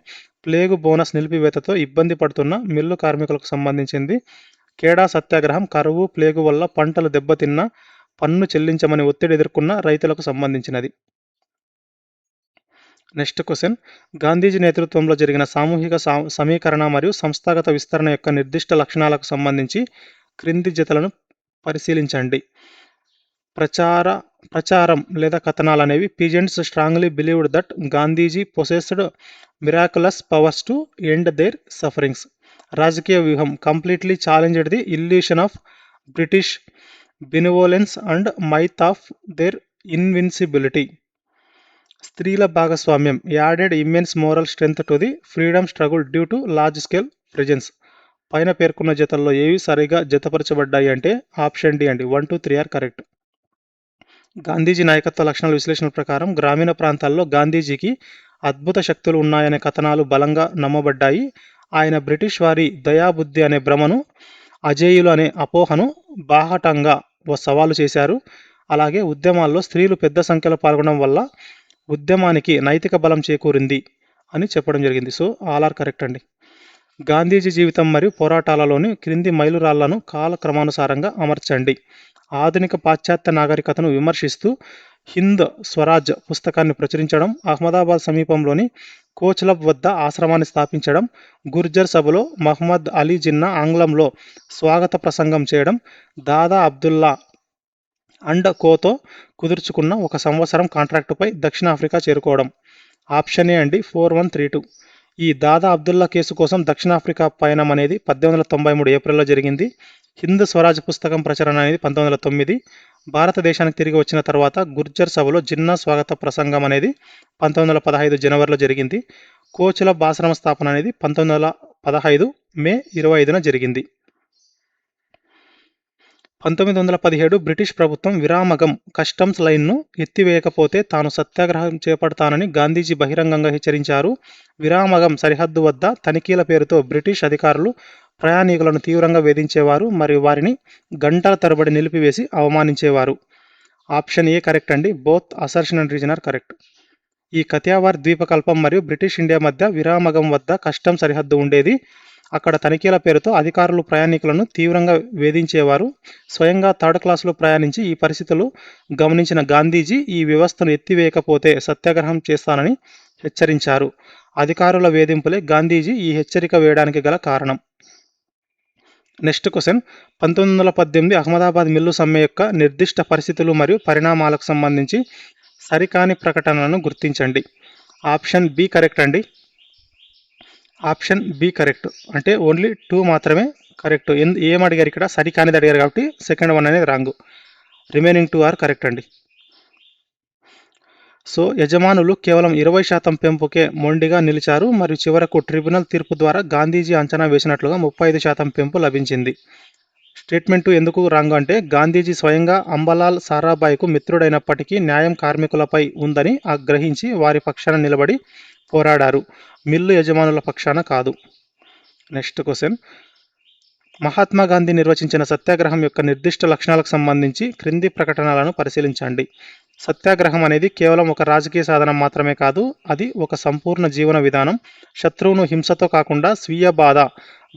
ప్లేగు బోనస్ నిలిపివేతతో ఇబ్బంది పడుతున్న మిల్లు కార్మికులకు సంబంధించింది. ఖేడా సత్యాగ్రహం కరువు, ప్లేగు వల్ల పంటలు దెబ్బతిన్న పన్ను చెల్లించమని ఒత్తిడి ఎదుర్కొన్న రైతులకు సంబంధించినది. నెక్స్ట్ క్వశ్చన్, గాంధీజీ నేతృత్వంలో జరిగిన సామూహిక సమీకరణ మరియు సంస్థాగత విస్తరణ యొక్క నిర్దిష్ట లక్షణాలకు సంబంధించి క్రింది జతలను పరిశీలించండి. ప్రచార ప్రచారం లేదా కథనాలు అనేవి peasants strongly believed that Gandhiji possessed miraculous powers to end their sufferings. రాజకీయ వ్యూహం completely challenged the illusion of British benevolence and myth of their invincibility. స్త్రీల భాగస్వామ్యం added immense moral strength to the freedom struggle due to large scale presence. పైన పేర్కొన్న జతల్లో ఏవి సరిగా జతపరచబడ్డాయి అంటే ఆప్షన్ డి అండి, 1, 2, 3 ఆర్ కరెక్ట్. గాంధీజీ నాయకత్వ లక్షణాల విశ్లేషణ ప్రకారం గ్రామీణ ప్రాంతాల్లో గాంధీజీకి అద్భుత శక్తులు ఉన్నాయనే కథనాలు బలంగా నమ్మబడ్డాయి. ఆయన బ్రిటిష్ వారి దయాబుద్ధి అనే భ్రమను, అజేయులు అనే అపోహను బాహటంగా సవాలు చేశారు. అలాగే ఉద్యమాల్లో స్త్రీలు పెద్ద సంఖ్యలో పాల్గొనడం వల్ల ఉద్యమానికి నైతిక బలం చేకూరింది అని చెప్పడం జరిగింది. సో ఆల్ ఆర్ కరెక్ట్ అండి. గాంధీజీ జీవితం మరియు పోరాటాలలోని క్రింది మైలురాళ్లను కాలక్రమానుసారంగా అమర్చండి. ఆధునిక పాశ్చాత్య నాగరికతను విమర్శిస్తూ హింద్ స్వరాజ్ పుస్తకాన్ని ప్రచురించడం, అహ్మదాబాద్ సమీపంలోని కోచ్లబ్ వద్ద ఆశ్రమాన్ని స్థాపించడం, గుర్జర్ సభలో మహ్మద్ అలీ జిన్నా ఆంగ్లంలో స్వాగత ప్రసంగం చేయడం, దాదా అబ్దుల్లా అండ్ కోతో కుదుర్చుకున్న 1 సంవత్సరం కాంట్రాక్టుపై దక్షిణాఫ్రికా చేరుకోవడం. ఆప్షన్ ఏ అండి, 4132. ఈ దాదా అబ్దుల్లా కేసు కోసం దక్షిణాఫ్రికా పయనం అనేది 1893 ఏప్రిల్లో జరిగింది. హింద్ స్వరాజ్ పుస్తకం ప్రచురణ అనేది 1909. భారతదేశానికి తిరిగి వచ్చిన తర్వాత గుర్జర్ సభలో జిన్నా స్వాగత ప్రసంగం అనేది 1915 జనవరిలో జరిగింది. కోచ్లబ్ ఆశ్రమ స్థాపన అనేది 1915 మే 25న జరిగింది. 1917 బ్రిటిష్ ప్రభుత్వం విరామగం కస్టమ్స్ లైన్ను ఎత్తివేయకపోతే తాను సత్యాగ్రహం చేపడతానని గాంధీజీ బహిరంగంగా హెచ్చరించారు. విరామగం సరిహద్దు వద్ద తనిఖీల పేరుతో బ్రిటిష్ అధికారులు ప్రయాణికులను తీవ్రంగా వేధించేవారు మరియు వారిని గంటల తరబడి నిలిపివేసి అవమానించేవారు. ఆప్షన్ ఏ కరెక్ట్ అండి, both assertion and reason are correct. ఈ కతియావార్ ద్వీపకల్పం మరియు బ్రిటిష్ ఇండియా మధ్య విరామగం వద్ద కస్టమ్ సరిహద్దు ఉండేది. అక్కడ తనిఖీల పేరుతో అధికారులు ప్రయాణికులను తీవ్రంగా వేధించేవారు. స్వయంగా థర్డ్ క్లాసులో ప్రయాణించి ఈ పరిస్థితులు గమనించిన గాంధీజీ ఈ వ్యవస్థను ఎత్తివేయకపోతే సత్యాగ్రహం చేస్తానని హెచ్చరించారు. అధికారుల వేధింపులే గాంధీజీ ఈ హెచ్చరిక వేయడానికి గల కారణం. నెక్స్ట్ క్వశ్చన్, 1918 అహ్మదాబాద్ మిల్లు సమ్మె యొక్క నిర్దిష్ట పరిస్థితులు మరియు పరిణామాలకు సంబంధించి సరికాని ప్రకటనలను గుర్తించండి. ఆప్షన్ బి కరెక్ట్ అండి. ఆప్షన్ బి కరెక్ట్ అంటే ఓన్లీ 2 మాత్రమే కరెక్ట్. ఏం అడిగారు ఇక్కడ, సరికానిది అడిగారు కాబట్టి సెకండ్ 1 అనేది రాంగ్. రిమైనింగ్ 2 ఆర్ కరెక్ట్ అండి. సో యజమానులు కేవలం 20% పెంపుకే మొండిగా నిలిచారు మరియు చివరకు ట్రిబ్యునల్ తీర్పు ద్వారా గాంధీజీ అంచనా వేసినట్లుగా 35% పెంపు లభించింది. స్టేట్మెంట్ ఎందుకు రాంగ్ అంటే గాంధీజీ స్వయంగా అంబలాల్ సారాభాయ్కు మిత్రుడైనప్పటికీ న్యాయం కార్మికులపై ఉందని గ్రహించి వారి పక్షాన నిలబడి పోరాడారు, మిల్లు యజమానుల పక్షాన కాదు. నెక్స్ట్ క్వశ్చన్, మహాత్మా గాంధీ నిర్వచించిన సత్యాగ్రహం యొక్క నిర్దిష్ట లక్షణాలకు సంబంధించి క్రింది ప్రకటనలను పరిశీలించండి. సత్యాగ్రహం అనేది కేవలం ఒక రాజకీయ సాధనం మాత్రమే కాదు, అది ఒక సంపూర్ణ జీవన విధానం. శత్రువును హింసతో కాకుండా స్వీయ బాధ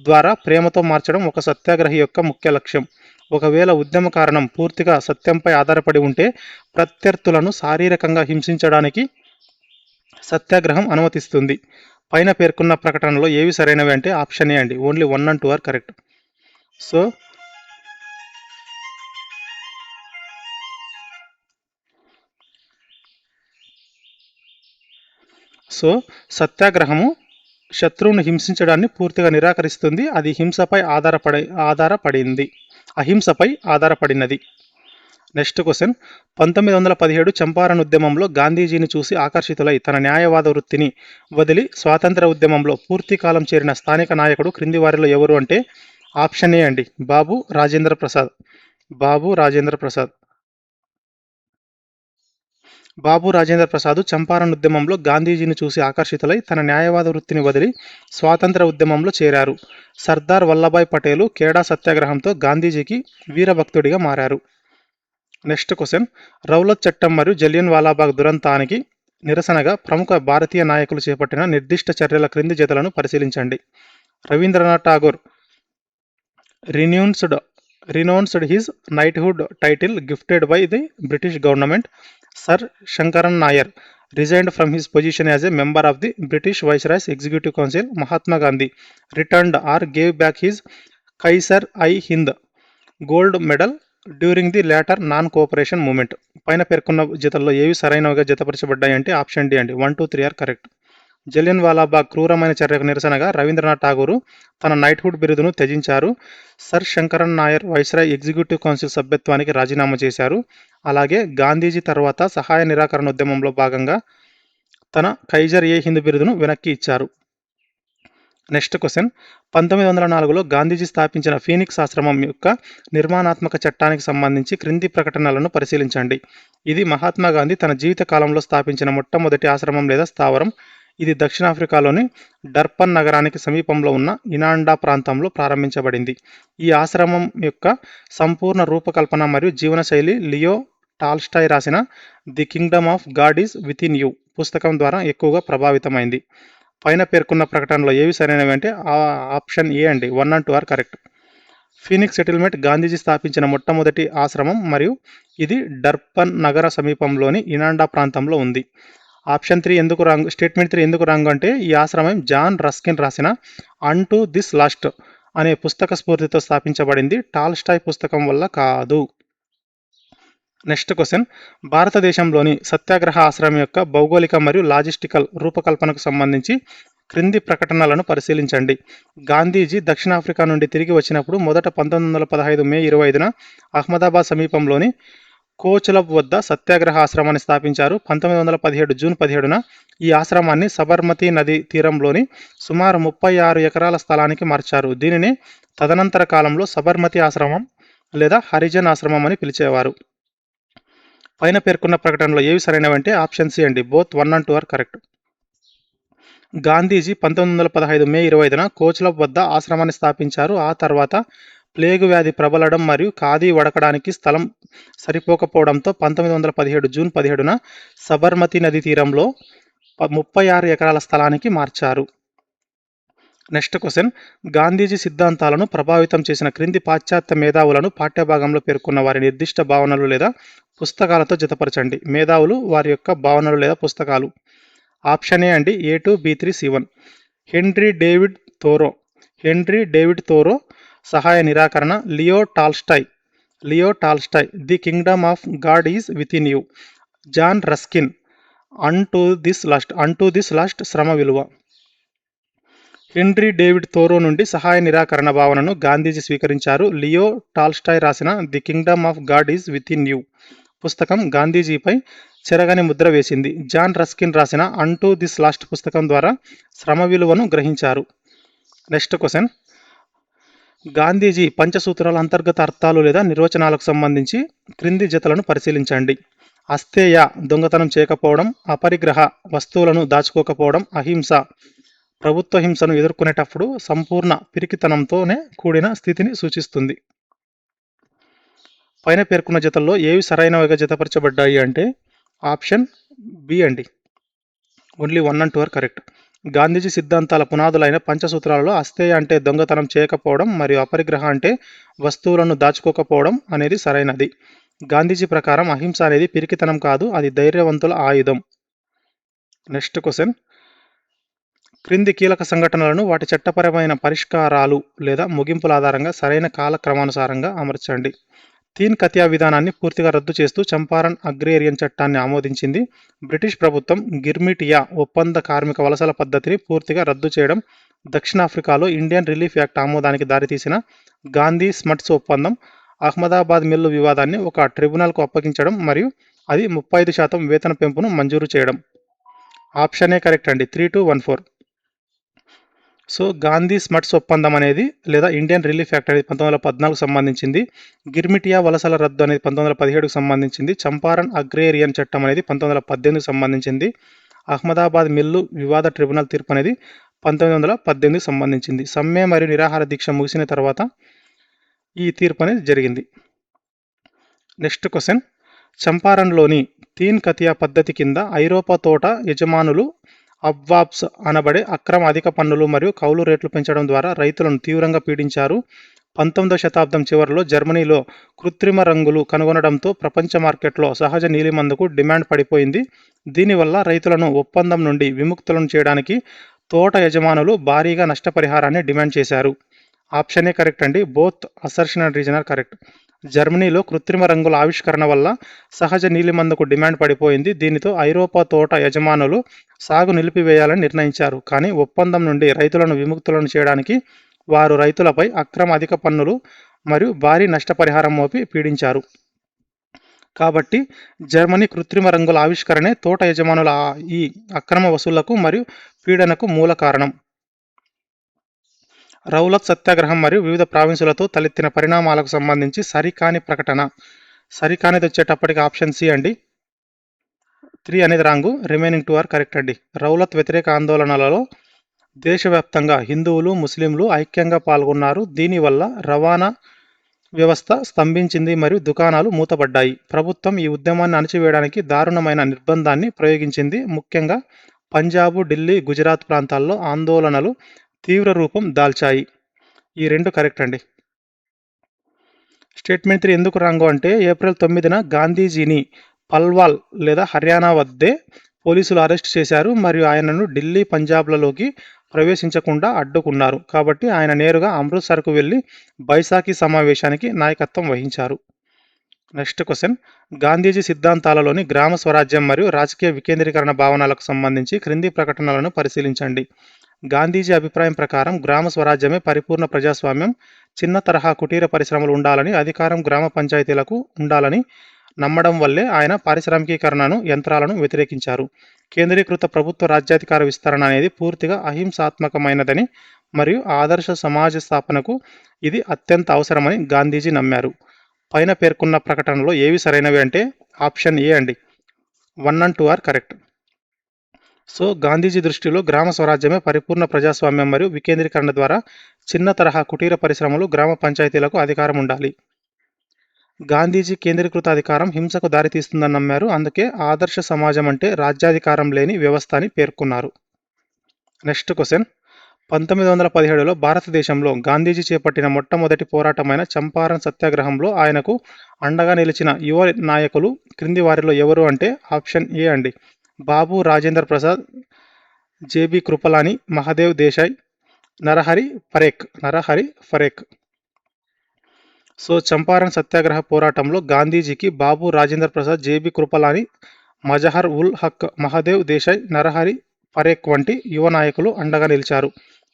ద్వారా ప్రేమతో మార్చడం ఒక సత్యాగ్రహి యొక్క ముఖ్య లక్ష్యం. ఒకవేళ ఉద్యమ కారణం పూర్తిగా సత్యంపై ఆధారపడి ఉంటే ప్రత్యర్థులను శారీరకంగా హింసించడానికి సత్యాగ్రహం అనుమతిస్తుంది. పైన పేర్కొన్న ప్రకటనలో ఏవి సరైనవి అంటే ఆప్షన్ ఏ అండి, only 1 and 2 are correct. So సత్యాగ్రహము శత్రువును హింసించడాన్ని పూర్తిగా నిరాకరిస్తుంది. అది హింసపై ఆధారపడింది, అహింసపై ఆధారపడినది. నెక్స్ట్ క్వశ్చన్, 1917 చంపారన్ ఉద్యమంలో గాంధీజీని చూసి ఆకర్షితులై తన న్యాయవాద వృత్తిని వదిలి స్వాతంత్ర ఉద్యమంలో పూర్తి కాలం చేరిన స్థానిక నాయకుడు క్రింది వారిలో ఎవరు అంటే ఆప్షన్ ఏ అండి, బాబు రాజేంద్ర ప్రసాద్. బాబు రాజేంద్ర ప్రసాద్. బాబు రాజేంద్ర ప్రసాద్ చంపారన్ ఉద్యమంలో గాంధీజీని చూసి ఆకర్షితులై తన న్యాయవాద వృత్తిని వదిలి స్వాతంత్ర ఉద్యమంలో చేరారు. సర్దార్ వల్లభాయ్ పటేలు ఖేడా సత్యాగ్రహంతో గాంధీజీకి వీరభక్తుడిగా మారారు. నెక్స్ట్ క్వశ్చన్, రౌలత్ చట్టం మరియు జలియన్ వాలాబాగ్ దురంతానికి నిరసనగా ప్రముఖ భారతీయ నాయకులు చేపట్టిన నిర్దిష్ట చర్యల క్రింది జతలను పరిశీలించండి. Rabindranath Tagore renounced his knighthood title gifted by the British government. Sir Shankaran Nair resigned from his position as a member of the British Viceroy's Executive Council. Mahatma Gandhi returned or gave back his Kaiser-i-Hind gold medal during the later non cooperation moment. పైన పేర్కొన్న జతల్లో ఏవి సరైనవిగా జతపరచబడ్డాయి అంటే ఆప్షన్ డి అండి. 1, 2, 3 ఆర్ కరెక్ట్. జలియన్ వాలాబాగ్ క్రూరమైన చర్యకు నిరసనగా రవీంద్రనాథ్ ఠాగూర్ తన నైట్హుడ్ బిరుదును త్యజించారు. Sir Sankaran Nair viceroy executive council సభ్యత్వానికి రాజీనామా చేశారు. అలాగే గాంధీజీ తర్వాత సహాయ నిరాకరణ ఉద్యమంలో భాగంగా తన కైజర్-ఏ-హింద్ బిరుదును వెనక్కి ఇచ్చారు. నెక్స్ట్ క్వశ్చన్, 1904లో గాంధీజీ స్థాపించిన ఫీనిక్స్ ఆశ్రమం యొక్క నిర్మాణాత్మక చట్టానికి సంబంధించి క్రింది ప్రకటనలను పరిశీలించండి. ఇది మహాత్మా గాంధీ తన జీవిత కాలంలో స్థాపించిన మొట్టమొదటి ఆశ్రమం లేదా స్థావరం. ఇది దక్షిణాఫ్రికాలోని డర్బన్ నగరానికి సమీపంలో ఉన్న ఇనాండా ప్రాంతంలో ప్రారంభించబడింది. ఈ ఆశ్రమం యొక్క సంపూర్ణ రూపకల్పన మరియు జీవనశైలి లియో టాల్స్టాయ్ రాసిన the kingdom of God is within you పుస్తకం ద్వారా ఎక్కువగా ప్రభావితమైంది. పైన పేర్కొన్న ప్రకటనలో ఏవి సరైనవి అంటే ఆప్షన్ ఏ అండి. 1 and 2 are correct. Phoenix settlement Gandhiji స్థాపించిన మొట్టమొదటి ఆశ్రమం మరియు ఇది డర్బన్ నగర సమీపంలోని ఇనాండా ప్రాంతంలో ఉంది. ఆప్షన్ 3 ఎందుకు రాంగ్, స్టేట్మెంట్ 3 ఎందుకు రాంగ్ అంటే ఈ ఆశ్రమం జాన్ రస్కిన్ రాసిన అన్టు దిస్ లాస్ట్ అనే పుస్తక స్ఫూర్తితో స్థాపించబడింది, టాల్స్టాయ్ పుస్తకం వల్ల కాదు. నెక్స్ట్ క్వశ్చన్, భారతదేశంలోని సత్యాగ్రహ ఆశ్రమం యొక్క భౌగోళిక మరియు లాజిస్టికల్ రూపకల్పనకు సంబంధించి క్రింది ప్రకటనలను పరిశీలించండి. గాంధీజీ దక్షిణాఫ్రికా నుండి తిరిగి వచ్చినప్పుడు మొదట 1915 మే 25న అహ్మదాబాద్ సమీపంలోని కోచ్లబ్ వద్ద సత్యాగ్రహ ఆశ్రమాన్ని స్థాపించారు. 1917 జూన్ 17న ఈ ఆశ్రమాన్ని సబర్మతి నది తీరంలోని సుమారు 36 ఎకరాల స్థలానికి మార్చారు. దీనిని తదనంతర కాలంలో సబర్మతి ఆశ్రమం లేదా హరిజన్ ఆశ్రమం అని పిలిచేవారు. పైన పేర్కొన్న ప్రకటనలో ఏవి సరైనవంటే ఆప్షన్ సి అండి. Both 1 and 2 are correct. Gandhiji 1915 May 25న కోచ్లబ్ వద్ద ఆశ్రమాన్ని స్థాపించారు. ఆ తర్వాత ప్లేగు వ్యాధి ప్రబలడం మరియు ఖాదీ వడకడానికి స్థలం సరిపోకపోవడంతో 1917 జూన్ 17న సబర్మతి నది తీరంలో 36 ఎకరాల స్థలానికి మార్చారు. నెక్స్ట్ క్వశ్చన్, గాంధీజీ సిద్ధాంతాలను ప్రభావితం చేసిన క్రింది పాశ్చాత్య మేధావులను పాఠ్యభాగంలో పేర్కొన్న వారి నిర్దిష్ట భావనలు లేదా పుస్తకాలతో జతపరచండి. మేధావులు, వారి యొక్క భావనలు లేదా పుస్తకాలు. ఆప్షన్ ఏ అండి. A2, B3, C1. Henry David Thoreau సహాయ నిరాకరణ. Leo Tolstoy the kingdom of God is within you. John Ruskin unto this last శ్రమ విలువ. హెన్రీ డేవిడ్ థోరో నుండి సహాయ నిరాకరణ భావనను గాంధీజీ స్వీకరించారు. లియో టాల్స్టాయ్ రాసిన the kingdom of God is within you పుస్తకం గాంధీజీపై చెరగని ముద్ర వేసింది. జాన్ రస్కిన్ రాసిన అన్టు దిస్ లాస్ట్ పుస్తకం ద్వారా శ్రమ విలువను గ్రహించారు. నెక్స్ట్ క్వశ్చన్, గాంధీజీ పంచసూత్రాల అంతర్గత అర్థాలు లేదా నిర్వచనాలకు సంబంధించి క్రింది జతలను పరిశీలించండి. అస్థేయ దొంగతనం చేయకపోవడం, అపరిగ్రహ వస్తువులను దాచుకోకపోవడం, అహింస ప్రభుత్వ హింసను ఎదుర్కొనేటప్పుడు సంపూర్ణ పిరికితనంతోనే కూడిన స్థితిని సూచిస్తుంది. పైన పేర్కొన్న జతల్లో ఏవి సరైనవిగా జతపరచబడ్డాయి అంటే ఆప్షన్ బి అండి. Only 1 and 2 are correct. Gandhiji సిద్ధాంతాల పునాదులైన పంచసూత్రాలలో అస్థేయ అంటే దొంగతనం చేయకపోవడం మరియు అపరిగ్రహ అంటే వస్తువులను దాచుకోకపోవడం అనేది సరైనది. గాంధీజీ ప్రకారం అహింస అనేది పిరికితనం కాదు, అది ధైర్యవంతుల ఆయుధం. నెక్స్ట్ క్వశ్చన్, క్రింది కీలక సంఘటనలను వాటి చట్టపరమైన పరిష్కారాలు లేదా ముగింపుల ఆధారంగా సరైన కాలక్రమానుసారంగా అమర్చండి. తీన్ కతియా విధానాన్ని పూర్తిగా రద్దు చేస్తూ చంపారన్ అగ్రేరియన్ చట్టాన్ని ఆమోదించింది. బ్రిటిష్ ప్రభుత్వం గిర్మిటియా ఒప్పంద కార్మిక వలసల పద్ధతిని పూర్తిగా రద్దు చేయడం. దక్షిణాఫ్రికాలో ఇండియన్ రిలీఫ్ యాక్ట్ ఆమోదానికి దారితీసిన గాంధీ స్మట్స్ ఒప్పందం. అహ్మదాబాద్ మిల్లు వివాదాన్ని ఒక ట్రిబ్యునల్కు అప్పగించడం మరియు అది 35% వేతన పెంపును మంజూరు చేయడం. ఆప్షన్ ఏ కరెక్ట్ అండి. 3, 2, 1, 4. సో గాంధీ స్మట్స్ ఒప్పందం అనేది లేదా ఇండియన్ రిలీఫ్ యాక్ట్ అనేది 1914కు సంబంధించింది. గిర్మిటియా వలసల రద్దు అనేది 1917కు సంబంధించింది. చంపారన్ అగ్రేరియన్ చట్టం అనేది 1918కు సంబంధించింది. అహ్మదాబాద్ మిల్లు వివాద ట్రిబ్యునల్ తీర్పు అనేది 1918కు సంబంధించింది. సమ్మె మరియు నిరాహార దీక్ష ముగిసిన తర్వాత ఈ తీర్పు అనేది జరిగింది. నెక్స్ట్ క్వశ్చన్, చంపారన్లోని తీన్ కతియా పద్ధతి కింద ఐరోపా తోట యజమానులు అబ్వాబ్స్ అనబడే అక్రమ అధిక పన్నులు మరియు కౌలు రేట్లు పెంచడం ద్వారా రైతులను తీవ్రంగా పీడించారు. 19వ శతాబ్దం చివరిలో జర్మనీలో కృత్రిమ రంగులు కనుగొనడంతో ప్రపంచ మార్కెట్లో సహజ నీలిమందుకు డిమాండ్ పడిపోయింది. దీనివల్ల రైతులను ఒప్పందం నుండి విముక్తులను చేయడానికి తోట యజమానులు భారీగా నష్టపరిహారాన్ని డిమాండ్ చేశారు. ఆప్షన్ ఏ కరెక్ట్ అండి. Both assertion and reason are correct. జర్మనీలో కృత్రిమ రంగుల ఆవిష్కరణ వల్ల సహజ నీలిమందుకు డిమాండ్ పడిపోయింది. దీనితో ఐరోపా తోట యజమానులు సాగు నిలిపివేయాలని నిర్ణయించారు. కానీ ఒప్పందం నుండి రైతులను విముక్తులను చేయడానికి వారు రైతులపై అక్రమ అధిక పన్నులు మరియు భారీ నష్టపరిహారం మోపి పీడించారు. కాబట్టి జర్మనీ కృత్రిమ రంగుల ఆవిష్కరణే తోట యజమానుల ఈ అక్రమ వసూళ్లకు మరియు పీడనకు మూల కారణం. రౌలత్ సత్యాగ్రహం మరియు వివిధ ప్రావిన్సులతో తలెత్తిన పరిణామాలకు సంబంధించి సరికాని ప్రకటన. సరికానిది వచ్చేటప్పటికి ఆప్షన్ సి అండి. 3 అనేది రాంగు, రిమైనింగ్ 2 ఆర్ కరెక్ట్ అండి. రౌలత్ వ్యతిరేక ఆందోళనలలో దేశవ్యాప్తంగా హిందువులు, ముస్లింలు ఐక్యంగా పాల్గొన్నారు. దీనివల్ల రవాణా వ్యవస్థ స్తంభించింది మరియు దుకాణాలు మూతపడ్డాయి. ప్రభుత్వం ఈ ఉద్యమాన్ని అణచివేయడానికి దారుణమైన నిర్బంధాన్ని ప్రయోగించింది. ముఖ్యంగా పంజాబు, ఢిల్లీ, గుజరాత్ ప్రాంతాల్లో ఆందోళనలు తీవ్ర రూపం దాల్చాయి. ఈ 2 కరెక్ట్ అండి. స్టేట్మెంట్ 3 ఎందుకు రాంగు అంటే ఏప్రిల్ 9న గాంధీజీని పల్వాల్ లేదా హర్యానా వద్దే పోలీసులు అరెస్ట్ చేశారు మరియు ఆయనను ఢిల్లీ, పంజాబ్లలోకి ప్రవేశించకుండా అడ్డుకున్నారు. కాబట్టి ఆయన నేరుగా అమృత్సర్కు వెళ్లి బైసాఖీ సమావేశానికి నాయకత్వం వహించారు. Next question. గాంధీజీ సిద్ధాంతాలలోని గ్రామ స్వరాజ్యం మరియు రాజకీయ వికేంద్రీకరణ భావనలకు సంబంధించి క్రింది ప్రకటనలను పరిశీలించండి. గాంధీజీ అభిప్రాయం ప్రకారం గ్రామ స్వరాజ్యమే పరిపూర్ణ ప్రజాస్వామ్యం, చిన్న తరహా కుటీర పరిశ్రమలు ఉండాలని, అధికారం గ్రామ పంచాయతీలకు ఉండాలని నమ్మడం వల్లే ఆయన పారిశ్రామికీకరణను, యంత్రాలను వ్యతిరేకించారు. కేంద్రీకృత ప్రభుత్వ రాజ్యాధికార విస్తరణ అనేది పూర్తిగా అహింసాత్మకమైనదని మరియు ఆదర్శ సమాజ స్థాపనకు ఇది అత్యంత అవసరమని గాంధీజీ నమ్మారు. పైన పేర్కొన్న ప్రకటనలో ఏవి సరైనవి అంటే ఆప్షన్ ఏ అండి. 1 and 2 are correct. So Gandhiji దృష్టిలో గ్రామ స్వరాజ్యమే పరిపూర్ణ ప్రజాస్వామ్యం మరియు వికేంద్రీకరణ ద్వారా చిన్న తరహా కుటీర పరిశ్రమలు, గ్రామ పంచాయతీలకు అధికారం ఉండాలి. గాంధీజీ కేంద్రీకృత అధికారం హింసకు దారితీస్తుందని నమ్మారు. అందుకే ఆదర్శ సమాజం అంటే రాజ్యాధికారం లేని వ్యవస్థ అని పేర్కొన్నారు. Next question. 1917లో భారతదేశంలో గాంధీజీ చేపట్టిన మొట్టమొదటి పోరాటమైన చంపారన్ సత్యాగ్రహంలో ఆయనకు అండగా నిలిచిన యువ నాయకులు క్రింది వారిలో ఎవరు అంటే ఆప్షన్ ఏ అండి. బాబు రాజేంద్ర ప్రసాద్, జేబీ కృపలాని, మహదేవ్ దేశాయ్, నరహరి పరేఖ్. సో చంపారన్ సత్యాగ్రహ పోరాటంలో గాంధీజీకి బాబు రాజేంద్ర ప్రసాద్, జేబీ కృపలాని, మజహర్ ఉల్ హక్, మహదేవ్ దేశాయ్, నరహరి పరేఖ్ వంటి యువ నాయకులు అండగా నిలిచారు.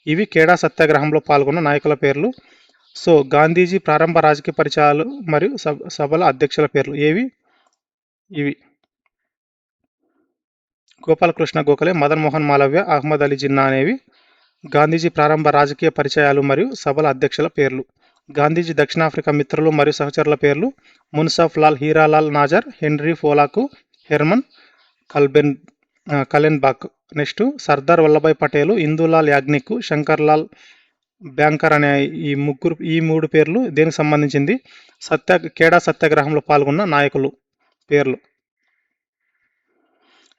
ఇవి ఖేడా సత్యాగ్రహంలో పాల్గొన్న నాయకుల పేర్లు. సో గాంధీజీ ప్రారంభ రాజకీయ పరిచయాలు మరియు సభల అధ్యక్షుల పేర్లు ఇవి గోపాలకృష్ణ గోఖలే, మదన్ మోహన్ మాలవ్య, అహ్మద్ అలీ జిన్నా అనేవి గాంధీజీ ప్రారంభ రాజకీయ పరిచయాలు మరియు సభల అధ్యక్షుల పేర్లు. గాంధీజీ దక్షిణాఫ్రికా మిత్రులు మరియు సహచరుల పేర్లు Munsaf Lal, Hiralal Nazar, Henry Polak, Hermann Kallenbach. Next Sardar Vallabhbhai Patel, Indulal Yagnik, Shankarlal Banker అనే ఈ మూడు పేర్లు దేనికి సంబంధించింది? ఖేడా సత్యాగ్రహంలో పాల్గొన్న నాయకులు పేర్లు.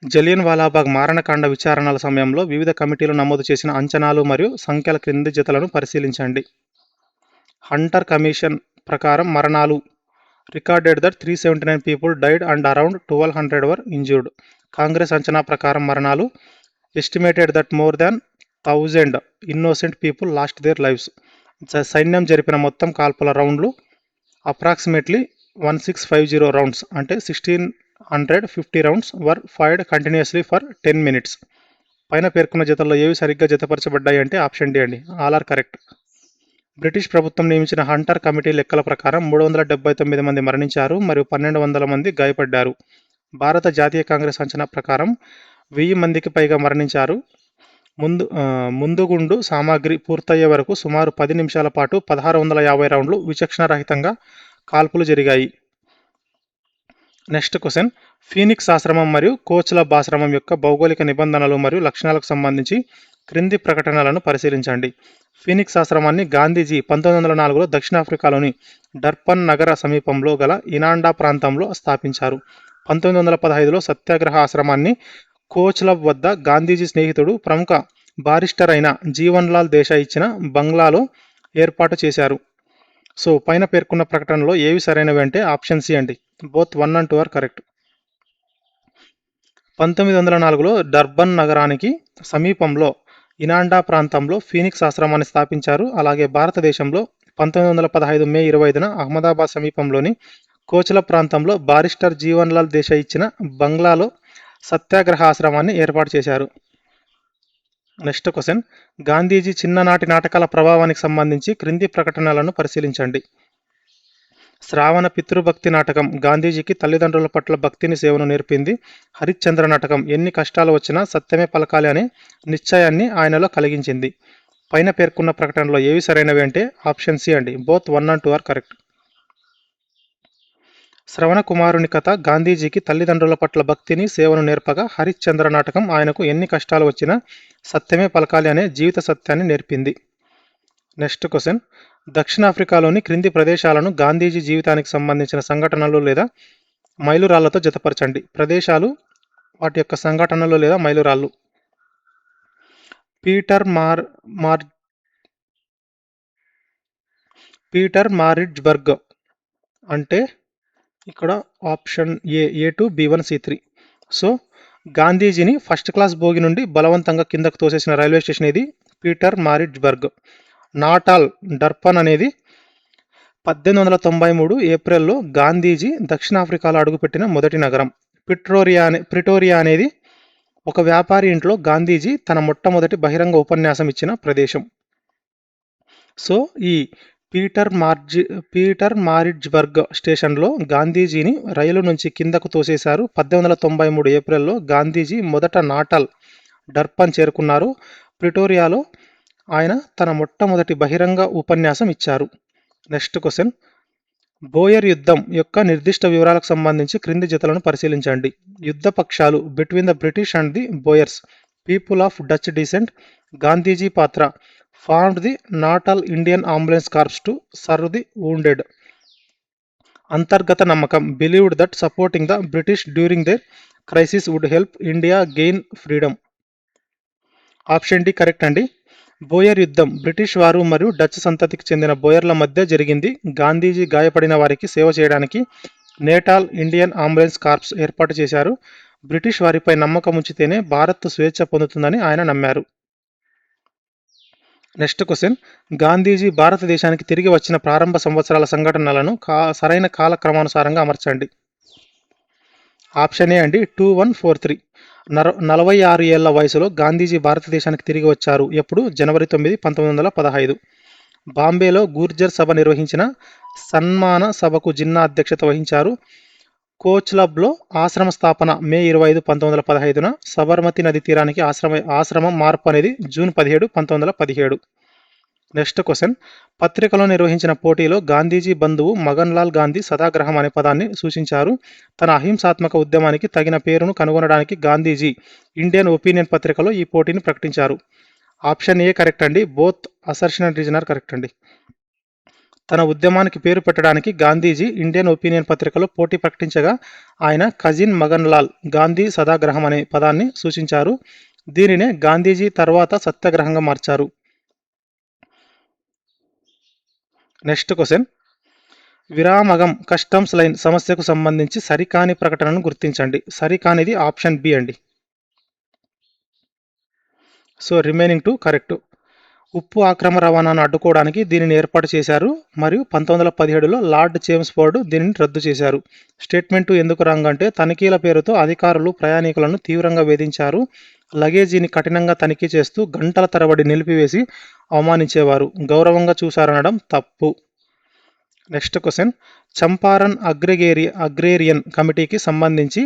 జలియన్ వాలాబాగ్ మారణకాండ విచారణల సమయంలో వివిధ కమిటీలు నమోదు చేసిన అంచనాలు మరియు సంఖ్యల క్రింది జతలను పరిశీలించండి. హంటర్ కమిషన్ ప్రకారం మరణాలు recorded that 379 people died and around 1200 were injured. Congress అంచనా ప్రకారం మరణాలు estimated that more than 1000 innocent people last there lives. సైన్యం జరిపిన మొత్తం కాల్పుల రౌండ్లు అప్రాక్సిమేట్లీ 1650 రౌండ్స్ అంటే 1650 rounds were fired continuously for 10 minutes. పైన పేర్కొన్న జతల్లో ఏవి సరిగ్గా జతపరచబడ్డాయి అంటే ఆప్షన్ డి అండి. All are correct. బ్రిటిష్ ప్రభుత్వం నియమించిన హంటర్ కమిటీ లెక్కల ప్రకారం 379 మంది మరణించారు మరియు 1200 మంది గాయపడ్డారు. భారత జాతీయ కాంగ్రెస్ అంచనా ప్రకారం 1000 మందికి పైగా మరణించారు. ముందుగుండు సామాగ్రి పూర్తయ్యే వరకు సుమారు 10 నిమిషాల పాటు 1650 రౌండ్లు విచక్షణారహితంగా కాల్పులు జరిగాయి. Next question. ఫీనిక్స్ ఆశ్రమం మరియు కోచ్లబ్ ఆశ్రమం యొక్క భౌగోళిక నిబంధనలు మరియు లక్షణాలకు సంబంధించి క్రింది ప్రకటనలను పరిశీలించండి. ఫీనిక్స్ ఆశ్రమాన్ని గాంధీజీ 1904లో దక్షిణాఫ్రికాలోని డర్బన్ నగర సమీపంలో గల ఇనాండా ప్రాంతంలో స్థాపించారు. 1915లో సత్యాగ్రహ ఆశ్రమాన్ని కోచ్లబ్ వద్ద గాంధీజీ స్నేహితుడు ప్రముఖ బారిస్టర్ అయిన జీవన్ లాల్ దేశాయ్ ఇచ్చిన బంగ్లాలో ఏర్పాటు చేశారు. సో పైన పేర్కొన్న ప్రకటనలో ఏవి సరైనవి అంటే ఆప్షన్ సి అండి. Both 1 and 2 are correct. 1904లో డర్బన్ నగరానికి సమీపంలో ఇనాండా ప్రాంతంలో ఫీనిక్స్ ఆశ్రమాన్ని స్థాపించారు. అలాగే భారతదేశంలో 1915 మే 25న అహ్మదాబాద్ సమీపంలోని కోచల ప్రాంతంలో బారిస్టర్ జీవన్లాల్ దేశాయ్ ఇచ్చిన బంగ్లాలో సత్యాగ్రహ ఆశ్రమాన్ని ఏర్పాటు చేశారు. నెక్స్ట్ క్వశ్చన్, గాంధీజీ చిన్ననాటి నాటకాల ప్రభావానికి సంబంధించి క్రింది ప్రకటనలను పరిశీలించండి. శ్రావణ పితృభక్తి నాటకం గాంధీజీకి తల్లిదండ్రుల పట్ల భక్తిని సేవను నేర్పింది. హరిశ్చంద్ర నాటకం ఎన్ని కష్టాలు వచ్చినా సత్యమే పలకాలి అనే నిశ్చయాన్ని ఆయనలో కలిగించింది. పైన పేర్కొన్న ప్రకటనలో ఏవి సరైనవి అంటే ఆప్షన్ సి అండి. Both 1 and 2 are correct. శ్రవణ కుమారుని కథ గాంధీజీకి తల్లిదండ్రుల పట్ల భక్తిని సేవను నేర్పగా, హరిశ్చంద్ర నాటకం ఆయనకు ఎన్ని కష్టాలు వచ్చినా సత్యమే పలకాలి అనే జీవిత సత్యాన్ని నేర్పింది. నెక్స్ట్ క్వశ్చన్, దక్షిణాఫ్రికాలోని క్రింది ప్రదేశాలను గాంధీజీ జీవితానికి సంబంధించిన సంఘటనలు లేదా మైలురాళ్లతో జతపరచండి. ప్రదేశాలు, వాటి యొక్క సంఘటనలు లేదా మైలురాళ్ళు. పీటర్ మారిడ్జ్బర్గ్ అంటే ఇక్కడ option A2 B1 C3. So గాంధీజీని ఫస్ట్ క్లాస్ బోగి నుండి బలవంతంగా కిందకు తోసేసిన రైల్వే స్టేషన్ ఇది పీటర్ మారిడ్జ్బర్గ్. నాటాల్ డర్పన్ అనేది 1893 ఏప్రిల్లో గాంధీజీ దక్షిణాఫ్రికాలో అడుగుపెట్టిన మొదటి నగరం. ప్రిటోరియా అనేది ఒక వ్యాపారి ఇంట్లో గాంధీజీ తన మొట్టమొదటి బహిరంగ ఉపన్యాసం ఇచ్చిన ప్రదేశం. సో ఈ పీటర్ మారిడ్జ్బర్గ్ స్టేషన్లో గాంధీజీని రైలు నుంచి కిందకు తోసేశారు. 1893 ఏప్రిల్లో గాంధీజీ మొదట నాటల్ డర్పన్ చేరుకున్నారు. ప్రిటోరియాలో ఆయన తన మొట్టమొదటి బహిరంగ ఉపన్యాసం ఇచ్చారు. నెక్స్ట్ క్వశ్చన్, బోయర్ యుద్ధం యొక్క నిర్దిష్ట వివరాలకు సంబంధించి క్రింది జతలను పరిశీలించండి. యుద్ధ పక్షాలు between the British and the Boers, people of Dutch descent. Gandhiji పాత్ర, formed the Natal Indian ambulance corps to serve the wounded. అంతర్గత నమ్మకం, believed that supporting the British during their crisis would help India gain freedom. Option D correct అండి. బోయర్ యుద్ధం బ్రిటిష్ వారు మరియు డచ్ సంతతికి చెందిన బోయర్ల మధ్య జరిగింది. గాంధీజీ గాయపడిన వారికి సేవ చేయడానికి నేటాల్ ఇండియన్ అంబులెన్స్ కార్ప్స్ ఏర్పాటు చేశారు. బ్రిటిష్ వారిపై నమ్మకం ఉంచితేనే భారత్ స్వేచ్ఛ పొందుతుందని ఆయన నమ్మారు. నెక్స్ట్ క్వశ్చన్, గాంధీజీ భారతదేశానికి తిరిగి వచ్చిన ప్రారంభ సంవత్సరాల సంఘటనలను సరైన కాలక్రమానుసారంగా అమర్చండి. ఆప్షన్ ఏ అండి 2143. 46 ఏళ్ల వయసులో గాంధీజీ భారతదేశానికి తిరిగి వచ్చారు. ఎప్పుడు? జనవరి 9, 1915. బాంబేలో గూర్జర్ సభ నిర్వహించిన సన్మాన సభకు జిన్నా అధ్యక్షత వహించారు. కోచ్లబ్లో ఆశ్రమ స్థాపన మే 25, 1915న. సబర్మతి నది తీరానికి ఆశ్రమం మార్పు అనేది జూన్ 17, 1917. నెక్స్ట్ క్వశ్చన్, పత్రికలో నిర్వహించిన పోటీలో గాంధీజీ బంధువు మగన్ లాల్ గాంధీ సదాగ్రహం అనే పదాన్ని సూచించారు. తన అహింసాత్మక ఉద్యమానికి తగిన పేరును కనుగొనడానికి గాంధీజీ ఇండియన్ ఒపీనియన్ పత్రికలో ఈ పోటీని ప్రకటించారు. ఆప్షన్ ఏ కరెక్ట్ అండి. Both assertion and reason are correct అండి. తన ఉద్యమానికి పేరు పెట్టడానికి గాంధీజీ ఇండియన్ ఒపీనియన్ పత్రికలో పోటీ ప్రకటించగా ఆయన కజిన్ మగన్ లాల్ గాంధీ సదాగ్రహం అనే పదాన్ని సూచించారు. దీనినే గాంధీజీ తర్వాత సత్యాగ్రహంగా మార్చారు. నెక్స్ట్ క్వశ్చన్, విరామగం కస్టమ్స్ లైన్ సమస్యకు సంబంధించి సరికాని ప్రకటనను గుర్తించండి. సరికానిది ఆప్షన్ బి అండి. So remaining 2 correct. ఉప్పు ఆక్రమ రవాణాను అడ్డుకోవడానికి దీనిని ఏర్పాటు చేశారు మరియు 1917లో లార్డ్ చేమ్స్ఫోర్డ్ దీనిని రద్దు చేశారు. స్టేట్మెంట్ ఎందుకు రాంగ్ అంటే తనిఖీల పేరుతో అధికారులు ప్రయాణికులను తీవ్రంగా వేధించారు. లగేజీని కఠినంగా తనిఖీ చేస్తూ గంటల తరబడి నిలిపివేసి అవమానించేవారు. గౌరవంగా చూశారనడం తప్పు. నెక్స్ట్ క్వశ్చన్, చంపారన్ అగ్రేరియన్ కమిటీకి సంబంధించి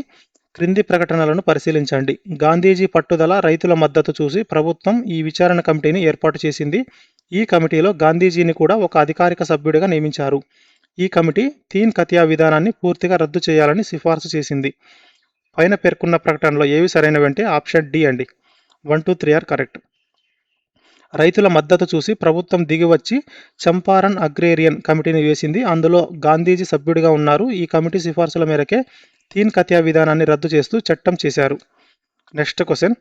క్రింది ప్రకటనలను పరిశీలించండి. గాంధీజీ పట్టుదల, రైతుల మద్దతు చూసి ప్రభుత్వం ఈ విచారణ కమిటీని ఏర్పాటు చేసింది. ఈ కమిటీలో గాంధీజీని కూడా ఒక అధికారిక సభ్యుడిగా నియమించారు. ఈ కమిటీ తీన్ కతియా విధానాన్ని పూర్తిగా రద్దు చేయాలని సిఫార్సు చేసింది. పైన పేర్కొన్న ప్రకటనలో ఏవి సరైనవంటే ఆప్షన్ డి అండి. 1, 2, 3 ఆర్ కరెక్ట్. రైతుల మద్దతు చూసి ప్రభుత్వం దిగివచ్చి చంపారన్ అగ్రేరియన్ కమిటీని వేసింది. అందులో గాంధీజీ సభ్యుడిగా ఉన్నారు. ఈ కమిటీ సిఫార్సుల మేరకే తీన్ కతియా విధానాన్ని రద్దు చేస్తూ చట్టం చేశారు. నెక్స్ట్ క్వశ్చన్,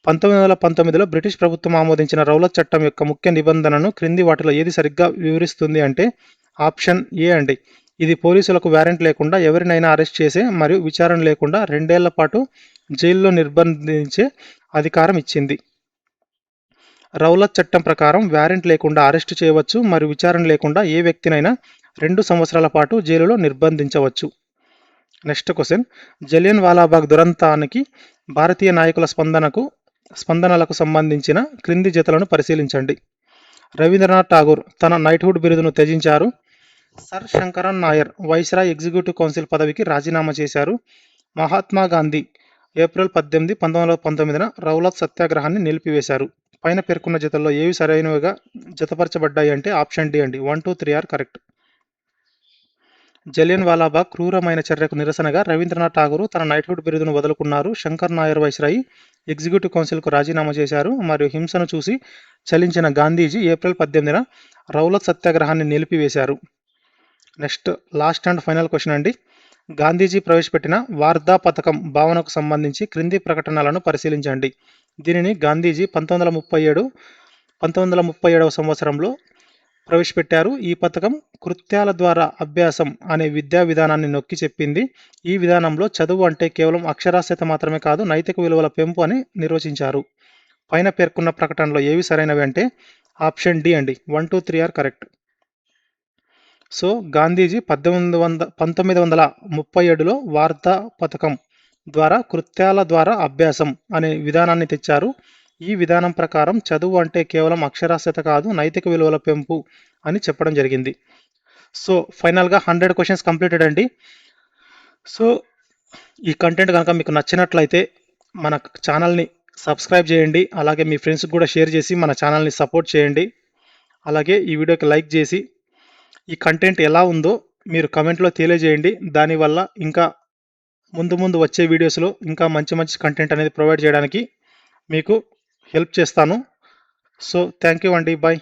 1919లో బ్రిటిష్ ప్రభుత్వం ఆమోదించిన రౌలత్ చట్టం యొక్క ముఖ్య నిబంధనను క్రింది వాటిలో ఏది సరిగ్గా వివరిస్తుంది అంటే ఆప్షన్ ఏ అండి. ఇది పోలీసులకు వారెంట్ లేకుండా ఎవరినైనా అరెస్ట్ చేసే మరియు విచారణ లేకుండా 2 ఏళ్ల పాటు జైల్లో నిర్బంధించే అధికారం ఇచ్చింది. రౌలత్ చట్టం ప్రకారం వారెంట్ లేకుండా అరెస్టు చేయవచ్చు మరియు విచారణ లేకుండా ఏ వ్యక్తినైనా 2 సంవత్సరాల పాటు జైలులో నిర్బంధించవచ్చు. నెక్స్ట్ క్వశ్చన్, జలియన్ వాలాబాగ్ దురంతానికి భారతీయ నాయకుల స్పందనలకు సంబంధించిన క్రింది జతలను పరిశీలించండి. రవీంద్రనాథ్ ఠాగూర్ తన నైట్హుడ్ బిరుదును త్యజించారు. Sir Sankaran Nair viceroy executive council పదవికి రాజీనామా చేశారు. మహాత్మా గాంధీ ఏప్రిల్ 18, 1919న రౌలత్ సత్యాగ్రహాన్ని నిలిపివేశారు. పైన పేర్కొన్న జతల్లో ఏవి సరైనవిగా జతపరచబడ్డాయి అంటే ఆప్షన్ డి అండి. 1, 2, 3 ఆర్ కరెక్ట్. జలియన్ వాలాబాగ్ క్రూరమైన చర్యకు నిరసనగా రవీంద్రనాథ్ ఠాగూర్ తన నైట్హుడ్ బిరుదును వదులుకున్నారు. శంకర్ నాయర్ వైస్రాయ్ ఎగ్జిక్యూటివ్ కౌన్సిల్కు రాజీనామా చేశారు మరియు హింసను చూసి చలించిన గాంధీజీ ఏప్రిల్ 18న రౌలత్ సత్యాగ్రహాన్ని నిలిపివేశారు. Next last and final question అండి. గాంధీజీ ప్రవేశపెట్టిన వార్ధా పథకం భావనకు సంబంధించి క్రింది ప్రకటనలను పరిశీలించండి. దీనిని గాంధీజీ 1937వ సంవత్సరంలో ప్రవేశపెట్టారు. ఈ పథకం కృత్యాల ద్వారా అభ్యాసం అనే విద్యా విధానాన్ని నొక్కి చెప్పింది. ఈ విధానంలో చదువు అంటే కేవలం అక్షరాస్యత మాత్రమే కాదు, నైతిక విలువల పెంపు అని నిర్వచించారు. పైన పేర్కొన్న ప్రకటనలో ఏవి సరైనవి అంటే ఆప్షన్ డి అండి. 1, 2, 3 ఆర్ కరెక్ట్. సో గాంధీజీ 1937లో వార్ధా పథకం ద్వారా కృత్యాల ద్వారా అభ్యాసం అనే విధానాన్ని తెచ్చారు. ఈ విధానం ప్రకారం చదువు అంటే కేవలం అక్షరాస్యత కాదు, నైతిక విలువల పెంపు అని చెప్పడం జరిగింది. సో ఫైనల్గా 100 క్వశ్చన్స్ కంప్లీటెడ్ అండి. సో ఈ కంటెంట్ కనుక మీకు నచ్చినట్లయితే మన ఛానల్ని సబ్స్క్రైబ్ చేయండి. అలాగే మీ ఫ్రెండ్స్కి కూడా షేర్ చేసి మన ఛానల్ని సపోర్ట్ చేయండి. అలాగే ఈ వీడియోకి లైక్ చేసి ఈ కంటెంట్ ఎలా ఉందో మీరు కమెంట్లో తెలియజేయండి. దానివల్ల ఇంకా ముందు వచ్చే వీడియోస్లో ఇంకా మంచి కంటెంట్ అనేది ప్రొవైడ్ చేయడానికి మీకు హెల్ప్ చేస్తాను. సో థ్యాంక్ యూ అండి. బాయ్.